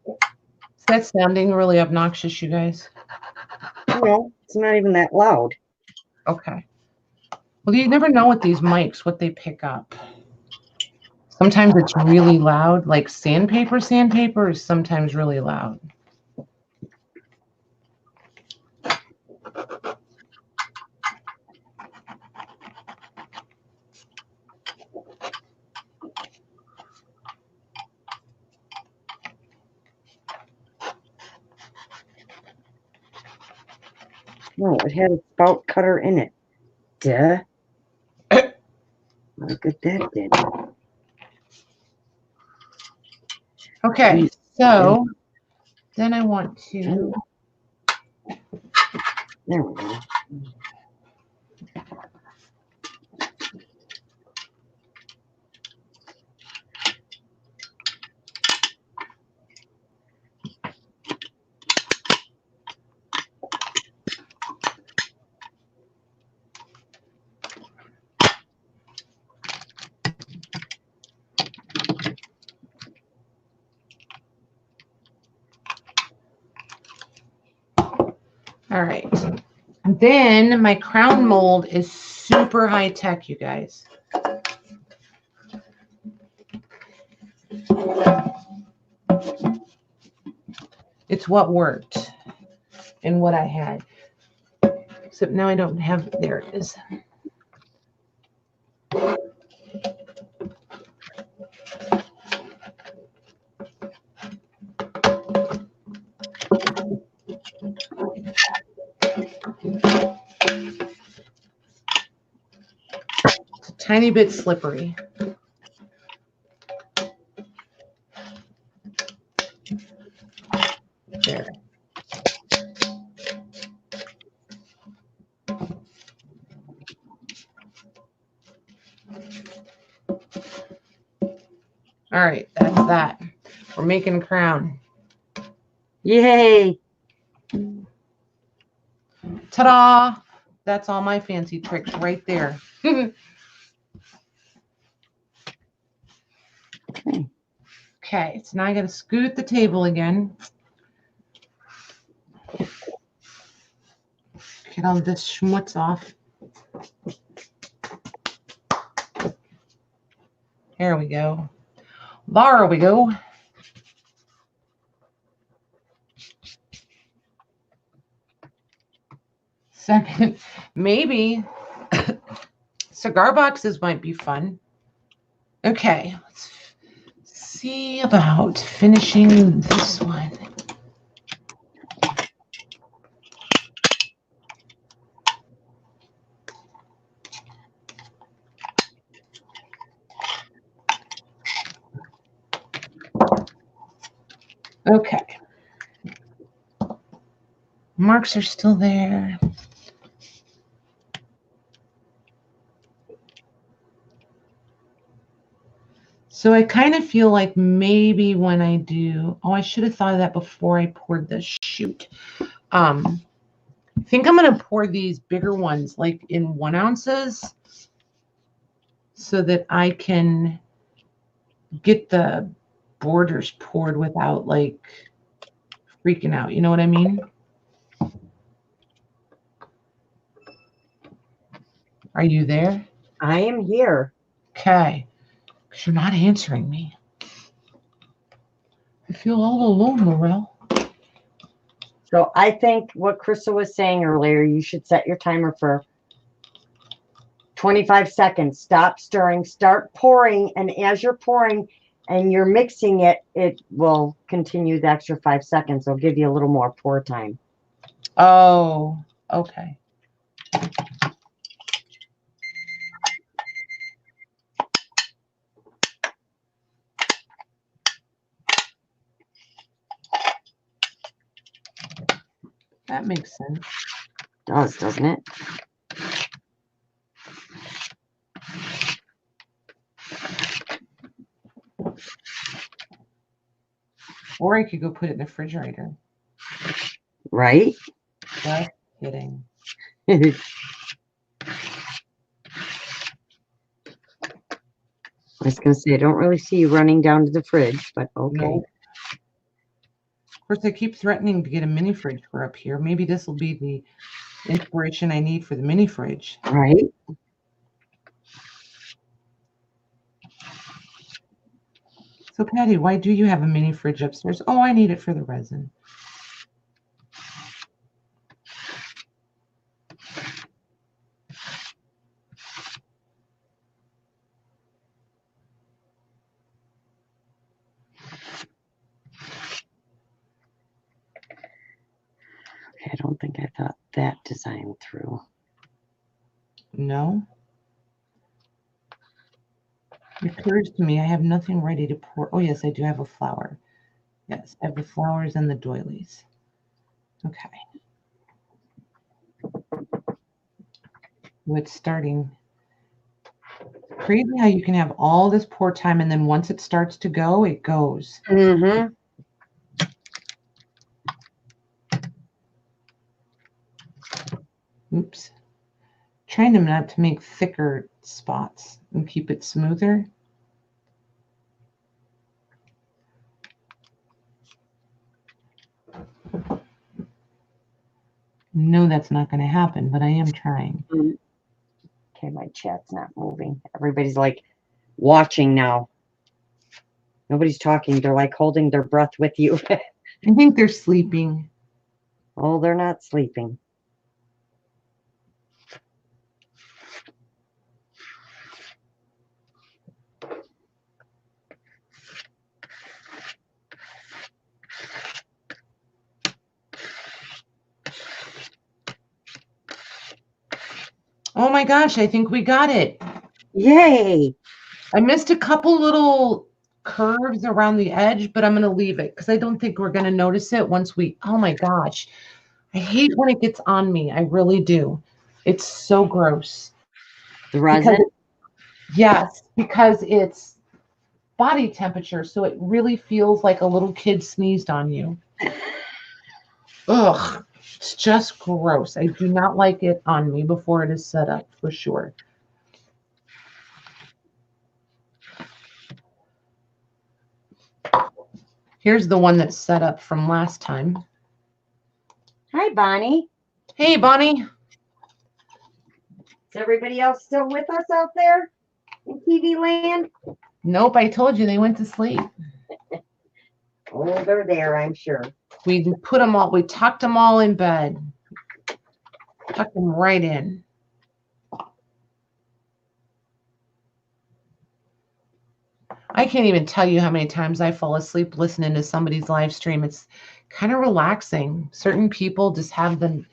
Is that sounding really obnoxious, you guys? No, it's not even that loud. Okay. Well, you never know with these mics what they pick up. Sometimes it's really loud, like sandpaper is sometimes really loud. No, it had a spout cutter in it. Duh. Look at that, did. Okay, so then I want to. There we go. All right. And then my crown mold is super high tech, you guys. It's what worked and what I had. Except now I don't have, there it is. tiny bit slippery. There. All right, that's that. We're making a crown. Yay! Ta-da! That's all my fancy tricks right there. Okay, so now I got to scoot the table again. Get all this schmutz off. Here we go. There we go. Second, maybe cigar boxes might be fun. Okay, let's see about finishing this one. Okay. Marks are still there. So I kind of feel like maybe when I do, oh, I should have thought of that before I poured the shoot. I think I'm going to pour these bigger ones like in 1 ounces so that I can get the borders poured without like freaking out. You know what I mean? Are you there? I am here. Okay. Because you're not answering me. I feel all alone, Laurel. So I think what Krista was saying earlier, you should set your timer for 25 seconds. Stop stirring, start pouring, and as you're pouring and you're mixing it, it will continue the extra 5 seconds. It'll give you a little more pour time. Oh, okay. That makes sense. Does, doesn't it? Or I could go put it in the refrigerator. Right? Just kidding. I was going to say, I don't really see you running down to the fridge, but okay. Nope. Of course, I keep threatening to get a mini fridge for up here. Maybe this will be the inspiration I need for the mini fridge. Right? So, Patty, why do you have a mini fridge upstairs? Oh, I need it for the resin. Okay, I don't think I thought that design through. No? It occurs to me I have nothing ready to pour. Oh, yes, I do have a flower. Yes, I have the flowers and the doilies. Okay. Oh, it's starting. Crazy how you can have all this pour time and then once it starts to go, it goes. Mm-hmm. Oops. Trying to not to make thicker spots and keep it smoother. No, that's not going to happen, but I am trying. Okay, my chat's not moving. Everybody's like watching now. Nobody's talking. They're like holding their breath with you. I think they're sleeping. Oh, they're not sleeping. Oh my gosh, I think we got it. Yay. I missed a couple little curves around the edge, but I'm going to leave it because I don't think we're going to notice it once we, oh my gosh. I hate when it gets on me. I really do. It's so gross. The resin? Yes, because it's body temperature, so it really feels like a little kid sneezed on you. Ugh, it's just gross. I do not like it on me before it is set up, for sure. Here's the one that's set up from last time. Hi, Bonnie. Hey, Bonnie. Is everybody else still with us out there in TV land? Nope, I told you they went to sleep. Oh, they're there, I'm sure. We put them all, we tucked them all in bed. Tucked them right in. I can't even tell you how many times I fall asleep listening to somebody's live stream. It's kind of relaxing. Certain people just have the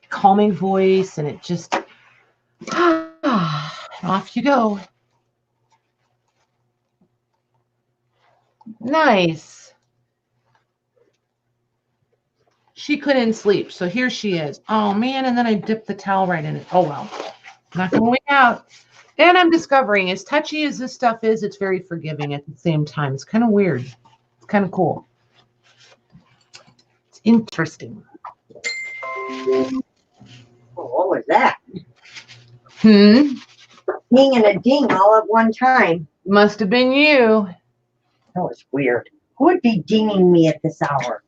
calming voice, and it just, off you go. Nice. She couldn't sleep, so here she is. Oh, man, and then I dipped the towel right in it. Oh, well. Not going to wait out. And I'm discovering, as touchy as this stuff is, it's very forgiving at the same time. It's kind of weird. It's kind of cool. It's interesting. Oh, what was that? Ding and a ding all at one time. Must have been you. That was weird. Who would be dinging me at this hour?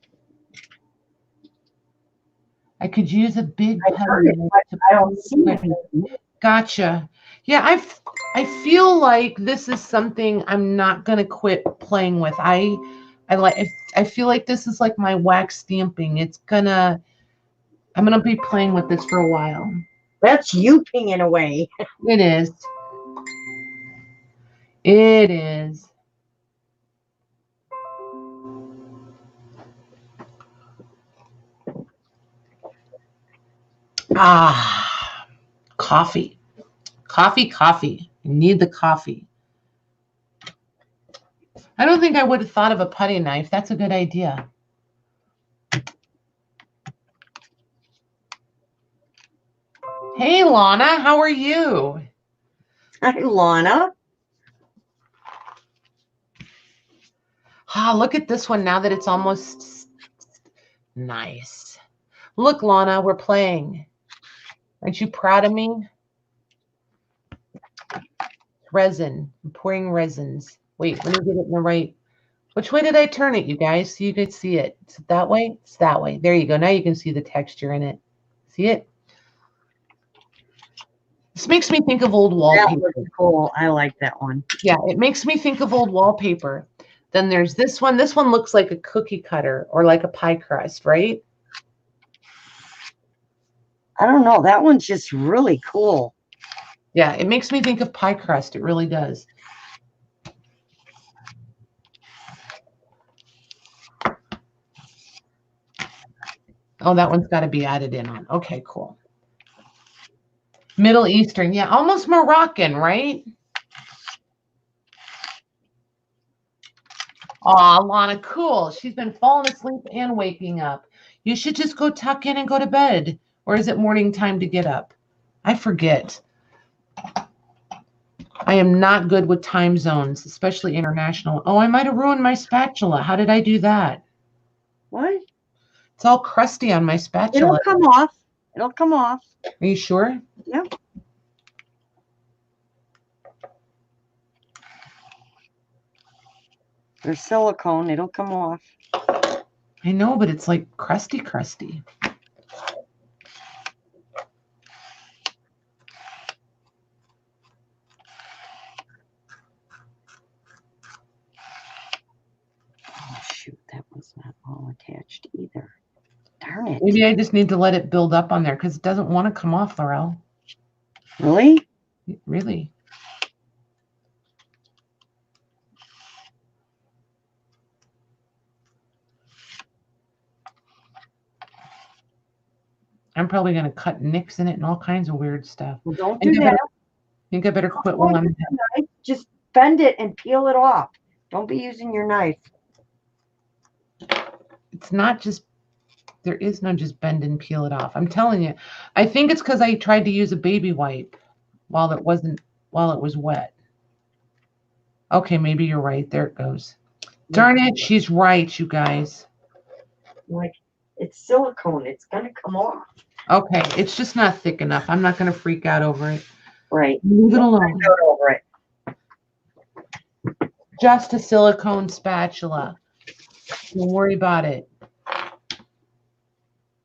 I could use a big heard it, but I don't see it. Gotcha. Yeah, I feel like this is something I'm not gonna quit playing with. I feel like this is like my wax stamping. I'm gonna be playing with this for a while. That's you pinging away. It is. It is. Ah, coffee. Coffee. You need the coffee. I don't think I would have thought of a putty knife. That's a good idea. Hey, Lana, how are you? Hi, Lana. Ah, look at this one now that it's almost nice. Look, Lana, we're playing. Aren't you proud of me? Resin. I'm pouring resins. Wait, let me get it in the right. Which way did I turn it, you guys? So you could see it. Is it that way? It's that way. There you go. Now you can see the texture in it. See it? This makes me think of old wallpaper. That was cool. I like that one. Yeah, it makes me think of old wallpaper. Then there's this one. This one looks like a cookie cutter or like a pie crust, right? I don't know. That one's just really cool. Yeah, it makes me think of pie crust. It really does. Oh, that one's got to be added in on. Okay, cool. Middle Eastern. Yeah, almost Moroccan, right? Aw, Lana, cool. She's been falling asleep and waking up. You should just go tuck in and go to bed. Or is it morning time to get up? I forget. I am not good with time zones, especially international. Oh, I might have ruined my spatula. How did I do that? What? It's all crusty on my spatula. It'll come off. It'll come off. Are you sure? Yeah. There's silicone. It'll come off. I know, but it's like crusty. Oh, shoot. That was not all attached either. Darn it. Maybe I just need to let it build up on there because it doesn't want to come off, Laurel. Really? Really? I'm probably going to cut nicks in it and all kinds of weird stuff. Well, don't do that. think I better quit while I'm done. Just bend it and peel it off. Don't be using your knife. It's not just, there is no just bend and peel it off. I'm telling you. I think it's because I tried to use a baby wipe while it was wet. Okay, maybe you're right. There it goes. Darn it, she's right, you guys. Like, it's silicone. It's going to come off. Okay, it's just not thick enough. I'm not going to freak out over it. Right. Leave it alone. Over it. Just a silicone spatula. Don't worry about it.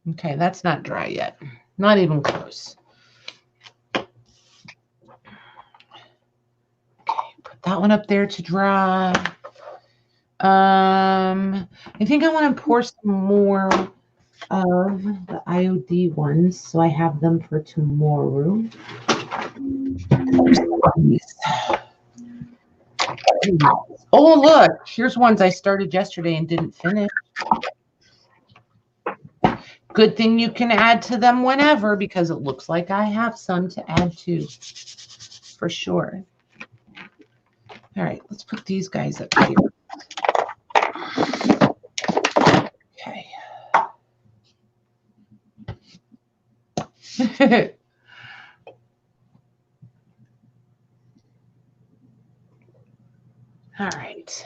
Okay, that's not dry yet. Not even close. Okay, put that one up there to dry. I think I want to pour some more of the IOD ones, so I have them for tomorrow. Oh, look, here's ones I started yesterday and didn't finish. Good thing you can add to them whenever, because it looks like I have some to add to, for sure. All right, let's put these guys up here. Okay. All right.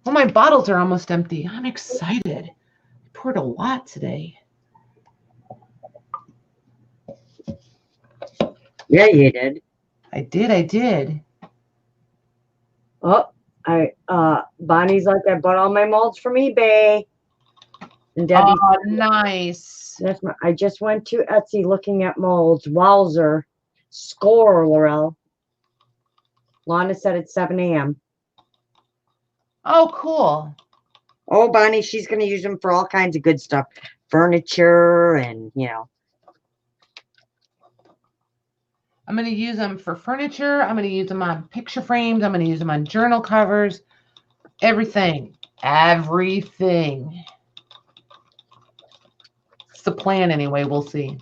Well, my bottles are almost empty. I'm excited. I poured a lot today. Yeah, you did. I did. Oh, Bonnie's like, I bought all my molds from eBay. And Debbie, oh, nice. I just went to Etsy looking at molds. Wowzer. Score, Laurel. Lana said it's 7 a.m. Oh, cool. Oh, Bonnie, she's going to use them for all kinds of good stuff. Furniture and, you know. I'm going to use them for furniture. I'm going to use them on picture frames. I'm going to use them on journal covers. Everything. Everything. It's the plan anyway. We'll see.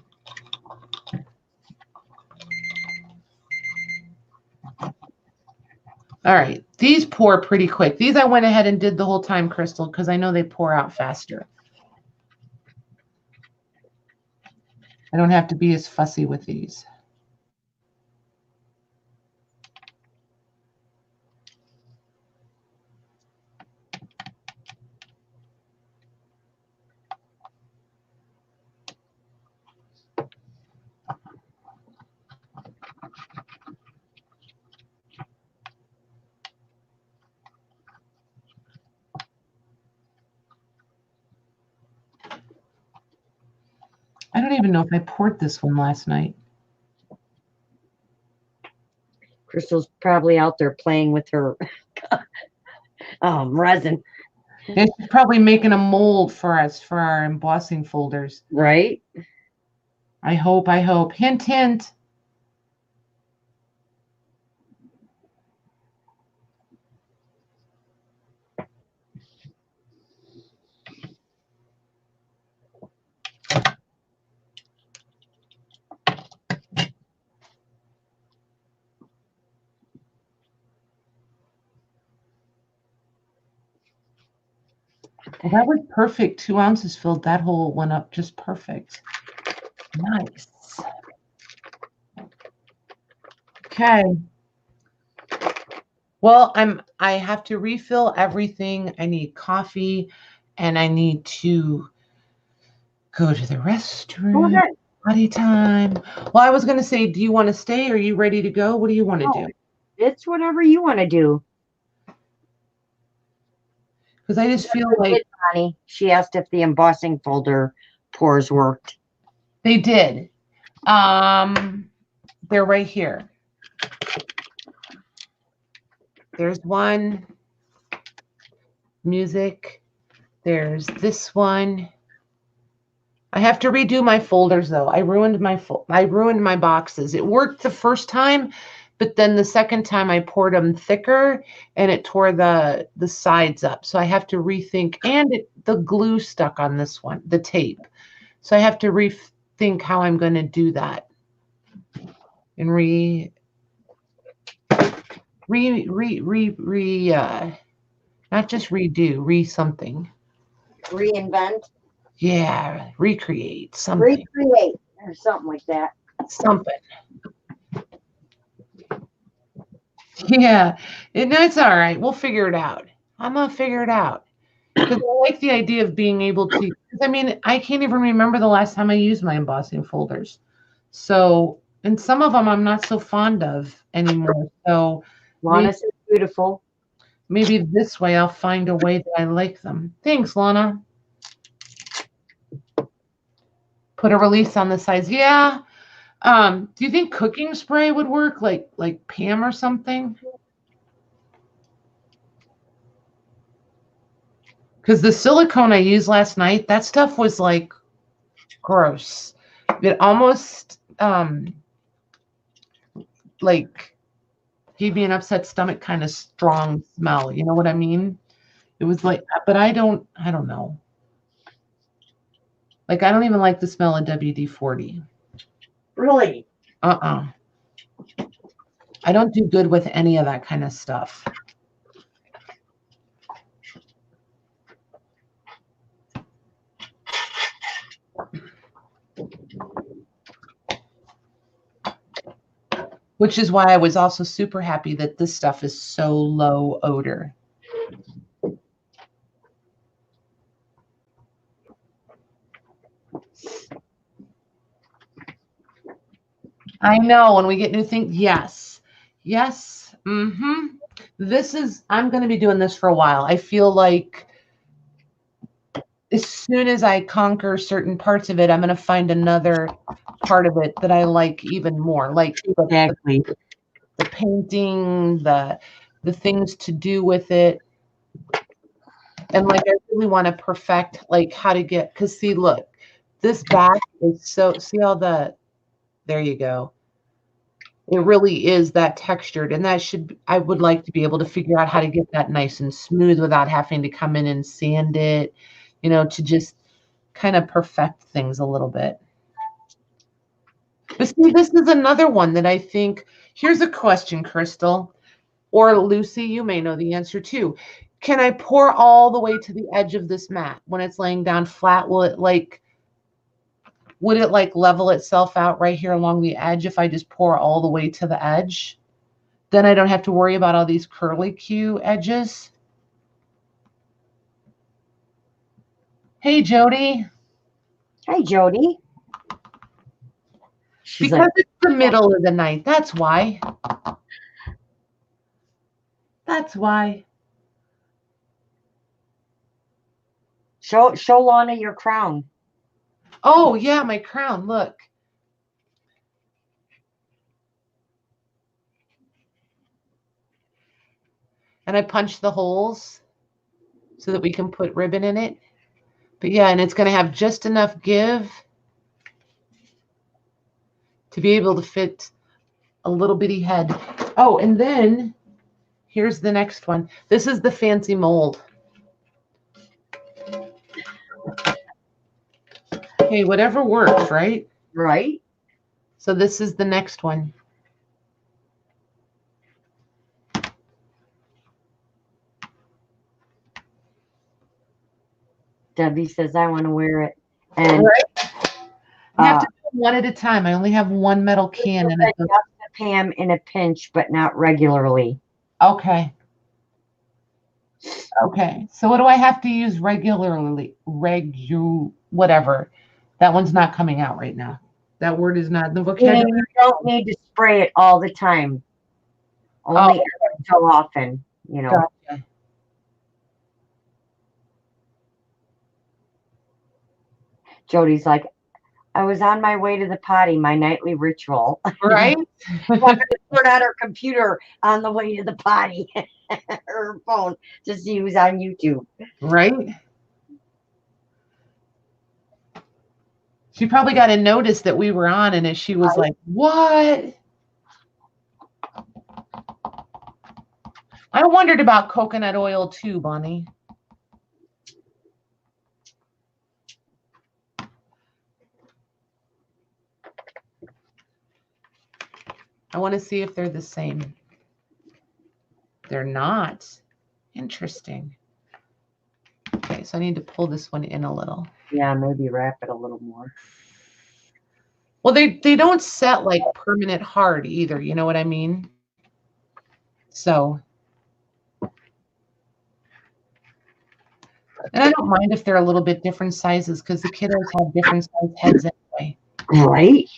All right. These pour pretty quick. These I went ahead and did the whole time, Crystal, because I know they pour out faster. I don't have to be as fussy with these. I don't even know if I poured this one last night. Crystal's probably out there playing with her resin. And she's probably making a mold for us for our embossing folders. Right? I hope. Hint, hint. Well, that was perfect. 2 ounces filled that whole one up just perfect. Nice. Okay. Well, I have to refill everything. I need coffee and I need to go to the restroom. Okay. Potty time. Well, I was going to say, do you want to stay? Are you ready to go? What do you want to do? It's whatever you want to do. Because I just feel like Bonnie, she asked if the embossing folder pours worked. they did. They're right here. There's one. Music. There's this one. I have to redo my folders though. I ruined my boxes. It worked the first time, but then the second time I poured them thicker and it tore the sides up. So I have to rethink, and the glue stuck on this one, the tape. So I have to rethink how I'm going to do that. and not just redo, something. Reinvent. Yeah, recreate something. Recreate or something like that. Something. Yeah, it's all right. We'll figure it out. I'm gonna figure it out. Because I like the idea of being able to. I mean, I can't even remember the last time I used my embossing folders. So, and some of them I'm not so fond of anymore. So, Lana says beautiful. Maybe this way I'll find a way that I like them. Thanks, Lana. Put a release on the sides. Yeah. Do you think cooking spray would work, like Pam or something? Because the silicone I used last night, that stuff was like gross. It almost like gave me an upset stomach kind of strong smell. You know what I mean? It was like, but I don't know. Like, I don't even like the smell of WD-40. Really? I don't do good with any of that kind of stuff. Which is why I was also super happy that this stuff is so low odor. I know, when we get new things, yes. Yes. Mm-hmm. I'm going to be doing this for a while. I feel like as soon as I conquer certain parts of it, I'm going to find another part of it that I like even more. Like exactly the painting, the things to do with it. And like, I really want to perfect like how to get, because see, look, this back is so, see all the, there you go. It really is that textured, and I would like to be able to figure out how to get that nice and smooth without having to come in and sand it, to just kind of perfect things a little bit. But see, this is another one that I think, here's a question, Crystal, or Lucy, you may know the answer too. Can I pour all the way to the edge of this mat when it's laying down flat? Would it like level itself out right here along the edge if I just pour all the way to the edge? Then I don't have to worry about all these curly Q edges. Hey, Jody. Hi, Jody. Because it's the middle of the night. That's why. That's why. Show Lana your crown. Oh, yeah, my crown. Look. And I punched the holes so that we can put ribbon in it. But yeah, and it's going to have just enough give to be able to fit a little bitty head. Oh, and then here's the next one. This is the fancy mold. Hey, whatever works, right? Right. So this is the next one. Debbie says, I want to wear it. And right. I have to do one at a time. I only have one metal can. And it's Pam in a pinch, but not regularly. Okay. Okay. So what do I have to use regularly? Whatever. That one's not coming out right now. That word is not in the vocabulary. You don't need to spray it all the time. Only every so often, Gotcha. Jody's like, I was on my way to the potty, my nightly ritual. Right? I'm going to sort out her computer on the way to the potty, her phone, to see who's on YouTube. Right? She probably got a notice that we were on, and she was like, what? I wondered about coconut oil too, Bonnie. I want to see if they're the same. They're not. Interesting. Okay, so I need to pull this one in a little. Yeah, maybe wrap it a little more. Well, they don't set like permanent hard either. You know what I mean? So, and I don't mind if they're a little bit different sizes because the kiddos have different size heads anyway. Right.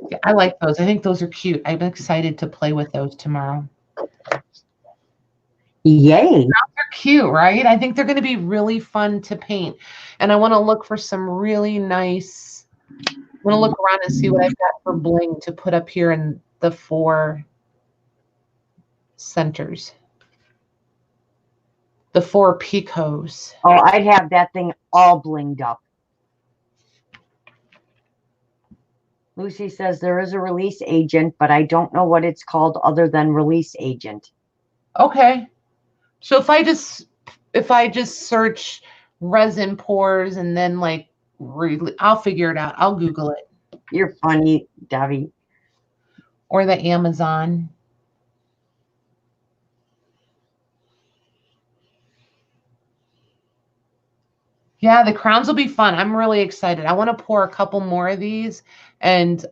Yeah, I like those. I think those are cute. I'm excited to play with those tomorrow. Yay. They're cute, right? I think they're going to be really fun to paint. And I want to look for some really nice, I want to look around and see what I've got for bling to put up here in the 4 centers. The 4 picots. Oh, I'd have that thing all blinged up. Lucy says there is a release agent, but I don't know what it's called other than release agent. Okay. So if I just search resin pours and then like I'll figure it out. I'll Google it. You're funny, Debbie. Or the Amazon. Yeah, the crowns will be fun. I'm really excited. I want to pour a couple more of these and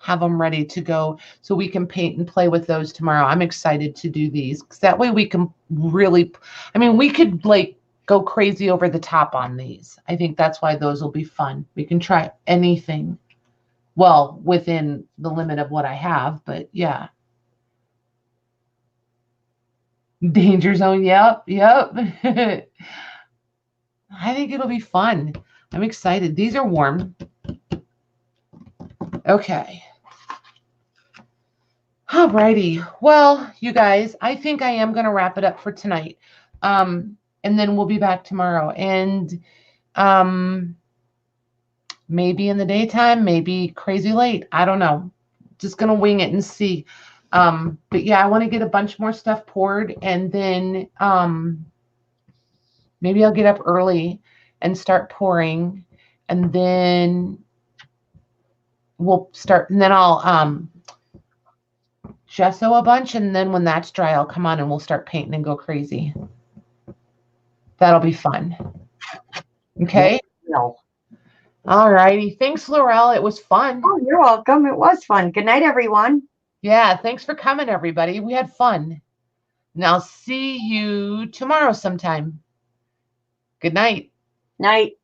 have them ready to go so we can paint and play with those tomorrow. I'm excited to do these because that way we can really, I mean, we could like go crazy over the top on these. I think that's why those will be fun. We can try anything, well, within the limit of what I have, but yeah. Danger zone. Yep. I think it'll be fun. I'm excited. These are warm. Okay. Alrighty. Well, you guys, I think I am going to wrap it up for tonight. And then we'll be back tomorrow. And maybe in the daytime, maybe crazy late. I don't know. Just going to wing it and see. But yeah, I want to get a bunch more stuff poured. And then maybe I'll get up early and start pouring. And then we'll start. And then I'll gesso a bunch, and then when that's dry, I'll come on and we'll start painting and go crazy. That'll be fun. Okay. No. All righty. Thanks, Laurel. It was fun. Oh, you're welcome. It was fun. Good night, everyone. Yeah. Thanks for coming, everybody. We had fun. And I'll see you tomorrow sometime. Good night. Night.